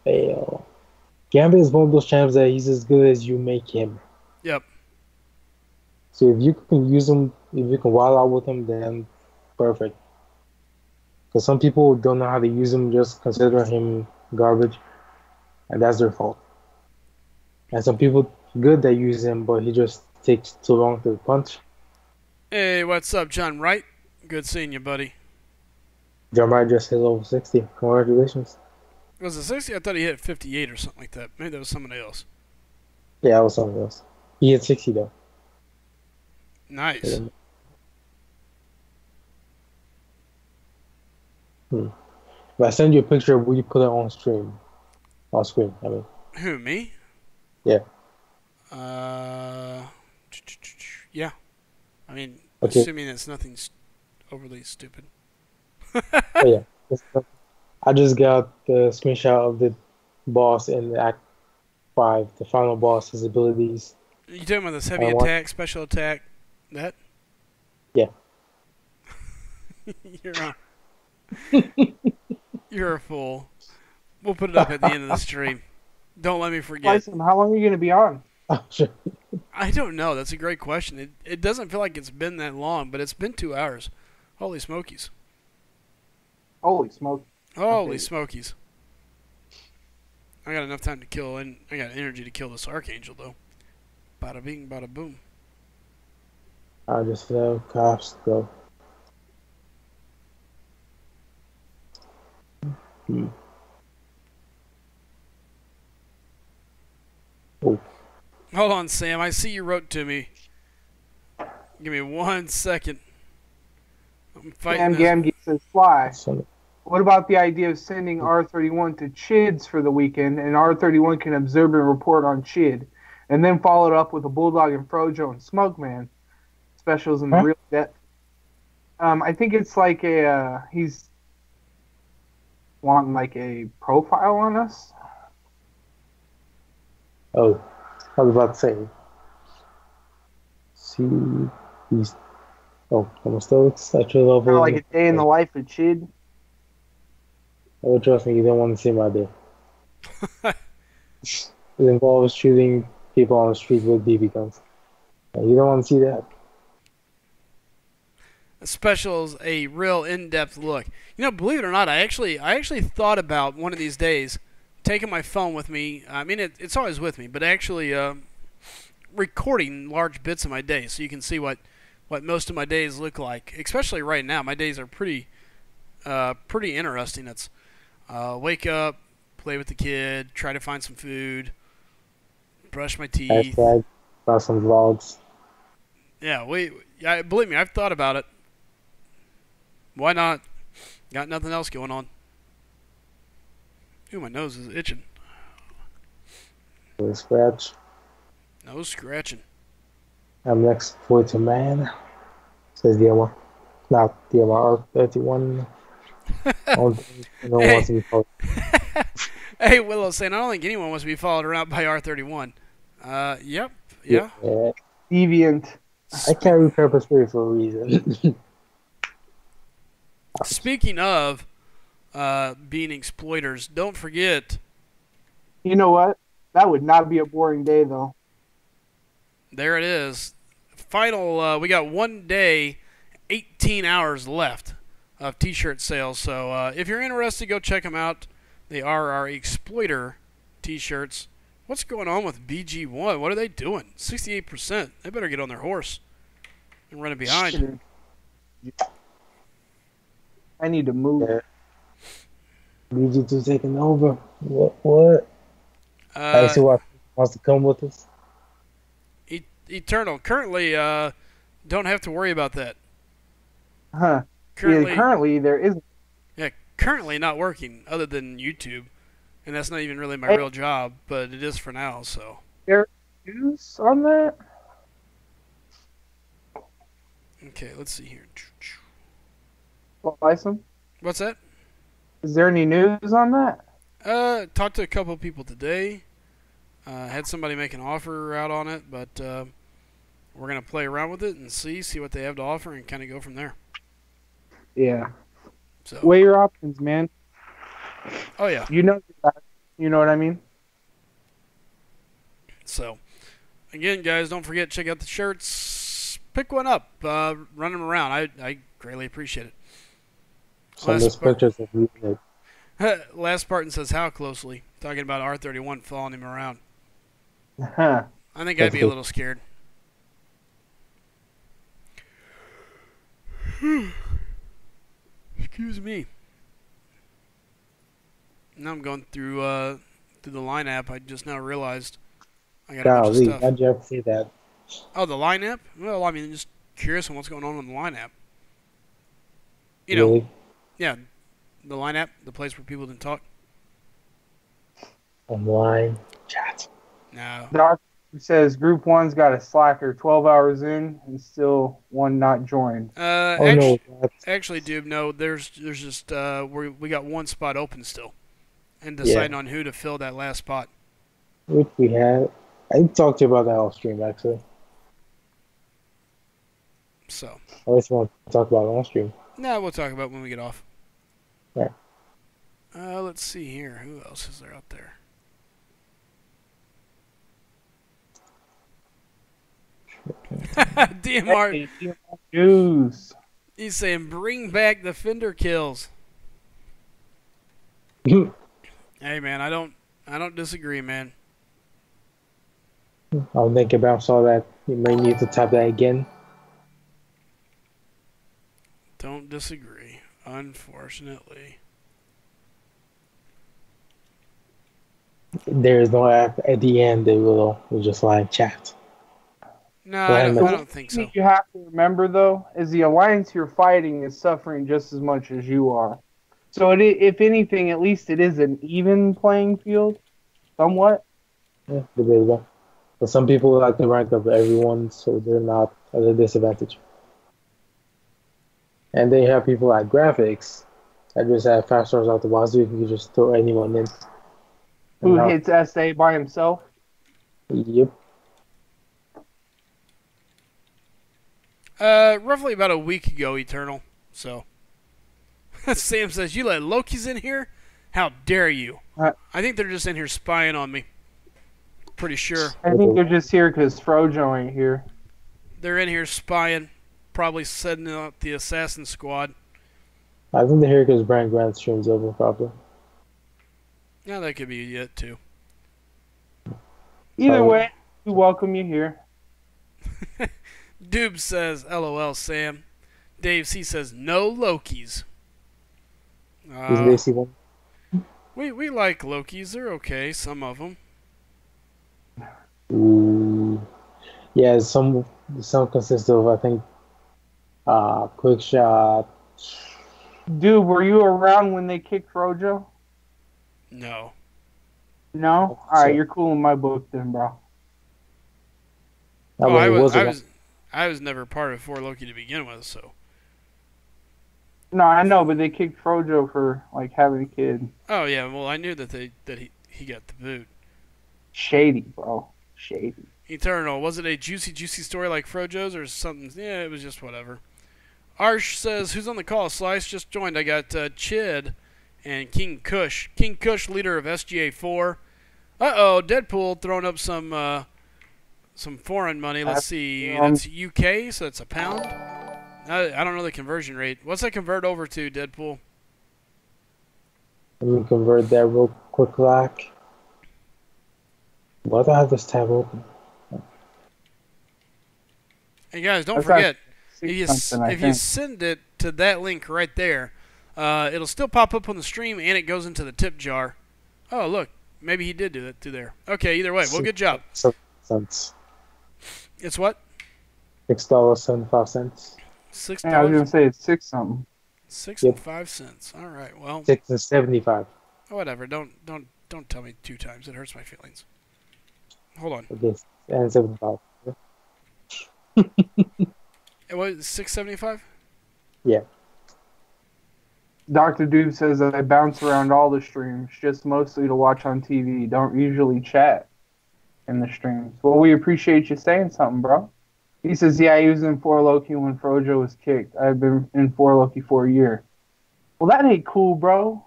Fail. Gambit is one of those champs that he's as good as you make him. Yep. So if you can use him, if you can wild out with him, then perfect. Because some people don't know how to use him, just consider him garbage, and that's their fault. And some people good that use him, but he just takes too long to punch. Hey, what's up, John Wright? Good seeing you, buddy. John Wright just hit over 60. Congratulations. Was it 60? I thought he hit 58 or something like that. Maybe that was somebody else. Yeah, it was something else. He hit 60 though. Nice. If I send you a picture, will you put it on stream? On screen, I mean. Who, me? Yeah. Yeah. I mean, Okay. assuming it's nothing overly stupid. Oh, yeah. I just got the screenshot of the boss in Act 5, the final boss, his abilities. You talking about this heavy attack, special attack? That? Yeah. You're a fool. We'll put it up at the end of the stream. Don't let me forget. Slycem, how long are you going to be on? Oh, sure. I don't know. That's a great question. It doesn't feel like it's been that long, but it's been 2 hours. Holy smokies. Holy smoke. Holy smokies. I got enough time to kill, and I got energy to kill this Archangel, though. Bada bing, bada boom. I just fell. Cops, go. Oh. Hold on, Sam. I see you wrote to me. Give me 1 second. I'm fighting Gam says, Sly, what about the idea of sending R31 to Chids for the weekend, and R31 can observe and report on Chid, and then follow it up with a Bulldog and Frojo and Smokeman specials in the real depth? I think it's like he's wanting like a profile on us. Oh, I was about to say. See, he's. Oh, almost still such a level. Kind of like a day in the life of Chid. Oh, trust me, you don't want to see my day. It involves shooting people on the street with BB guns. You don't want to see that. A special is a real in-depth look. You know, believe it or not, I actually thought about one of these days taking my phone with me. I mean, it's always with me, but actually recording large bits of my day so you can see what most of my days look like. Especially right now, my days are pretty interesting. It's wake up, play with the kid, try to find some food, brush my teeth. Hashtag about some vlogs. Yeah, believe me, I've thought about it. Why not? Got nothing else going on. Ooh, my nose is itching. With a scratch. Nose scratching. I'm next for to man. Says DMR. Not DMR, R31. No one wants to be followed. Hey, Willow saying, I don't think anyone wants to be followed around by R31. Yep. Yeah. Deviant. I carry pepper spray for a reason. Speaking of being exploiters, don't forget. You know what? That would not be a boring day, though. There it is. Final, we got 1 day, 18 hours left of t-shirt sales. So if you're interested, go check them out. They are our exploiter t-shirts. What's going on with BG1? What are they doing? 68%. They better get on their horse and run it behind. I need to move. BG2 taking over. What? I see what wants to come with us. Eternal. Currently, don't have to worry about that. Huh. Currently there isn't. Yeah, currently not working other than YouTube. And that's not even really my real job, but it is for now, so. There news on that? Okay, let's see here. Slycem? What's that? Is there any news on that? Talked to a couple of people today. Had somebody make an offer out on it, but we're going to play around with it and see what they have to offer and kind of go from there. Yeah. So. Weigh your options, man. Oh, yeah. You know what I mean? So, again, guys, don't forget, check out the shirts. Pick one up. Run them around. I greatly appreciate it. Last Spartan says, how closely? Talking about R31 following him around. Huh. I think I'd be a little scared. Excuse me. Now I'm going through the line app. I just now realized I got a bunch of stuff. How'd you ever see that? Oh, the line app? Well, I mean, just curious on what's going on the line app. You really? know, yeah. the line app, the place where people didn't talk? Online chat. No. Doc says Group 1's got a slacker 12 hours in and still one not joined. Oh no, Actually, dude, no. There's just we got one spot open still, and Yeah. deciding on who to fill that last spot. which we had. I talked to you about that off stream actually. So, I just want to talk about it on stream. no, we'll talk about it when we get off. Right. Let's see here. Who else is there out there? DMR. Hey, Juice. He's saying, bring back the fender kills. Hey, man, I don't disagree, man. I'll think about saw that. You may need to tap that again. Don't disagree, unfortunately. There is no app at the end. They will just live chat. No, I don't think so. What you have to remember, though, is the alliance you're fighting is suffering just as much as you are. So, if anything, at least it is an even playing field, somewhat. Yeah, debatable. But some people like to rank up everyone, so they're not at a disadvantage. And they have people like graphics that just have 5 stars out the wazoo. You can just throw anyone in. Who hits SA by himself? Yep. Roughly about a week ago, Eternal. So, Sam says, you let Loki's in here? How dare you? I think they're just in here spying on me. Pretty sure. I think they're just here because Frojo ain't here. They're in here spying. Probably setting up the assassin squad. I think they're here because Brian Grant streams over probably. Yeah, that could be it, too. Either way, we welcome you here. Doob says, LOL, Sam. Dave C says, no Lokis. We like Lokis. They're okay, some of them. Yeah, some consist of, I think, quick shot. Dude, were you around when they kicked Frojo? No. No? Alright, you're cool in my book then, bro. I was never part of 4 Loki to begin with, so. No, I know, but they kicked Frojo for, like, having a kid. Oh, yeah, well, I knew that he got the boot. Shady, bro. Shady. Eternal, was it a juicy story like Frojo's or something? Yeah, it was just whatever. Arsh says, who's on the call? Slice just joined. I got Chid and King Kush. King Kush, leader of SGA 4. Uh-oh, Deadpool throwing up some foreign money. Let's see. That's UK, so that's a pound. I don't know the conversion rate. What's that convert over to, Deadpool? Let me convert that real quick, like. Why do I have this tab open? Hey, guys, don't forget, if you send it to that link right there, it'll still pop up on the stream, and it goes into the tip jar. Oh, look. Maybe he did do it through there. Okay, either way. Well, good job. Cents. It's what? $6.75. $6. Yeah, I was going to say it's 6 something. 6 and 5 cents. All right, well. 6.75. Whatever. Don't tell me 2 times. It hurts my feelings. Hold on. Okay, and 75. It was $6.75? Yeah. Dr. Doob says that I bounce around all the streams, just mostly to watch on TV. Don't usually chat in the streams. Well, we appreciate you saying something, bro. He says, yeah, he was in 4 Loki when Frojo was kicked. I've been in 4 Loki for a year. Well, that ain't cool, bro.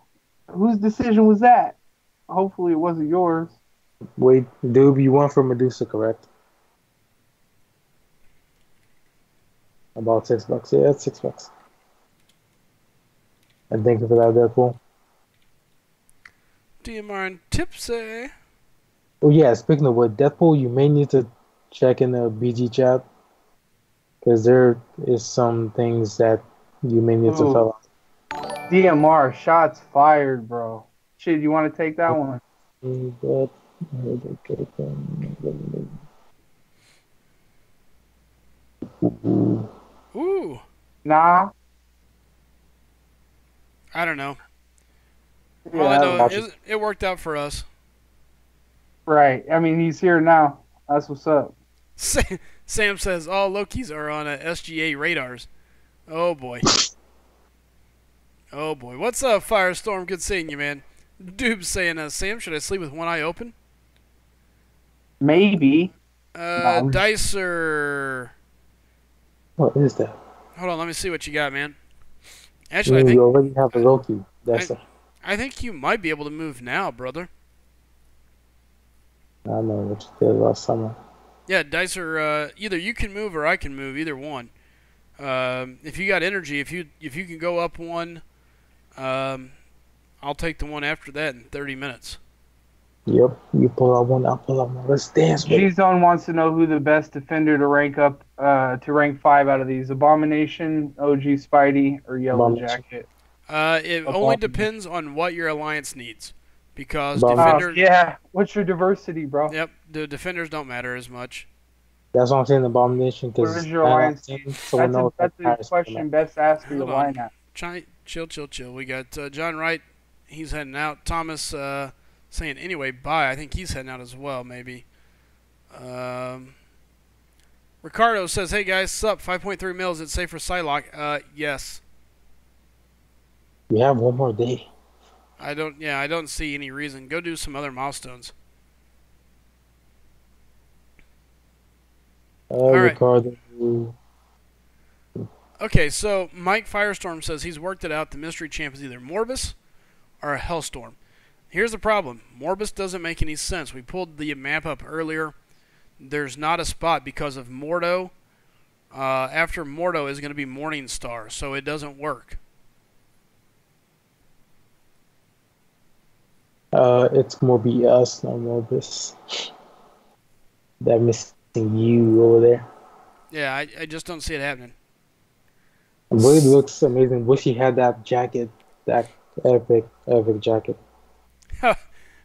Whose decision was that? Hopefully it wasn't yours. Wait, Doob, you won for Medusa, correct? About $6. Yeah, it's $6. And thank you for that, Deadpool. DMR and Tipsy. Oh yeah, speaking of what, Deadpool, you may need to check in the BG chat because there is some things that you may need to fill out. DMR, shots fired, bro. Shit, you want to take that one? Ooh. Nah. I don't know. All I know Yeah, is it worked out for us. right. I mean, he's here now. That's what's up. Sam says all Lokis are on SGA radars. Oh boy. Oh boy. What's up, Firestorm? Good seeing you, man. Dude's saying, Sam, should I sleep with one eye open? Maybe. Dicer. What is that? Hold on, let me see what you got, man. Actually, I think You already have a Loki. I think you might be able to move now, brother. I know what you did last summer. Yeah, Dicer. Either you can move or I can move. Either one. If you got energy, if you can go up one, I'll take the one after that in 30 minutes. Yep, you pull out one, I'll pull out one. Let's dance. G-Zone wants to know who the best defender to rank up to rank 5 out of these: Abomination, OG Spidey, or Yellow Jacket. It only depends on what your alliance needs, because defenders. Yeah, what's your diversity, bro? Yep, the defenders don't matter as much. That's what I'm saying. Abomination. What is your alliance team? That's a question best asked for your lineup. Chill. We got John Wright. He's heading out. Thomas saying anyway, bye. I think he's heading out as well, maybe. Ricardo says, hey guys, sup? 5.3 mils. Is it safe for Psylocke? Yes. We have one more day. I don't see any reason. Go do some other milestones. Ricardo. Okay, so Mike Firestorm says he's worked it out. The mystery champ is either Morbus or a Hellstorm. Here's the problem. Morbus doesn't make any sense. We pulled the map up earlier. There's not a spot because of Mordo. After Mordo is going to be Morningstar, so it doesn't work. It's Morbius, not Morbus. That missing you over there. Yeah, I just don't see it happening. Blade looks amazing. Wish he had that jacket, that epic jacket. How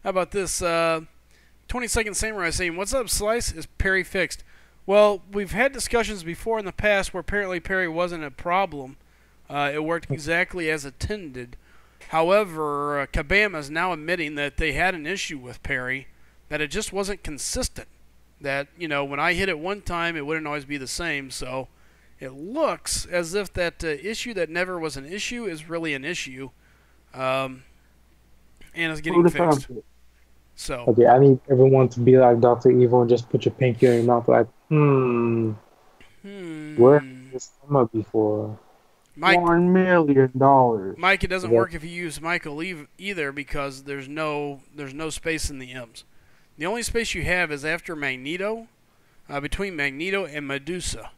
about this? 20-second samurai saying, "What's up, Slice? Is Parry fixed?" Well, we've had discussions before in the past where apparently Parry wasn't a problem. It worked exactly as intended. However, Kabam is now admitting that they had an issue with Parry, that it just wasn't consistent. That, when I hit it one time, it wouldn't always be the same. So it looks as if that issue that never was an issue is really an issue, and is getting fixed. So okay, I need everyone to be like Dr. Evil and just put your pinky in your mouth like, where has this come up before? Mike, $1 million. Mike, it doesn't work if you use Michael either, because there's no space in the M's. The only space you have is after Magneto, between Magneto and Medusa.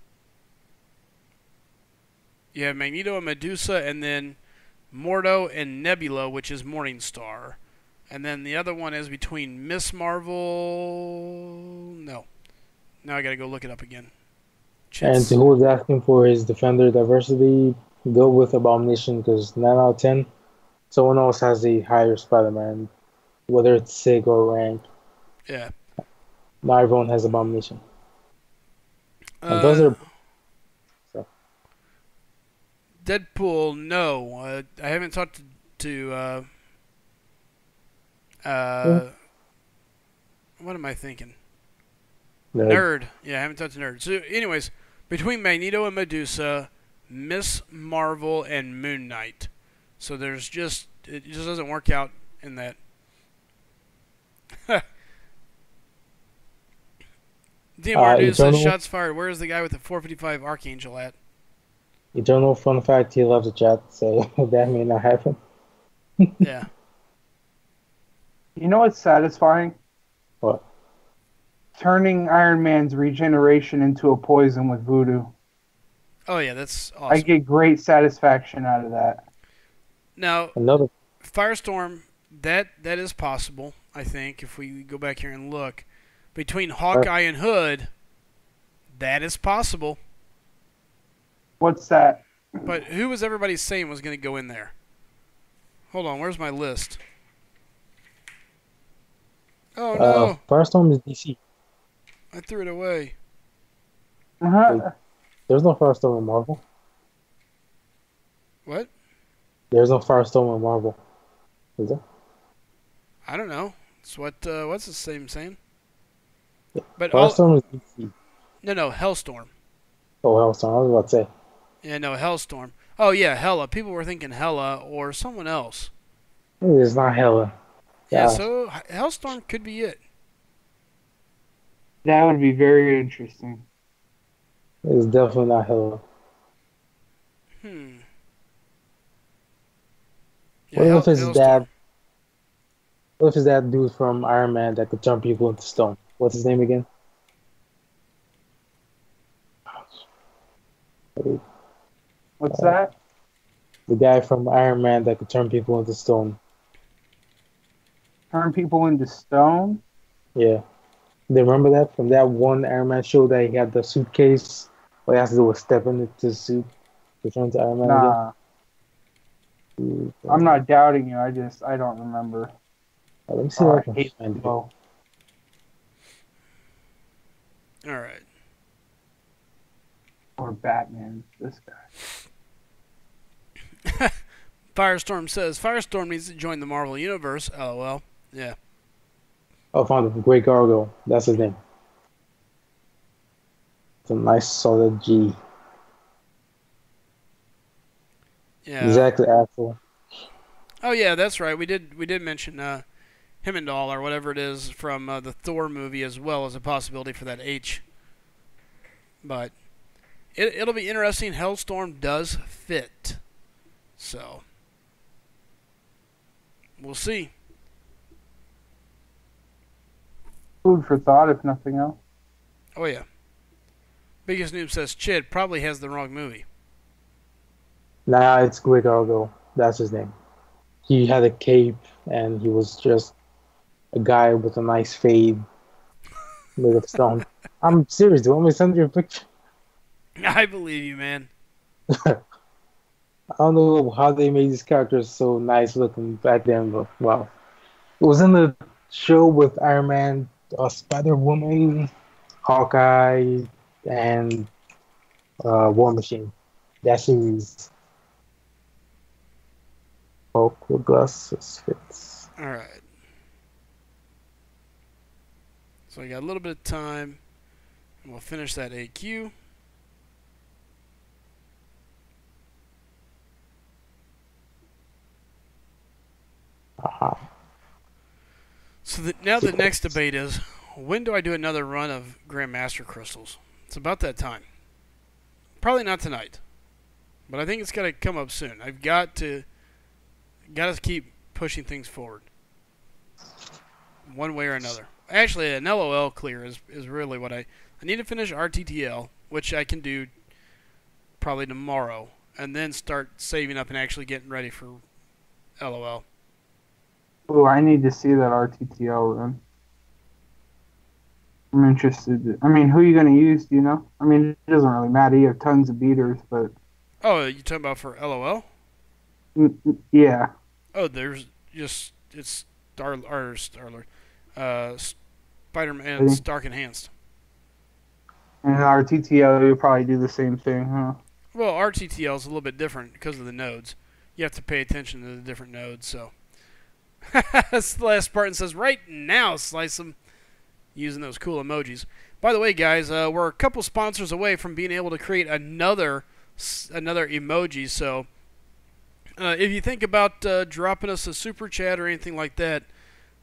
You have Magneto and Medusa, and then Mordo and Nebula, which is Morningstar. And then the other one is between Miss Marvel... No. Now I gotta go look it up again. And who was asking for his defender diversity, go with Abomination, because 9 out of 10, someone else has a higher Spider-Man, whether it's SIG or rank. Yeah. Not everyone has Abomination. And those are... So. Deadpool, no. I haven't talked to what am I thinking? Nerd. Yeah, I haven't talked to Nerd. So, anyways, between Magneto and Medusa, Miss Marvel, and Moon Knight. So it just doesn't work out in that. DMR says, shots fired. Where is the guy with the 455 Archangel at? Eternal, fun fact, he left the chat, so that may not happen. Yeah. You know what's satisfying? What? Turning Iron Man's regeneration into a poison with voodoo. Oh yeah, that's awesome. I get great satisfaction out of that. Now, Firestorm, that is possible, I think, if we go back here and look. Between Hawkeye and Hood, that is possible. What's that? But who was everybody saying was going to go in there? Hold on, where's my list? Oh no! Firestorm is DC. I threw it away. There's no Firestorm in Marvel. What? There's no Firestorm in Marvel. Is there? I don't know. It's what's the same saying? But Firestorm is DC. no, Hellstorm. Oh, Hellstorm. I was about to say. Yeah, no, Hellstorm. Oh yeah, Hella. People were thinking Hella or someone else. It's not Hella. Yeah, Gosh. so Hellstorm could be it. That would be very interesting. It's definitely not Hella. Hmm. What Yeah, if it's Hellstorm. that? What if it's that dude from Iron Man that could turn people into stone? What's his name again? What's that? The guy from Iron Man that could turn people into stone. Turn people into stone? Yeah. They remember that from that one Iron Man show that he had the suitcase? All he has to do was step into the suit to turn into Iron Man Nah. again. I'm not doubting you. I don't remember. Let me see if I can hate find it. Low. All right. Or Batman. This guy. Firestorm says Firestorm needs to join the Marvel Universe. LOL. Yeah. Oh, I found it. Great Gargo. That's his name. It's a nice solid G. Yeah. Exactly, Axel. Oh yeah, that's right. We did mention Himendall or whatever it is from the Thor movie as well as a possibility for that H. But it'll be interesting. Hellstorm does fit. So we'll see. Food for thought, if nothing else. Oh yeah. Biggest Noob says Chid probably has the wrong movie. Nah, it's Great Gargo. That's his name. He had a cape and he was just a guy with a nice fade made of stone. I'm serious. Do you want me to send you a picture? I believe you, man. I don't know how they made these characters so nice looking back then, but wow. It was in the show with Iron Man, Spider-Woman, Hawkeye, and War Machine. That series. Hulk with glasses fits. All right. So I got a little bit of time, and we'll finish that AQ. So now the next debate is, when do I do another run of Grandmaster Crystals? It's about that time. Probably not tonight, but I think it's got to come up soon. I've got to keep pushing things forward, one way or another. Actually, an LOL clear is really what I need to finish RTTL, which I can do probably tomorrow, and then start saving up and actually getting ready for LOL. Oh, I need to see that RTTL run. I'm interested. I mean, who are you going to use, do you know? I mean, it doesn't really matter. You have tons of beaters, but... Oh, you talking about for LOL? Yeah. Oh, there's just... It's Star-Lord. Spider-Man Stark Enhanced. And RTTL, you'll probably do the same thing, huh? Well, RTTL is a little bit different because of the nodes. You have to pay attention to the different nodes, so... Last Spartan says, right now, Slice 'em. Using those cool emojis. By the way, guys, we're a couple sponsors away from being able to create another emoji. So if you think about dropping us a super chat or anything like that,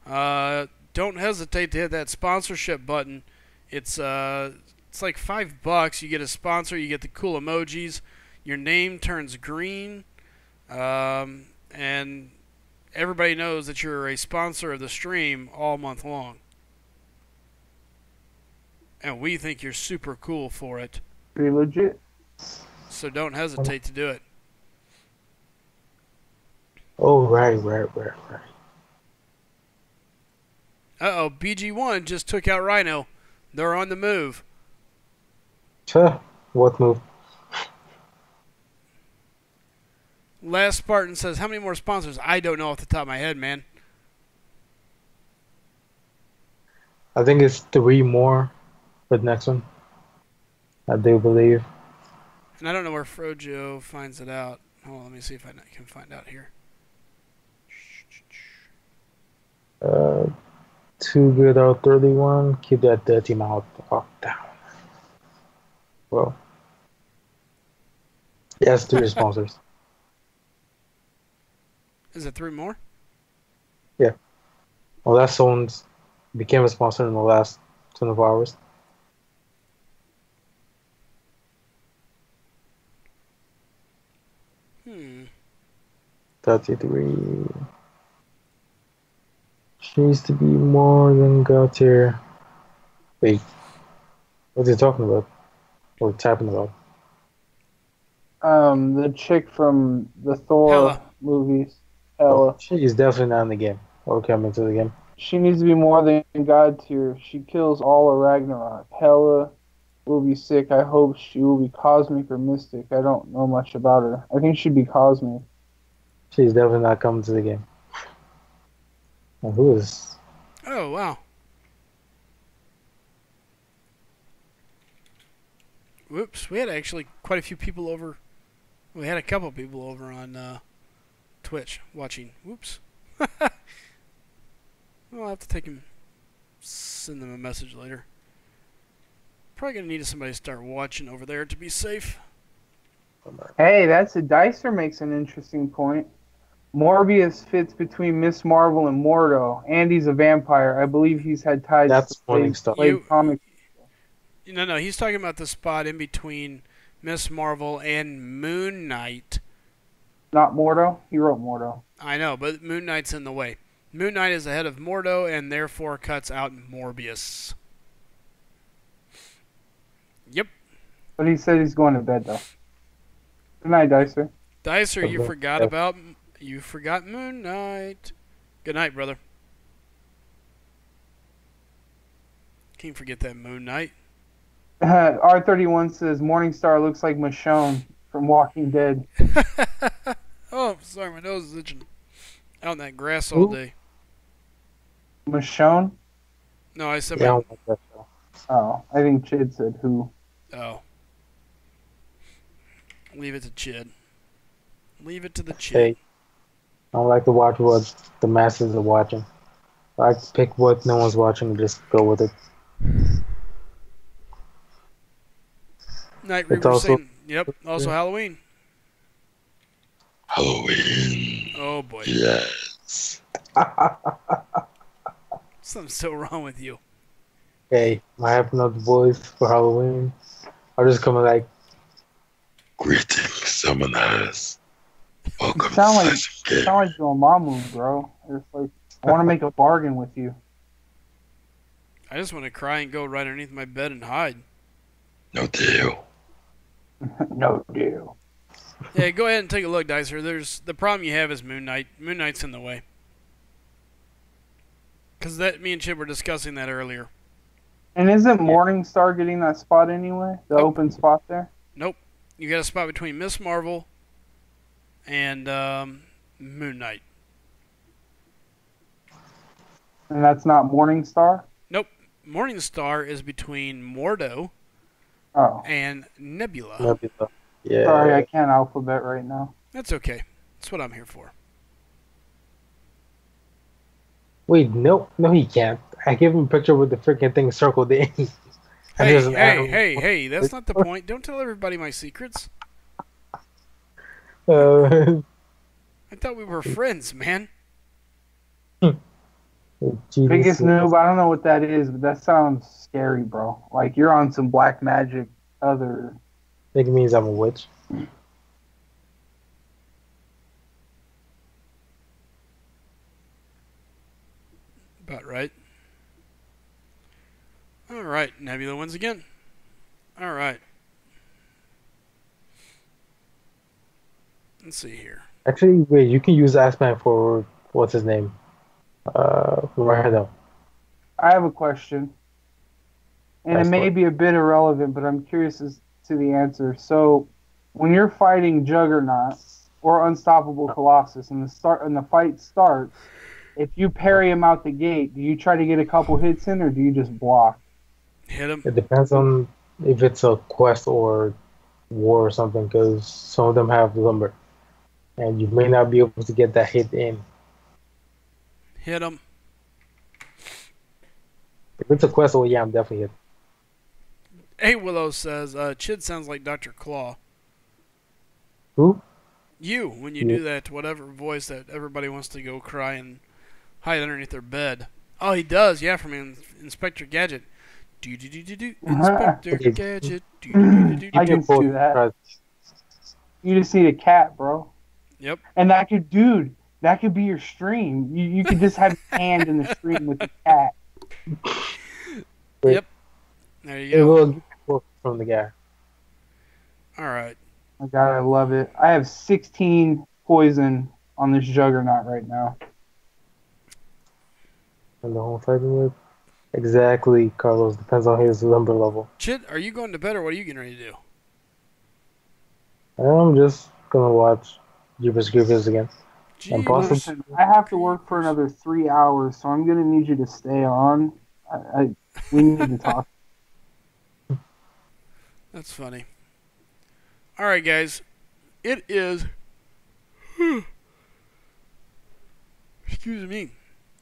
don't hesitate to hit that sponsorship button. It's like $5. You get a sponsor. You get the cool emojis. Your name turns green, and everybody knows that you're a sponsor of the stream all month long. And we think you're super cool for it. Pretty legit. So don't hesitate to do it. Oh, right. Uh-oh, BG1 just took out Rhino. They're on the move. What move? Last Spartan says, how many more sponsors? I don't know off the top of my head, man. I think it's 3 more for the next one. I do believe. And I don't know where Frojo finds it out. Hold on, let me see if I can find out here. Uh, Too good out 31. Keep that dirty mouth down. Well, yes, 3 sponsors. Is it 3 more? Yeah. Well, that someone's became a sponsor in the last 24 hours. 33. She needs to be more than God tier. Wait, what's he talking about? Or tapping about? The chick from the Thor Hela. movies, Hela. Oh, she is definitely not in the game or coming to the game. She needs to be more than God tier. She kills all of Ragnarok. Hela will be sick. I hope she will be cosmic or mystic. I don't know much about her. I think she'd be cosmic. She's definitely not coming to the game. And who is? Oh, wow. Whoops. We had actually quite a few people over. We had a couple people over on Twitch watching. Whoops. I'll have to send them a message later. Probably going to need somebody to start watching over there to be safe. Hey, that's a Dicer makes an interesting point. Morbius fits between Miss Marvel and Mordo. Andy's a vampire. I believe he's had ties That's to Blade comics. No, he's talking about the spot in between Miss Marvel and Moon Knight. Not Mordo? He wrote Mordo. I know, but Moon Knight's in the way. Moon Knight is ahead of Mordo and therefore cuts out Morbius. Yep. But he said he's going to bed, though. Good night, Dicer. Dicer, you forgot Moon Knight. Good night, brother. Can't forget that Moon Knight. R31 says Morningstar looks like Michonne from Walking Dead. Oh, sorry, my nose is itching. Out in that grass all day. Michonne? No, I said Yeah, Oh, I think Chid said who. Oh. Leave it to Chid. Leave it to the Chid. Hey, I don't like to watch what the masses are watching. I like to pick what no one's watching and just go with it. Night It's Reaver also- saying, yep, also Halloween. Halloween. Oh, boy. Yes. Something's so wrong with you. Hey, I have another boys for Halloween. I'll just come like, Greetings, summoners. Welcome to Sound like SlycemGaming. your mom, bro. It's like, I want to make a bargain with you. I just want to cry and go right underneath my bed and hide. No deal. No deal. Yeah, go ahead and take a look, Dicer. The problem you have is Moon Knight. Moon Knight's in the way. Because me and Chip were discussing that earlier. And isn't Morningstar getting that spot anyway? The Nope. open spot there? Nope. You got a spot between Miss Marvel and Moon Knight. And that's not Morningstar? Nope. Morningstar is between Mordo Oh. and Nebula. Nebula. Yeah. Sorry, I can't alphabet right now. That's okay. That's what I'm here for. Wait, no, he can't. I gave him a picture with the freaking thing circled in. And Hey, there's an arrow. hey, that's not the point. Don't tell everybody my secrets. Uh, I thought we were friends, man. Biggest noob, I don't know what that is, but that sounds scary, bro. Like you're on some black magic other. I think it means I'm a witch. About right. Alright, Nebula wins again. Alright. Let's see here. Actually, wait, you can use Assman for, what's his name? Rhino. I have a question. And it may be a bit irrelevant, but I'm curious as to the answer. So, when you're fighting Juggernaut or Unstoppable Colossus and the fight starts, if you parry him out the gate, do you try to get a couple hits in or do you just block? Hit him. It depends on if it's a quest or war or something, because some of them have lumber. And you may not be able to get that hit in. Hit him. If it's a quest, oh yeah, I'm definitely hit. Hey, Willow says, Chid sounds like Dr. Claw. Who? You, when you do that, whatever voice that everybody wants to go cry and hide underneath their bed. Oh, he does, yeah, from Inspector Gadget. Do Inspector Gadget. I can see that. You just need a cat, bro. Yep. And that could be your stream. You could just have your hand in the stream with the cat. Yep. There you It go. will get from the guy. All right. Oh God, I love it. I have 16 poison on this juggernaut right now. And the whole fighting with. Exactly, Carlos. Depends on his lumber level. Chid, are you going to bed or what are you getting ready to do? I'm just gonna watch Jeepers Creepers again. And possibly, Listen, I have to work for another 3 hours, so I'm gonna need you to stay on. We need to talk. That's funny. All right, guys. It is. Excuse me.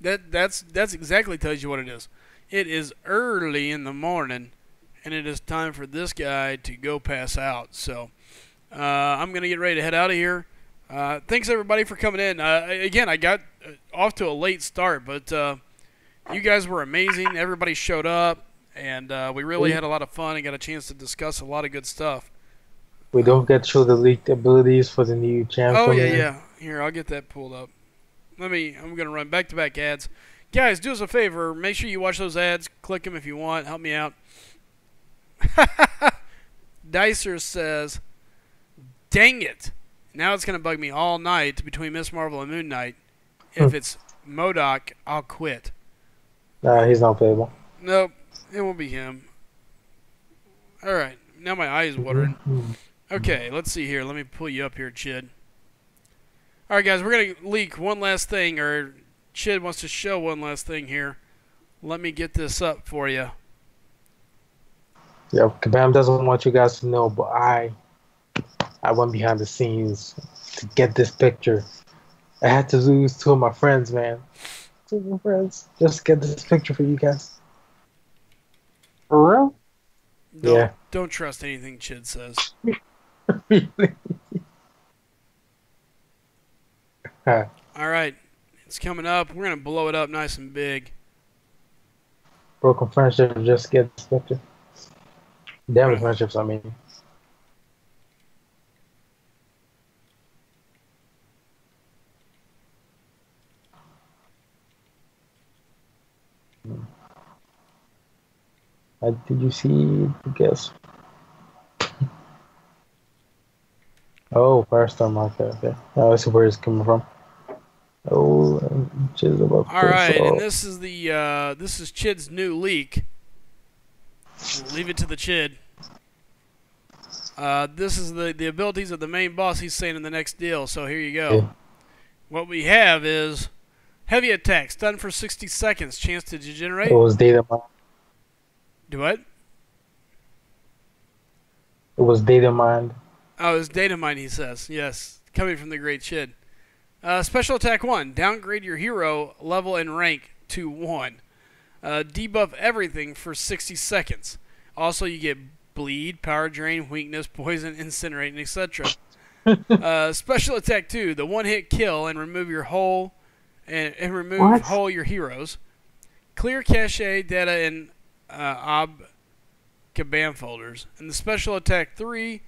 That's exactly tells you what it is. It is early in the morning, and it is time for this guy to go pass out. So I'm gonna get ready to head out of here. Thanks everybody for coming in. Again, I got off to a late start, but you guys were amazing. Everybody showed up, and we really had a lot of fun and got a chance to discuss a lot of good stuff. we don't get to show the leaked abilities for the new champ. Oh yeah. Here, I'll get that pulled up. I'm gonna run back-to-back ads. Guys, do us a favor. Make sure you watch those ads. Click them if you want. Help me out. Dicer says, "Dang it! Now it's gonna bug me all night between Miss Marvel and Moon Knight. If it's MODOK, I'll quit." Nah, he's not playable. Nope, it won't be him. All right, now my eye is watering. Okay, let's see here. Let me pull you up here, Chid. All right, guys, we're going to leak one last thing, or Chid wants to show one last thing here. Let me get this up for you. Yeah, Kabam doesn't want you guys to know, but I went behind the scenes to get this picture. I had to lose 2 of my friends, man. 2 of my friends. Just to get this picture for you guys. For real? Yeah. Don't trust anything Chid says. All right, it's coming up. We're going to blow it up nice and big. Broken friendship, just get this picture. Damage friendships, I mean. Did you see? Guess. Oh, Firestorm marker. Okay. Oh, I see where it's coming from. Oh, Chid's about to All right, and this is this is Chid's new leak. We'll leave it to the Chid. This is the abilities of the main boss he's saying in the next deal. So here you go. Yeah. What we have is heavy attack, stun for 60 seconds, chance to degenerate. It was data mined. Do what? It was data mined. Oh, it's data mine, he says. Yes, coming from the great Chid. Special attack 1. Downgrade your hero level and rank to 1. Debuff everything for 60 seconds. Also, you get bleed, power drain, weakness, poison, incinerate, and etc. Special attack 2. The one-hit kill and remove your whole whole your heroes. Clear cache data in Kabam folders. And the special attack 3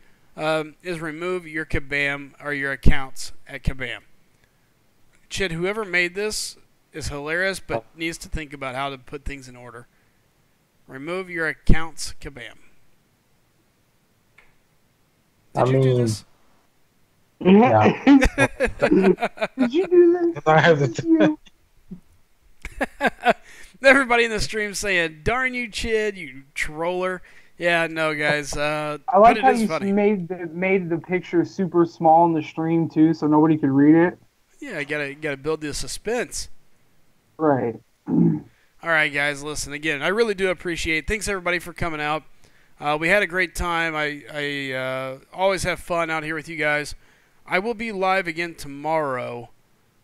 is remove your Kabam or your accounts at Kabam. Chid, whoever made this is hilarious, but needs to think about how to put things in order. Remove your accounts, Kabam. Did you do this? Yeah. Did you do this? I have the Everybody in the stream saying, "Darn you, Chid, you troller." Yeah, no, guys. I like but how it is you funny. made the picture super small in the stream too, so nobody could read it. Yeah, you gotta build the suspense. Right. All right, guys, listen, again, I really do appreciate it. Thanks, everybody, for coming out. We had a great time. I always have fun out here with you guys. I will be live again tomorrow.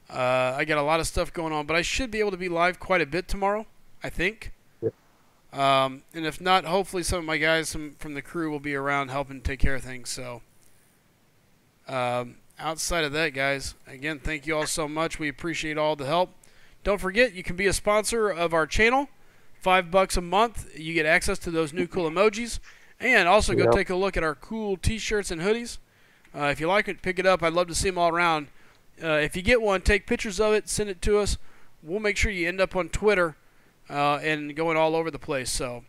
I got a lot of stuff going on, but I should be able to be live quite a bit tomorrow, I think. Yeah. And if not, hopefully some of my guys from the crew will be around helping take care of things. So outside of that, guys, again, thank you all so much. We appreciate all the help. Don't forget, you can be a sponsor of our channel. $5 a month. You get access to those new cool emojis. And also go take a look at our cool t-shirts and hoodies. If you like it, pick it up. I'd love to see them all around. If you get one, take pictures of it, send it to us. We'll make sure you end up on Twitter and going all over the place. So,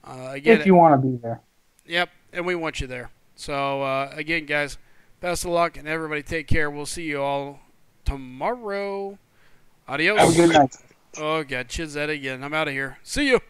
again, if you want to be there. Yep, and we want you there. So, again, guys, best of luck, and everybody take care. We'll see you all tomorrow. Adios. Have a good night. Oh, God, chiz that again. I'm out of here. See you.